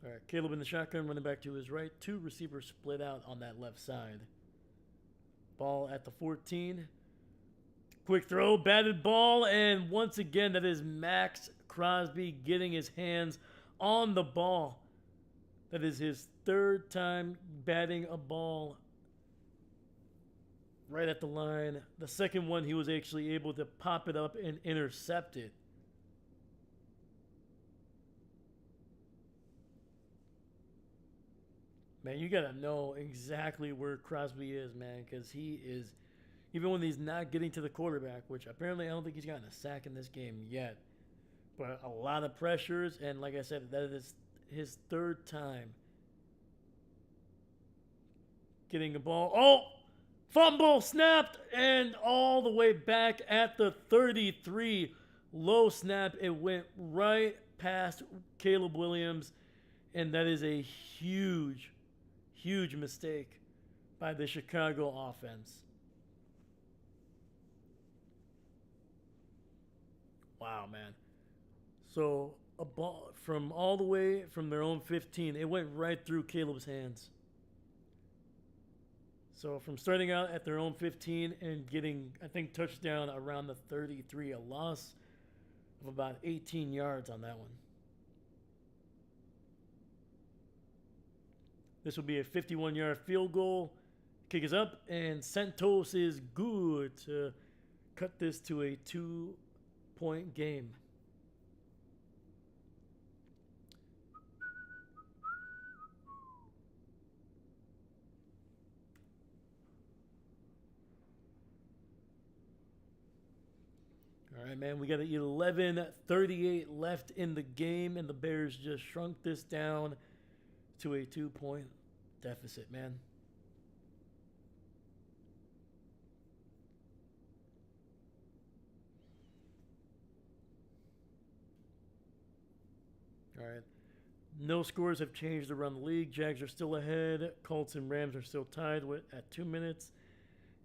All right, Caleb in the shotgun, running back to his right. 2 receivers split out on that left side. Ball at the 14. Quick throw, batted ball, and once again, that is Max Crosby getting his hands on the ball. That is his third time batting a ball right at the line. The second one, he was actually able to pop it up and intercept it. Man, you got to know exactly where Crosby is, man, because he is, even when he's not getting to the quarterback, which apparently I don't think he's gotten a sack in this game yet, but a lot of pressures, and like I said, that is his third time getting a ball. Oh! Fumble snapped and all the way back at the 33. Low snap. It went right past Caleb Williams. And that is a huge, huge mistake by the Chicago offense. Wow, man. So a ball from all the way from their own 15. It went right through Caleb's hands. So from starting out at their own 15 and getting, I think, touchdown around the 33, a loss of about 18 yards on that one. This will be a 51-yard field goal. Kick is up, and Santos is good to cut this to a 2-point game. All right, man, we got 11:38 left in the game, and the Bears just shrunk this down to a 2-point deficit, man. All right. No scores have changed around the league. Jags are still ahead. Colts and Rams are still tied at 2 minutes.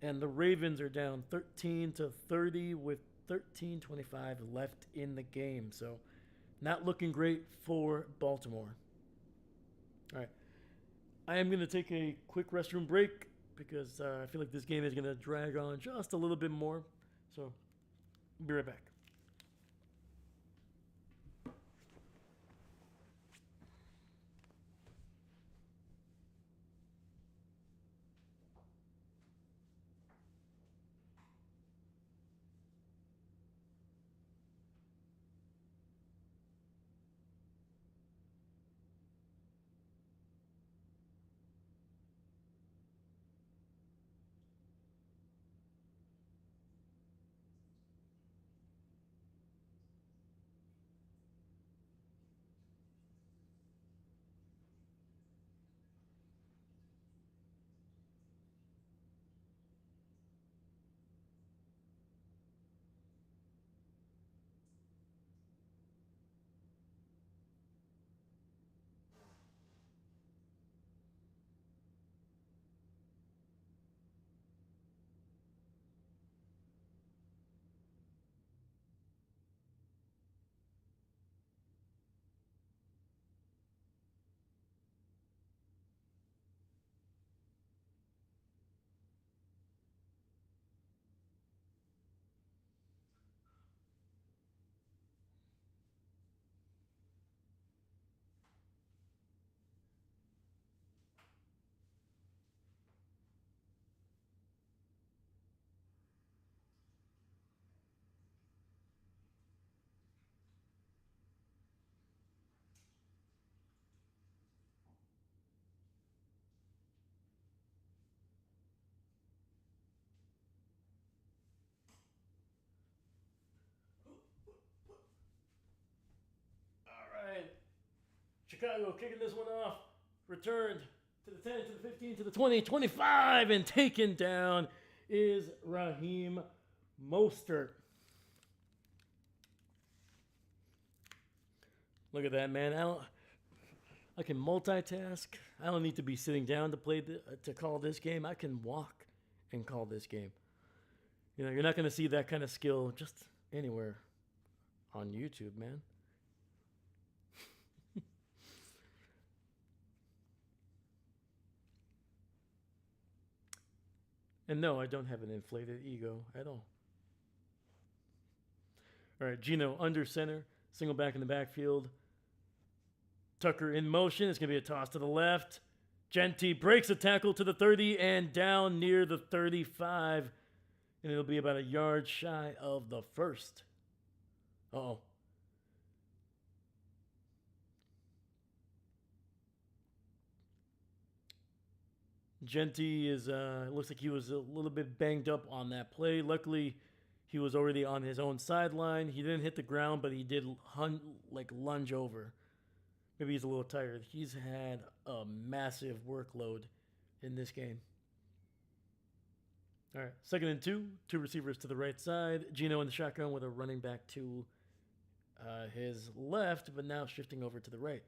And the Ravens are down 13-30 with 13:25 left in the game. So not looking great for Baltimore. All right. I am going to take a quick restroom break because I feel like this game is going to drag on just a little bit more. So be right back. All right. Chicago kicking this one off. Returned to the 10, to the 15, to the 20, 25, and taken down is Raheem Mostert. Look at that, man. I can multitask. I don't need to be sitting down to call this game. I can walk and call this game. You know, you're not going to see that kind of skill just anywhere on YouTube, man. And no, I don't have an inflated ego at all. All right, Gino under center. Single back in the backfield. Tucker in motion. It's going to be a toss to the left. Jeanty breaks a tackle to the 30 and down near the 35. And it'll be about a yard shy of the first. Uh-oh. Jeanty is, looks like he was a little bit banged up on that play. Luckily, he was already on his own sideline. He didn't hit the ground, but he did lunge over. Maybe he's a little tired. He's had a massive workload in this game. All right, 2nd and 2. 2 receivers to the right side. Geno in the shotgun with a running back to his left, but now shifting over to the right.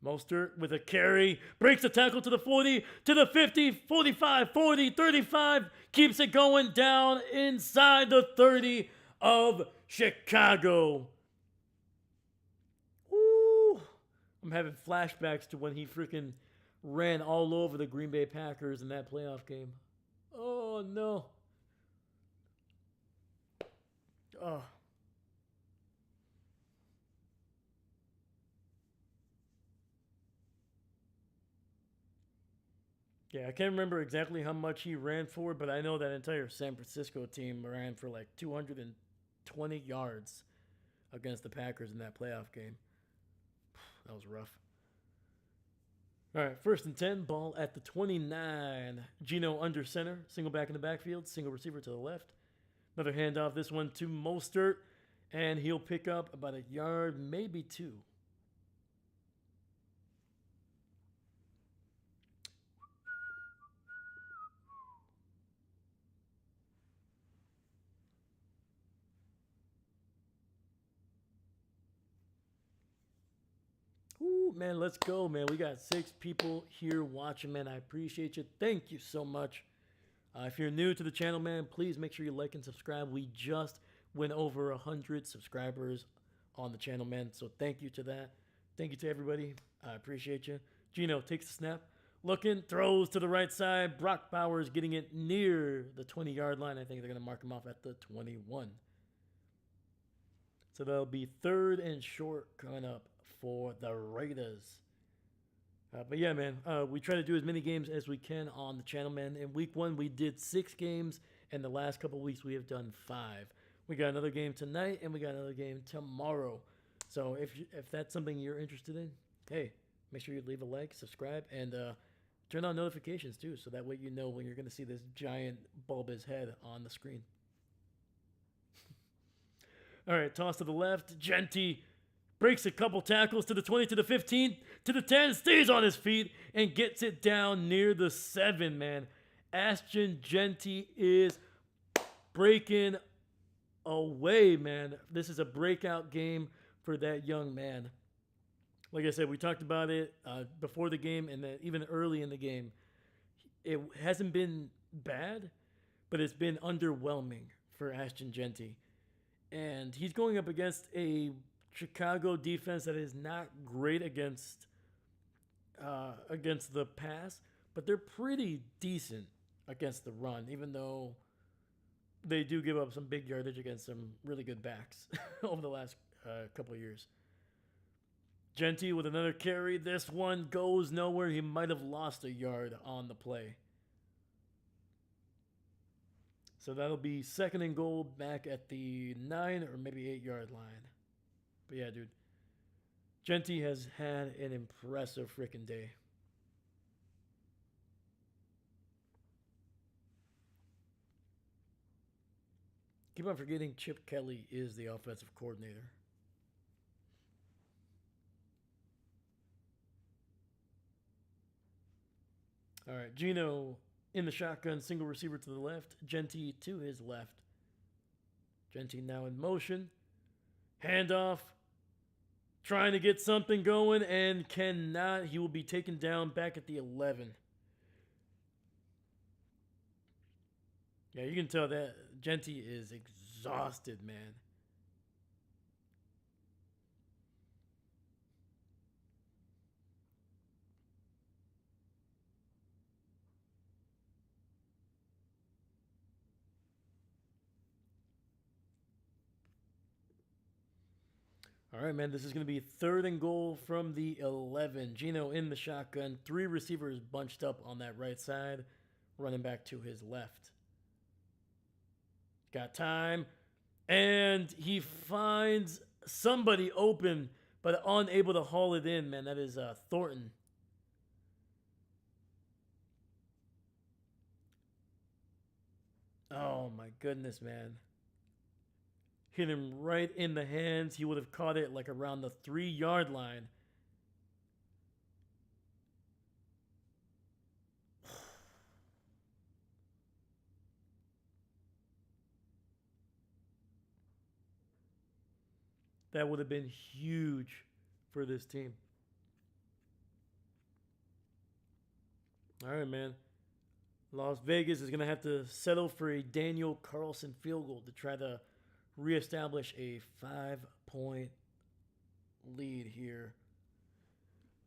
Mostert with a carry, breaks a tackle to the 40, to the 50, 45, 40, 35, keeps it going down inside the 30 of Chicago. Woo! I'm having flashbacks to when he freaking ran all over the Green Bay Packers in that playoff game. Oh, no. Oh. Yeah, I can't remember exactly how much he ran for, but I know that entire San Francisco team ran for like 220 yards against the Packers in that playoff game. That was rough. All right, 1st and 10, ball at the 29. Geno under center, single back in the backfield, single receiver to the left. Another handoff, this one to Mostert, and he'll pick up about a yard, maybe 2. Ooh, man, let's go, man. We got 6 people here watching, man. I appreciate you. Thank you so much. If you're new to the channel, man, please make sure you like and subscribe. We just went over 100 subscribers on the channel, man. So thank you to that. Thank you to everybody. I appreciate you. Geno takes the snap. Looking, throws to the right side. Brock Bowers getting it near the 20-yard line. I think they're going to mark him off at the 21. So that'll be 3rd and short coming up for the Raiders. But yeah, man, we try to do as many games as we can on the channel, man. In week 1, we did 6 games, and the last couple weeks we have done 5. We got another game tonight, and we got another game tomorrow. So if that's something you're interested in, hey, make sure you leave a like, subscribe, and turn on notifications too, so that way you know when you're going to see this giant bulbous head on the screen. All right, toss to the left. Jeanty breaks a couple tackles to the 20, to the 15, to the 10, stays on his feet, and gets it down near the 7, man. Ashton Jeanty is breaking away, man. This is a breakout game for that young man. Like I said, we talked about it before the game and then even early in the game. It hasn't been bad, but it's been underwhelming for Ashton Jeanty. And he's going up against a Chicago defense that is not great against the pass, but they're pretty decent against the run, even though they do give up some big yardage against some really good backs over the last couple of years. Jeanty with another carry. This one goes nowhere. He might have lost a yard on the play. So that'll be 2nd and goal back at the 9 or maybe 8-yard line. But yeah, dude. Jeanty has had an impressive freaking day. Keep on forgetting Chip Kelly is the offensive coordinator. All right, Geno in the shotgun, single receiver to the left. Jeanty to his left. Jeanty now in motion. Handoff. Trying to get something going and cannot. He will be taken down back at the 11. Yeah, you can tell that Jeanty is exhausted, man. All right, man. This is going to be 3rd and goal from the 11. Geno in the shotgun. 3 receivers bunched up on that right side. Running back to his left. Got time. And he finds somebody open, but unable to haul it in, man. That is Thornton. Oh, my goodness, man. Hit him right in the hands. He would have caught it like around the 3-yard line. That would have been huge for this team. All right, man. Las Vegas is going to have to settle for a Daniel Carlson field goal to try to reestablish a 5-point lead here.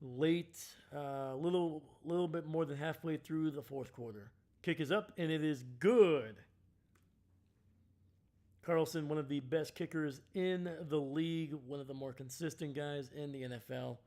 Late, little bit more than halfway through the 4th quarter. Kick is up, and it is good. Carlson, one of the best kickers in the league, one of the more consistent guys in the NFL.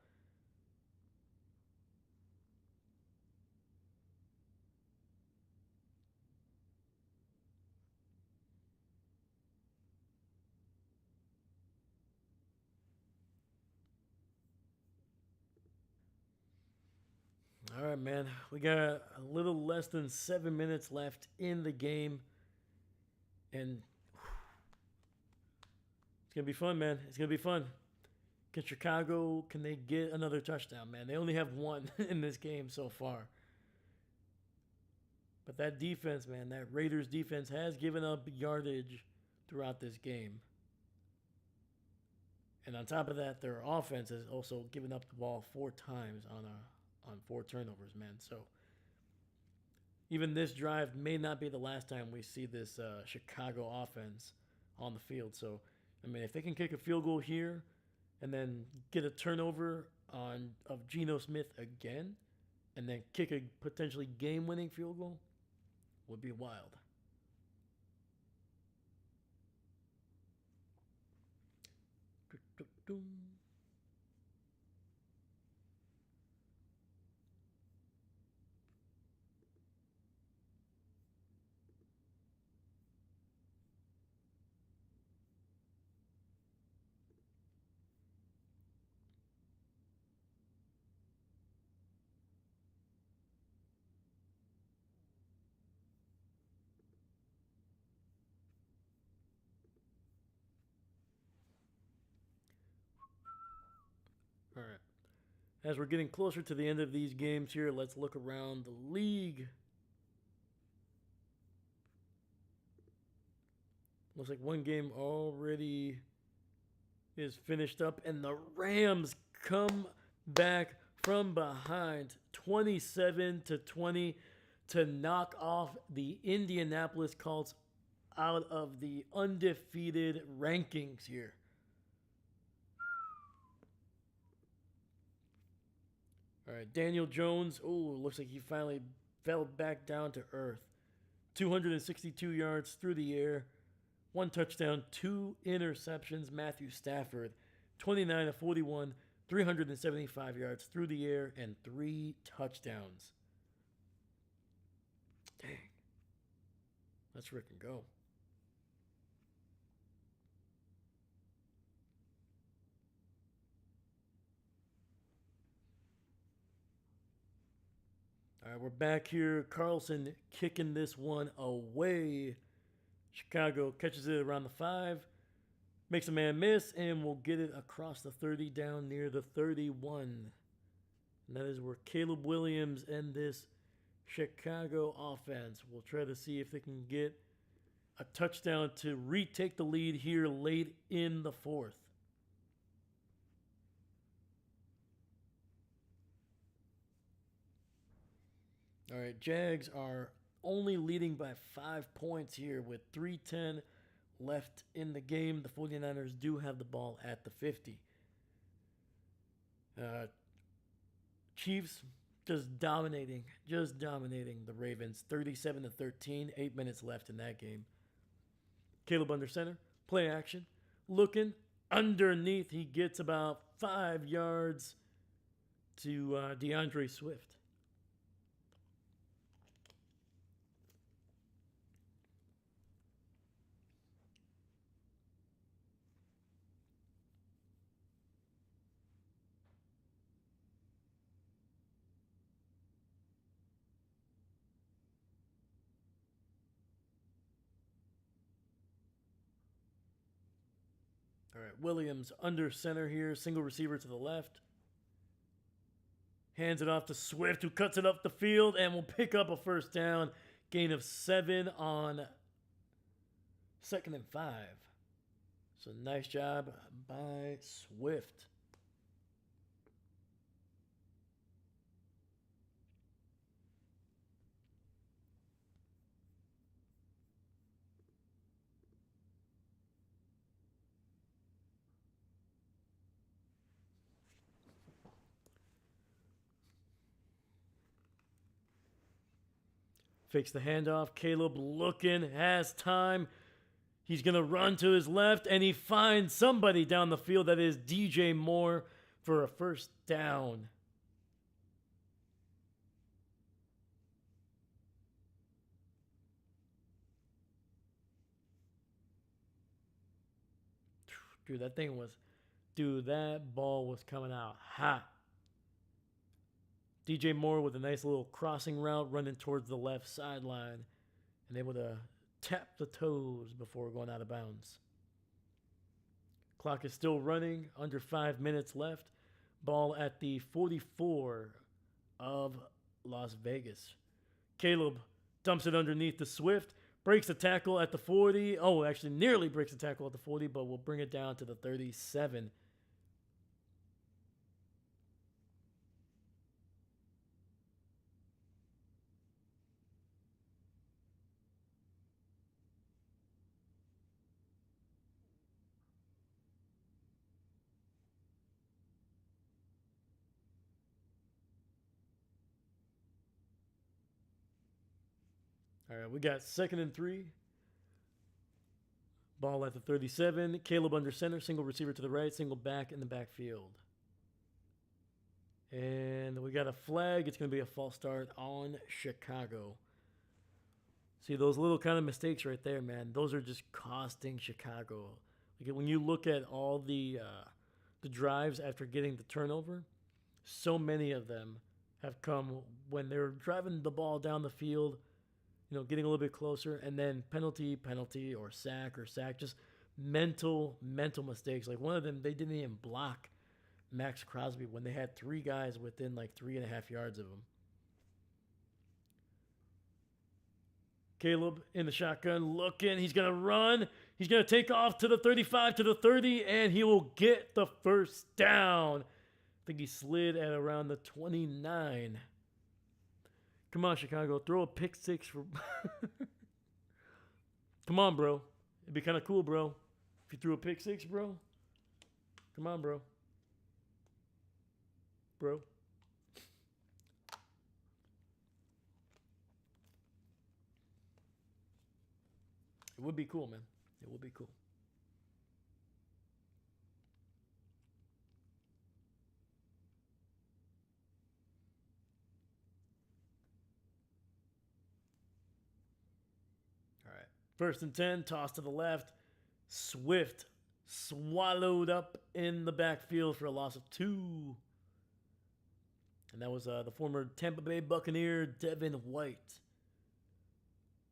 All right, man. We got a little less than 7 minutes left in the game. And it's going to be fun, man. It's going to be fun. Can they get another touchdown, man? They only have 1 in this game so far. But that defense, man, that Raiders defense has given up yardage throughout this game. And on top of that, their offense has also given up the ball 4 times on 4 turnovers, man. So even this drive may not be the last time we see this Chicago offense on the field. So, I mean, if they can kick a field goal here and then get a turnover of Geno Smith again and then kick a potentially game-winning field goal, would be wild. All right. As we're getting closer to the end of these games here, let's look around the league. Looks like one game already is finished up, and the Rams come back from behind 27-20 to knock off the Indianapolis Colts out of the undefeated rankings here. All right, Daniel Jones. Oh, looks like he finally fell back down to earth. 262 yards through the air, 1 touchdown, 2 interceptions. Matthew Stafford, 29-41, 375 yards through the air, and 3 touchdowns. Dang. Let's frickin' go. All right, we're back here. Carlson kicking this one away. Chicago catches it around the 5, makes a man miss, and will get it across the 30 down near the 31. And that is where Caleb Williams and this Chicago offense will try to see if they can get a touchdown to retake the lead here late in the 4th. All right, Jags are only leading by 5 points here with 3:10 left in the game. The 49ers do have the ball at the 50. Chiefs just dominating the Ravens 37-13, 8 minutes left in that game. Caleb under center, play action, looking, underneath. He gets about 5 yards to DeAndre Swift. All right, Williams under center here, single receiver to the left. Hands it off to Swift, who cuts it up the field and will pick up a first down. Gain of 7 on 2nd and 5. So nice job by Swift. Fakes the handoff. Caleb looking, has time. He's going to run to his left, and he finds somebody down the field. That is DJ Moore for a first down. Dude, that ball was coming out hot. DJ Moore with a nice little crossing route running towards the left sideline and able to tap the toes before going out of bounds. Clock is still running, under 5 minutes left. Ball at the 44 of Las Vegas. Caleb dumps it underneath the Swift, breaks the tackle at the 40. Oh, actually nearly breaks the tackle at the 40, but will bring it down to the 37. All right, we got 2nd and 3. Ball at the 37. Caleb under center, single receiver to the right, single back in the backfield. And we got a flag. It's going to be a false start on Chicago. See, those little kind of mistakes right there, man, those are just costing Chicago. Like when you look at all the drives after getting the turnover, so many of them have come when they're driving the ball down the field, getting a little bit closer, and then penalty, or sack, just mental mistakes. Like one of them, they didn't even block Max Crosby when they had 3 guys within like 3.5 yards of him. Caleb in the shotgun looking. He's going to run. He's going to take off to the 35, to the 30, and he will get the first down. I think he slid at around the 29. Come on, Chicago. Throw a pick 6 for... Come on, bro. It'd be kind of cool, bro. If you threw a pick 6, bro. Come on, bro. Bro. It would be cool, man. It would be cool. All right. 1st and 10, toss to the left. Swift swallowed up in the backfield for a loss of 2. And that was the former Tampa Bay Buccaneer, Devin White.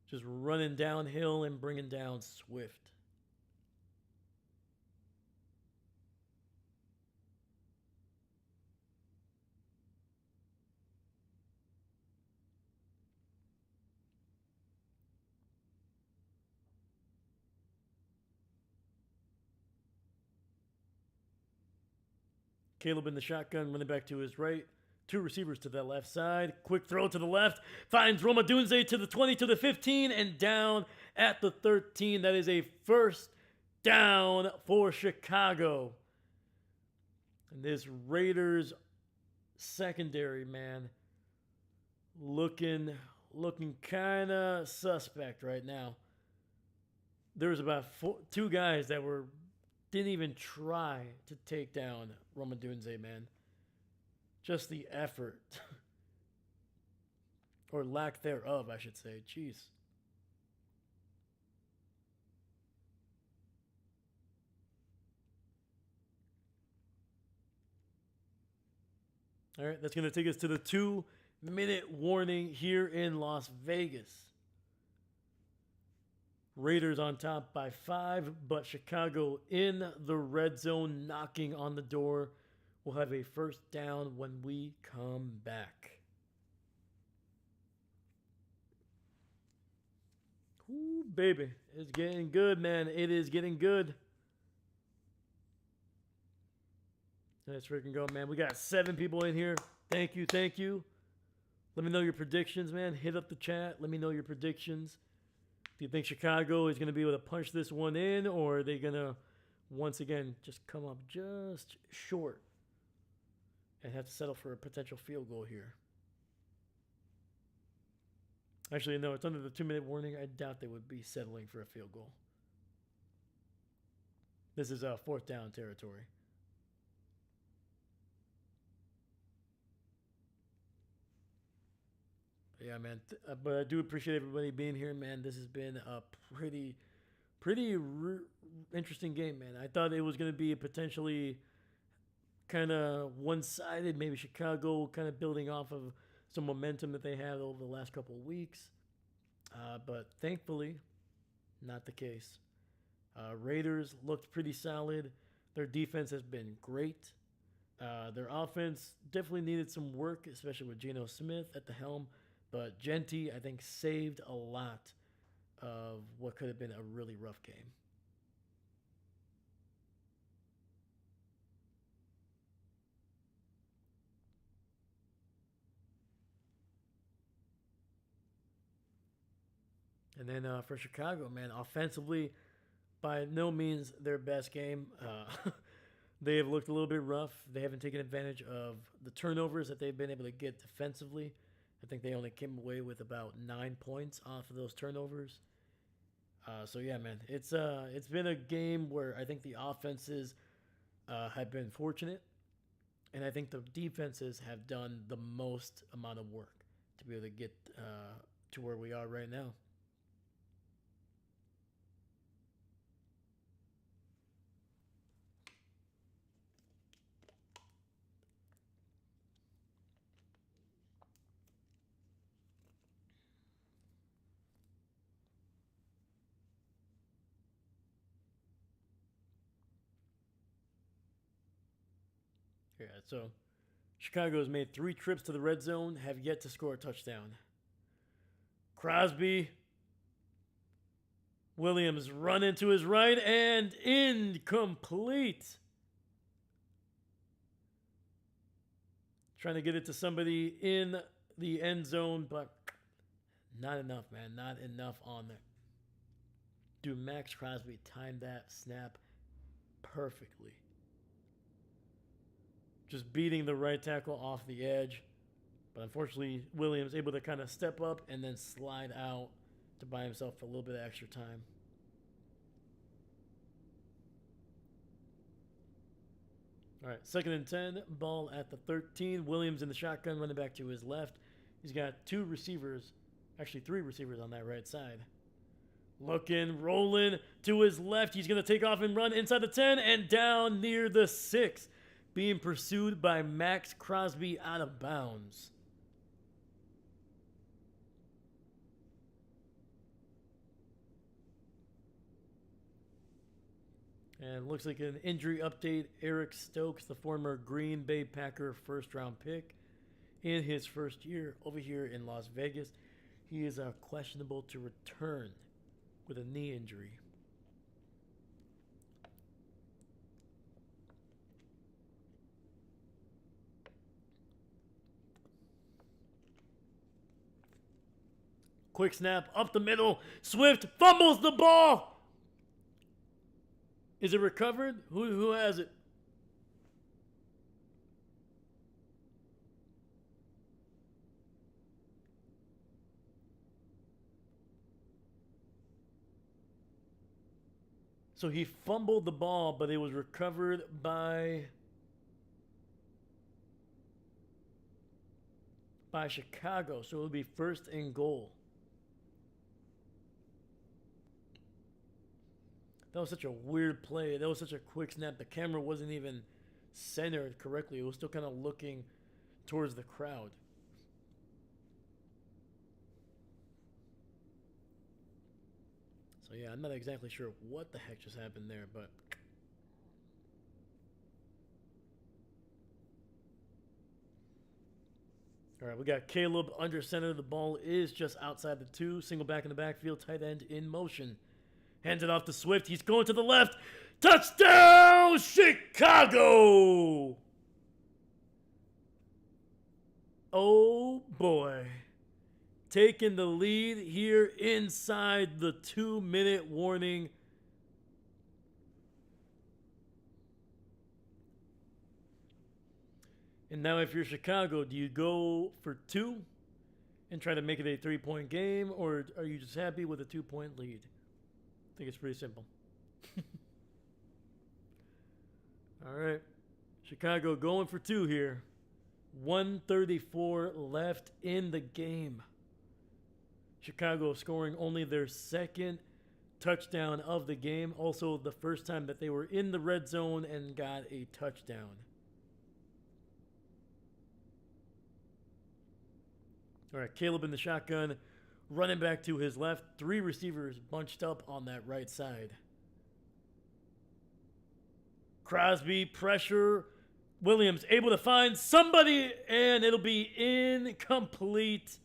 Just running downhill and bringing down Swift. Caleb in the shotgun, running back to his right. 2 receivers to that left side. Quick throw to the left. Finds Roma Dunze to the 20, to the 15, and down at the 13. That is a first down for Chicago. And this Raiders secondary, man, looking kind of suspect right now. There was about 2 guys that were didn't even try to take down Roma Dunze, man. Just the effort. Or lack thereof, I should say. Jeez. All right, that's going to take us to the 2-minute warning here in Las Vegas. Raiders on top by 5, but Chicago in the red zone knocking on the door. We'll have a first down when we come back. Ooh, baby. It's getting good, man. It is getting good. Let's freaking go, man. We got 7 people in here. Thank you, thank you. Let me know your predictions, man. Hit up the chat. Let me know your predictions. Do you think Chicago is going to be able to punch this one in, or are they going to, once again, just come up just short and have to settle for a potential field goal here? Actually, no, it's under the 2-minute warning. I doubt they would be settling for a field goal. This is a 4th down territory. Yeah, man. But I do appreciate everybody being here, man. This has been a pretty interesting game, man. I thought it was going to be potentially kind of one-sided, maybe Chicago kind of building off of some momentum that they had over the last couple of weeks. But thankfully, not the case. Raiders looked pretty solid. Their defense has been great. Their offense definitely needed some work, especially with Geno Smith at the helm. But Genty, I think, saved a lot of what could have been a really rough game. And then for Chicago, man, offensively, by no means their best game. They have looked a little bit rough. They haven't taken advantage of the turnovers that they've been able to get defensively. I think they only came away with about 9 points off of those turnovers. So yeah, man, it's been a game where I think the offenses have been fortunate, and I think the defenses have done the most amount of work to be able to get to where we are right now. Yeah, so Chicago has made 3 trips to the red zone, have yet to score a touchdown. Crosby, Williams run into his right and incomplete. Trying to get it to somebody in the end zone, but not enough, man. Not enough on there. Dude, Max Crosby timed that snap perfectly. Just beating the right tackle off the edge. But unfortunately, Williams able to kind of step up and then slide out to buy himself a little bit of extra time. All right, 2nd and 10, ball at the 13. Williams in the shotgun, running back to his left. He's got 2 receivers, actually 3 receivers on that right side. Looking, rolling to his left. He's going to take off and run inside the 10 and down near the 6. Being pursued by Max Crosby out of bounds. And looks like an injury update. Eric Stokes, the former Green Bay Packer first-round pick, in his first year over here in Las Vegas, he is questionable to return with a knee injury. Quick snap up the middle. Swift fumbles the ball. Is it recovered? Who has it? So he fumbled the ball, but it was recovered by Chicago. So it'll be first and goal. That was such a weird play. That was such a quick snap. The camera wasn't even centered correctly. It was still kind of looking towards the crowd. So yeah, I'm not exactly sure what the heck just happened there, but all right, we got Caleb under center. The ball is just outside the 2. Single back in the backfield. Tight end in motion. Hands it off to Swift. He's going to the left. Touchdown, Chicago! Oh, boy. Taking the lead here inside the 2-minute warning. And now if you're Chicago, do you go for 2 and try to make it a 3-point game, or are you just happy with a 2-point lead? I think it's pretty simple. All right. Chicago going for 2 here. 1:34 left in the game. Chicago scoring only their 2nd touchdown of the game. Also the first time that they were in the red zone and got a touchdown. All right, Caleb in the shotgun, running back to his left. 3 receivers bunched up on that right side. Crosby, pressure. Williams able to find somebody, and it'll be incomplete.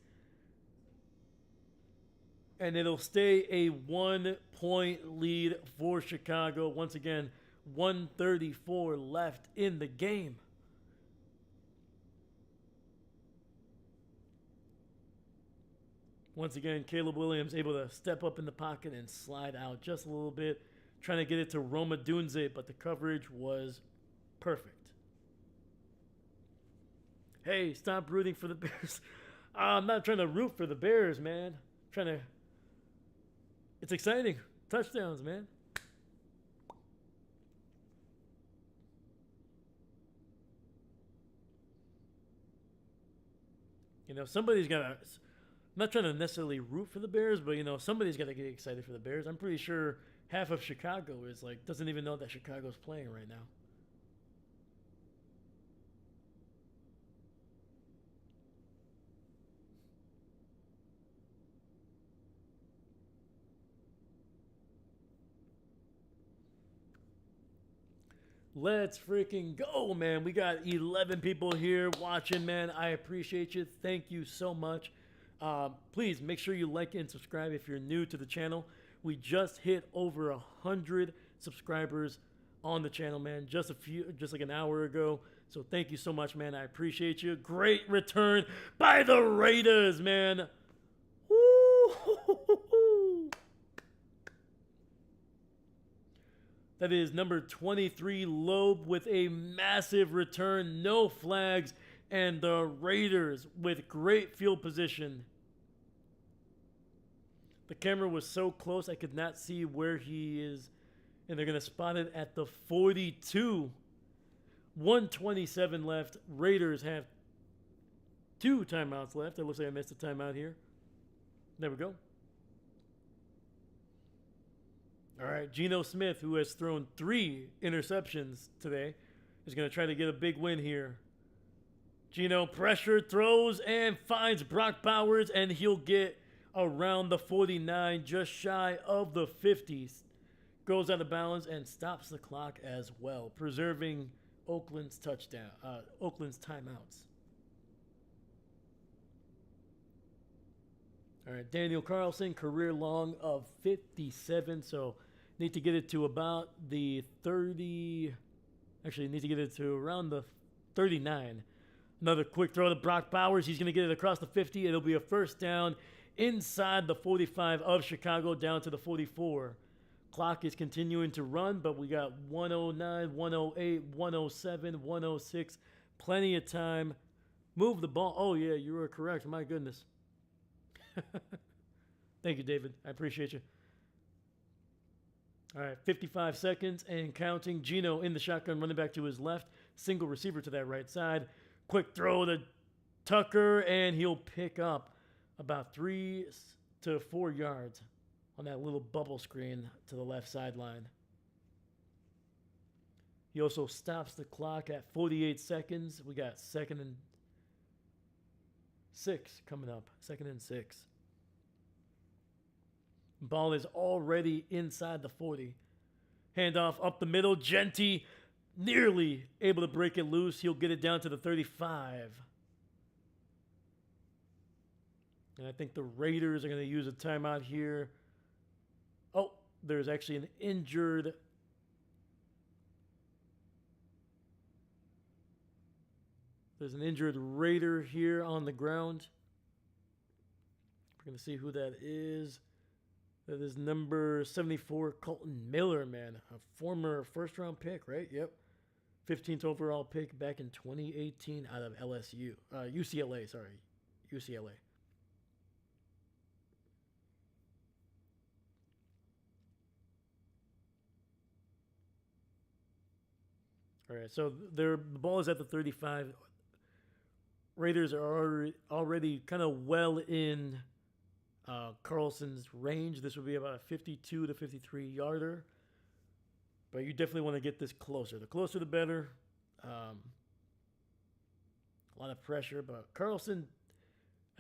And it'll stay a 1-point lead for Chicago. Once again, 1:34 left in the game. Once again, Caleb Williams able to step up in the pocket and slide out just a little bit, trying to get it to Roma Dunze, but the coverage was perfect. Hey, stop rooting for the Bears. I'm not trying to root for the Bears, man. It's exciting. Touchdowns, man. You know, somebody's got to... I'm not trying to necessarily root for the Bears, but, you know, somebody's got to get excited for the Bears. I'm pretty sure half of Chicago is, like, doesn't even know that Chicago's playing right now. Let's freaking go, man. We got 11 people here watching, man. I appreciate you. Thank you so much. Please make sure you like and subscribe if you're new to the channel. We just hit over 100 subscribers on the channel, man. Just like an hour ago. So thank you so much, man. I appreciate you. Great return by the Raiders, man. Woo! That is number 23, Loeb, with a massive return, no flags, and the Raiders with great field position. The camera was so close I could not see where he is, and they're going to spot it at the 42. 1:27 left. Raiders have 2 timeouts left. It looks like I missed a timeout here. There we go. All right, Geno Smith, who has thrown 3 interceptions today, is going to try to get a big win here. Geno pressure, throws, and finds Brock Bowers, and he'll get around the 49, just shy of the 50s. Goes out of bounds and stops the clock as well, preserving Oakland's timeouts. All right, Daniel Carlson, career long of 57, so need to get it to about the 30. Actually, need to get it to around the 39. Another quick throw to Brock Bowers. He's going to get it across the 50. It'll be a first down inside the 45 of Chicago, down to the 44. Clock is continuing to run, but we got 109, 108, 107, 106. Plenty of time. Move the ball. Oh, yeah, you were correct. My goodness. Thank you, David. I appreciate you. All right, 55 seconds and counting. Geno in the shotgun, running back to his left. Single receiver to that right side. Quick throw to Tucker, and he'll pick up about 3 to 4 yards on that little bubble screen to the left sideline. He also stops the clock at 48 seconds. We got 2nd and 6 coming up. 2nd and 6. Ball is already inside the 40. Handoff up the middle. Jeanty nearly able to break it loose. He'll get it down to the 35. And I think the Raiders are going to use a timeout here. Oh, there's actually an injured. There's an injured Raider here on the ground. We're going to see who that is. That is number 74, Colton Miller, man. A former first-round pick, right? Yep. 15th overall pick back in 2018 out of UCLA. All right, so the ball is at the 35. Raiders are already kind of well in Carlson's range. This would be about a 52 to 53 yarder. But you definitely want to get this closer. The closer, the better. A lot of pressure. But Carlson,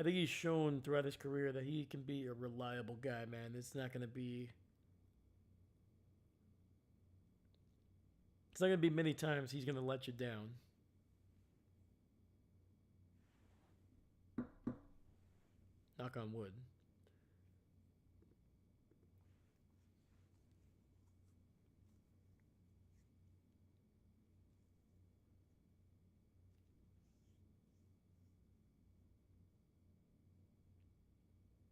I think he's shown throughout his career that he can be a reliable guy, man. It's not going to be many times he's going to let you down. Knock on wood.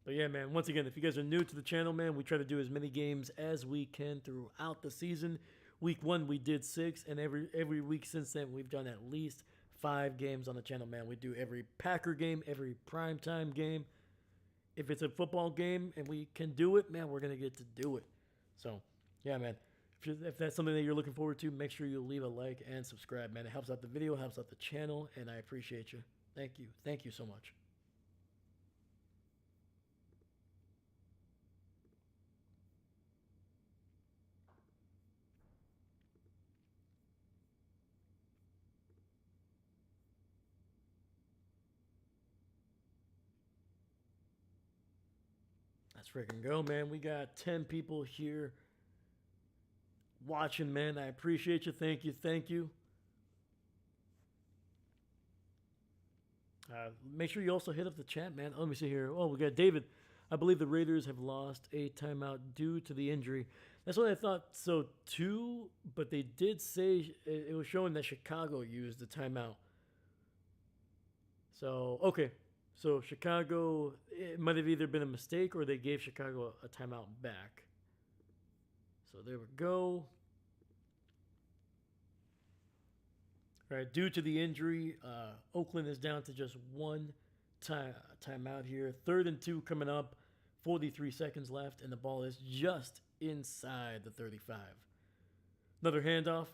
But yeah, man, once again, if you guys are new to the channel, man, we try to do as many games as we can throughout the season. Week 1, we did 6, and every week since then, we've done at least 5 games on the channel, man. We do every Packer game, every primetime game. If it's a football game and we can do it, man, we're going to get to do it. So, yeah, man, if that's something that you're looking forward to, make sure you leave a like and subscribe, man. It helps out the video, helps out the channel, and I appreciate you. Thank you. Thank you so much. Let's freaking go, man. We got 10 people here watching, man. I appreciate you. Thank you. Thank you. Make sure you also hit up the chat, man. Oh, let me see here. Oh, we got David. I believe the Raiders have lost a timeout due to the injury. That's what I thought so too, but they did say it was showing that Chicago used the timeout. So, okay. So Chicago, it might have either been a mistake or they gave Chicago a timeout back. So there we go. All right, due to the injury, Oakland is down to just one timeout here. 3rd and 2 coming up, 43 seconds left, and the ball is just inside the 35. Another handoff.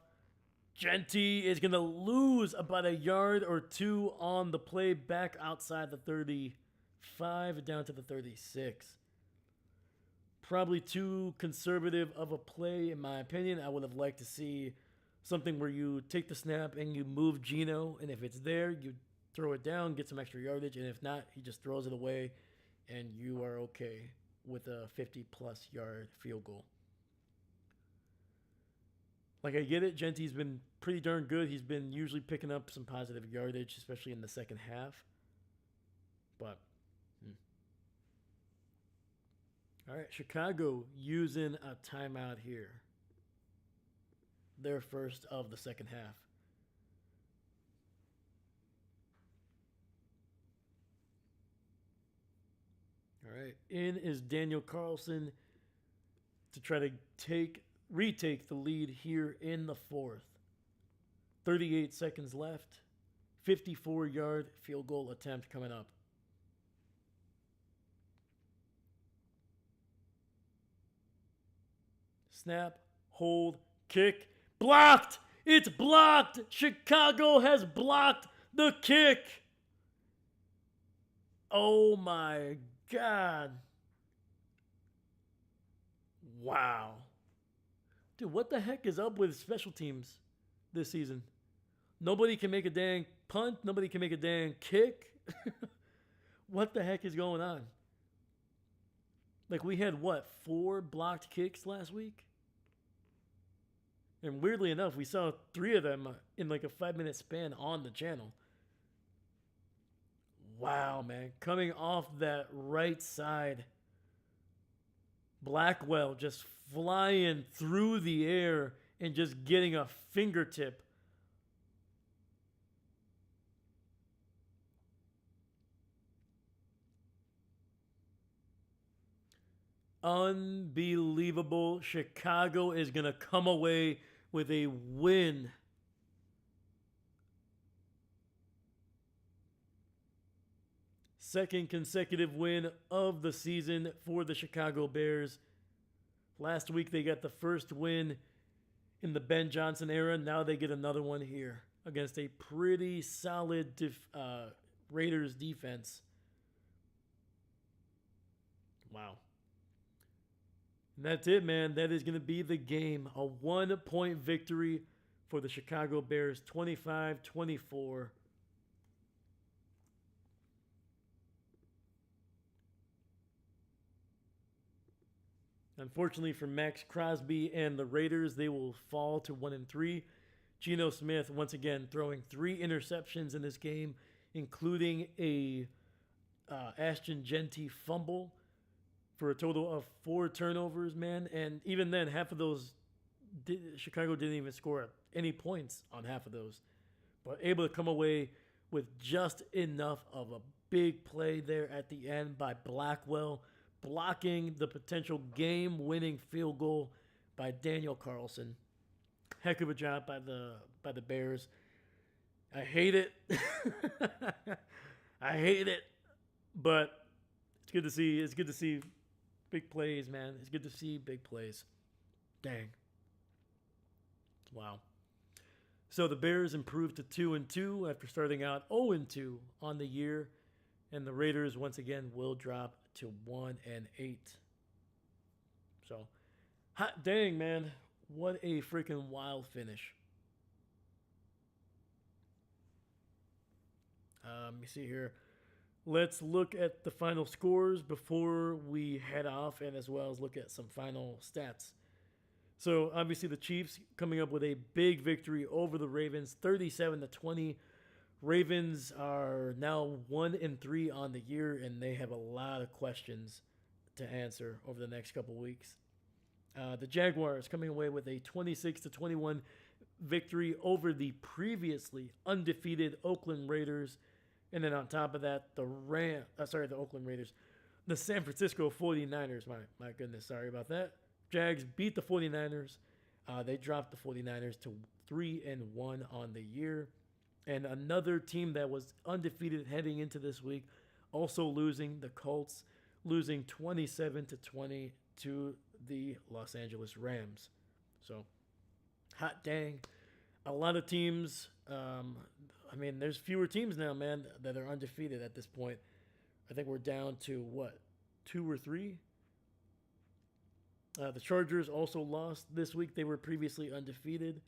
Jeanty is going to lose about a yard or 2 on the play back outside the 35 down to the 36. Probably too conservative of a play, in my opinion. I would have liked to see something where you take the snap and you move Geno, and if it's there, you throw it down, get some extra yardage, and if not, he just throws it away, and you are okay with a 50-plus yard field goal. Like, I get it. Jeanty's been pretty darn good. He's been usually picking up some positive yardage, especially in the second half. But, all right, Chicago using a timeout here. Their first of the second half. All right, in is Daniel Carlson to try to retake the lead here in the 4th. 38 seconds left. 54-yard field goal attempt coming up. Snap, hold, kick, blocked. It's blocked. Chicago has blocked the kick. Oh my God. Wow. Dude, what the heck is up with special teams this season? Nobody can make a dang punt. Nobody can make a dang kick. What the heck is going on? Like, we had, what, 4 blocked kicks last week? And weirdly enough, we saw 3 of them in like a 5-minute span on the channel. Wow, man. Coming off that right side. Blackwell just flying through the air and just getting a fingertip. Unbelievable. Chicago is going to come away with a win. Second consecutive win of the season for the Chicago Bears. Last week they got the first win in the Ben Johnson era. Now they get another one here against a pretty solid Raiders defense. Wow. And that's it, man. That is going to be the game. A 1-point victory for the Chicago Bears, 25-24. Unfortunately for Max Crosby and the Raiders, they will fall to 1-3. Geno Smith, once again, throwing 3 interceptions in this game, including a Ashton Jeanty fumble for a total of 4 turnovers, man. And even then, half of those, Chicago didn't even score any points on half of those. But able to come away with just enough of a big play there at the end by Blackwell, blocking the potential game-winning field goal by Daniel Carlson. Heck of a job by the Bears. I hate it. I hate it. But it's good to see. It's good to see big plays, man. It's good to see big plays. Dang. Wow. So the Bears improved to 2-2 after starting out 0-2 on the year, and the Raiders once again will drop to 1-8. So, hot dang, man. What a freaking wild finish. Let me see here. Let's look at the final scores before we head off, and as well as look at some final stats. So, obviously, the Chiefs coming up with a big victory over the Ravens, 37-20. Ravens are now 1-3 on the year, and they have a lot of questions to answer over the next couple weeks. The Jaguars coming away with a 26-21 victory over the previously undefeated Oakland Raiders, and then on top of that, the Oakland Raiders, the San Francisco 49ers. My goodness, sorry about that. Jags beat the 49ers. They dropped the 49ers to 3-1 on the year. And another team that was undefeated heading into this week, also losing, the Colts, losing 27-20 to the Los Angeles Rams. So, hot dang. A lot of teams, there's fewer teams now, man, that are undefeated at this point. I think we're down to, 2 or 3? The Chargers also lost this week. They were previously undefeated.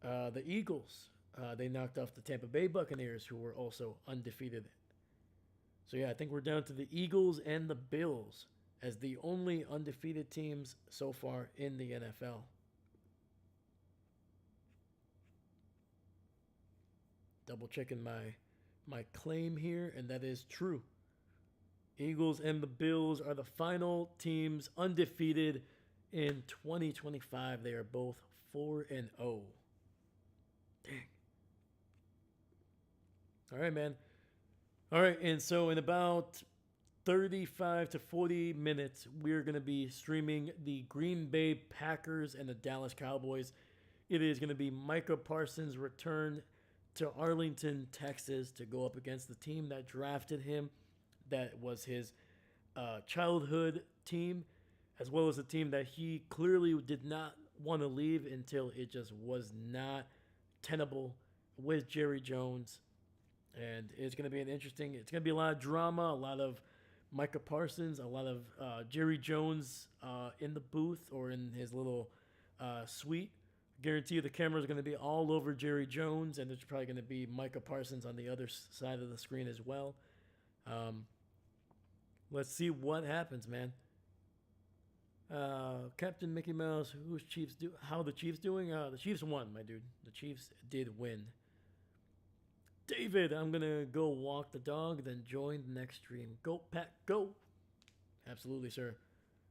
The Eagles, they knocked off the Tampa Bay Buccaneers, who were also undefeated. So, yeah, I think we're down to the Eagles and the Bills as the only undefeated teams so far in the NFL. Double checking my claim here, and that is true. Eagles and the Bills are the final teams undefeated in 2025. They are both 4-0. Dang. All right, man. All right, and so in about 35 to 40 minutes, we're going to be streaming the Green Bay Packers and the Dallas Cowboys. It is going to be Micah Parsons' return to Arlington, Texas, to go up against the team that drafted him. That was his childhood team. as well as a team that he clearly did not want to leave until it just was not tenable with Jerry Jones. And it's going to be it's going to be a lot of drama, a lot of Micah Parsons, a lot of Jerry Jones in the booth or in his little suite. Guarantee you the camera is going to be all over Jerry Jones, and there's probably going to be Micah Parsons on the other side of the screen as well. Let's see what happens, man. Captain Mickey Mouse, who's Chiefs do? How the Chiefs doing? The Chiefs won, my dude. The Chiefs did win. David, I'm gonna go walk the dog, then join the next stream. Go, Pat, go. Absolutely, sir.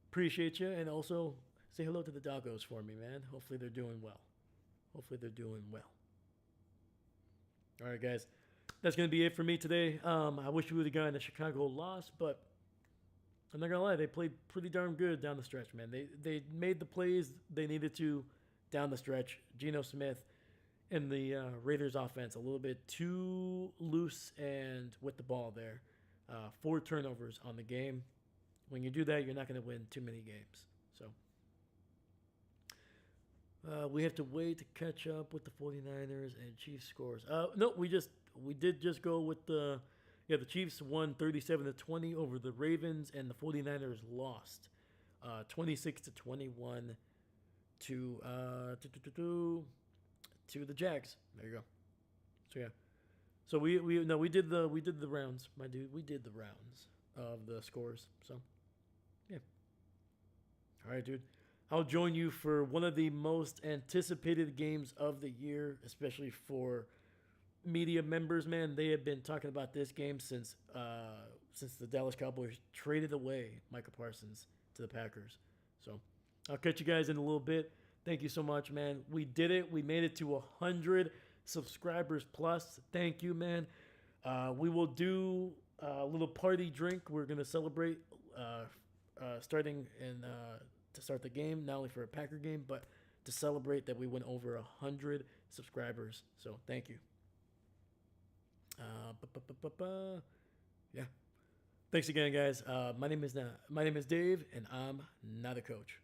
Appreciate you, and also say hello to the doggos for me, man. Hopefully they're doing well. Hopefully they're doing well. All right, guys. That's going to be it for me today. I wish we would have gotten a Chicago loss, but I'm not going to lie. They played pretty darn good down the stretch, man. They made the plays they needed to down the stretch. Geno Smith and the Raiders offense a little bit too loose and with the ball there. 4 turnovers on the game. When you do that, you're not going to win too many games. So we have to wait to catch up with the 49ers and Chiefs scores. No, we did just go with the Chiefs won 37-20 over the Ravens, and the 49ers lost 26-21 to the Jags. There you go. So yeah. So we did the rounds, my dude. We did the rounds of the scores. So yeah. All right, dude. I'll join you for one of the most anticipated games of the year, especially for media members, man. They have been talking about this game since the Dallas Cowboys traded away Micah Parsons to the Packers. So I'll catch you guys in a little bit. Thank you so much, man. We did it. We made it to 100 subscribers plus. Thank you, man. We will do a little party drink. We're going to celebrate starting to start the game, not only for a Packer game, but to celebrate that we went over 100 subscribers. So thank you. Yeah. Thanks again, guys. My name is Dave, and I'm not a coach.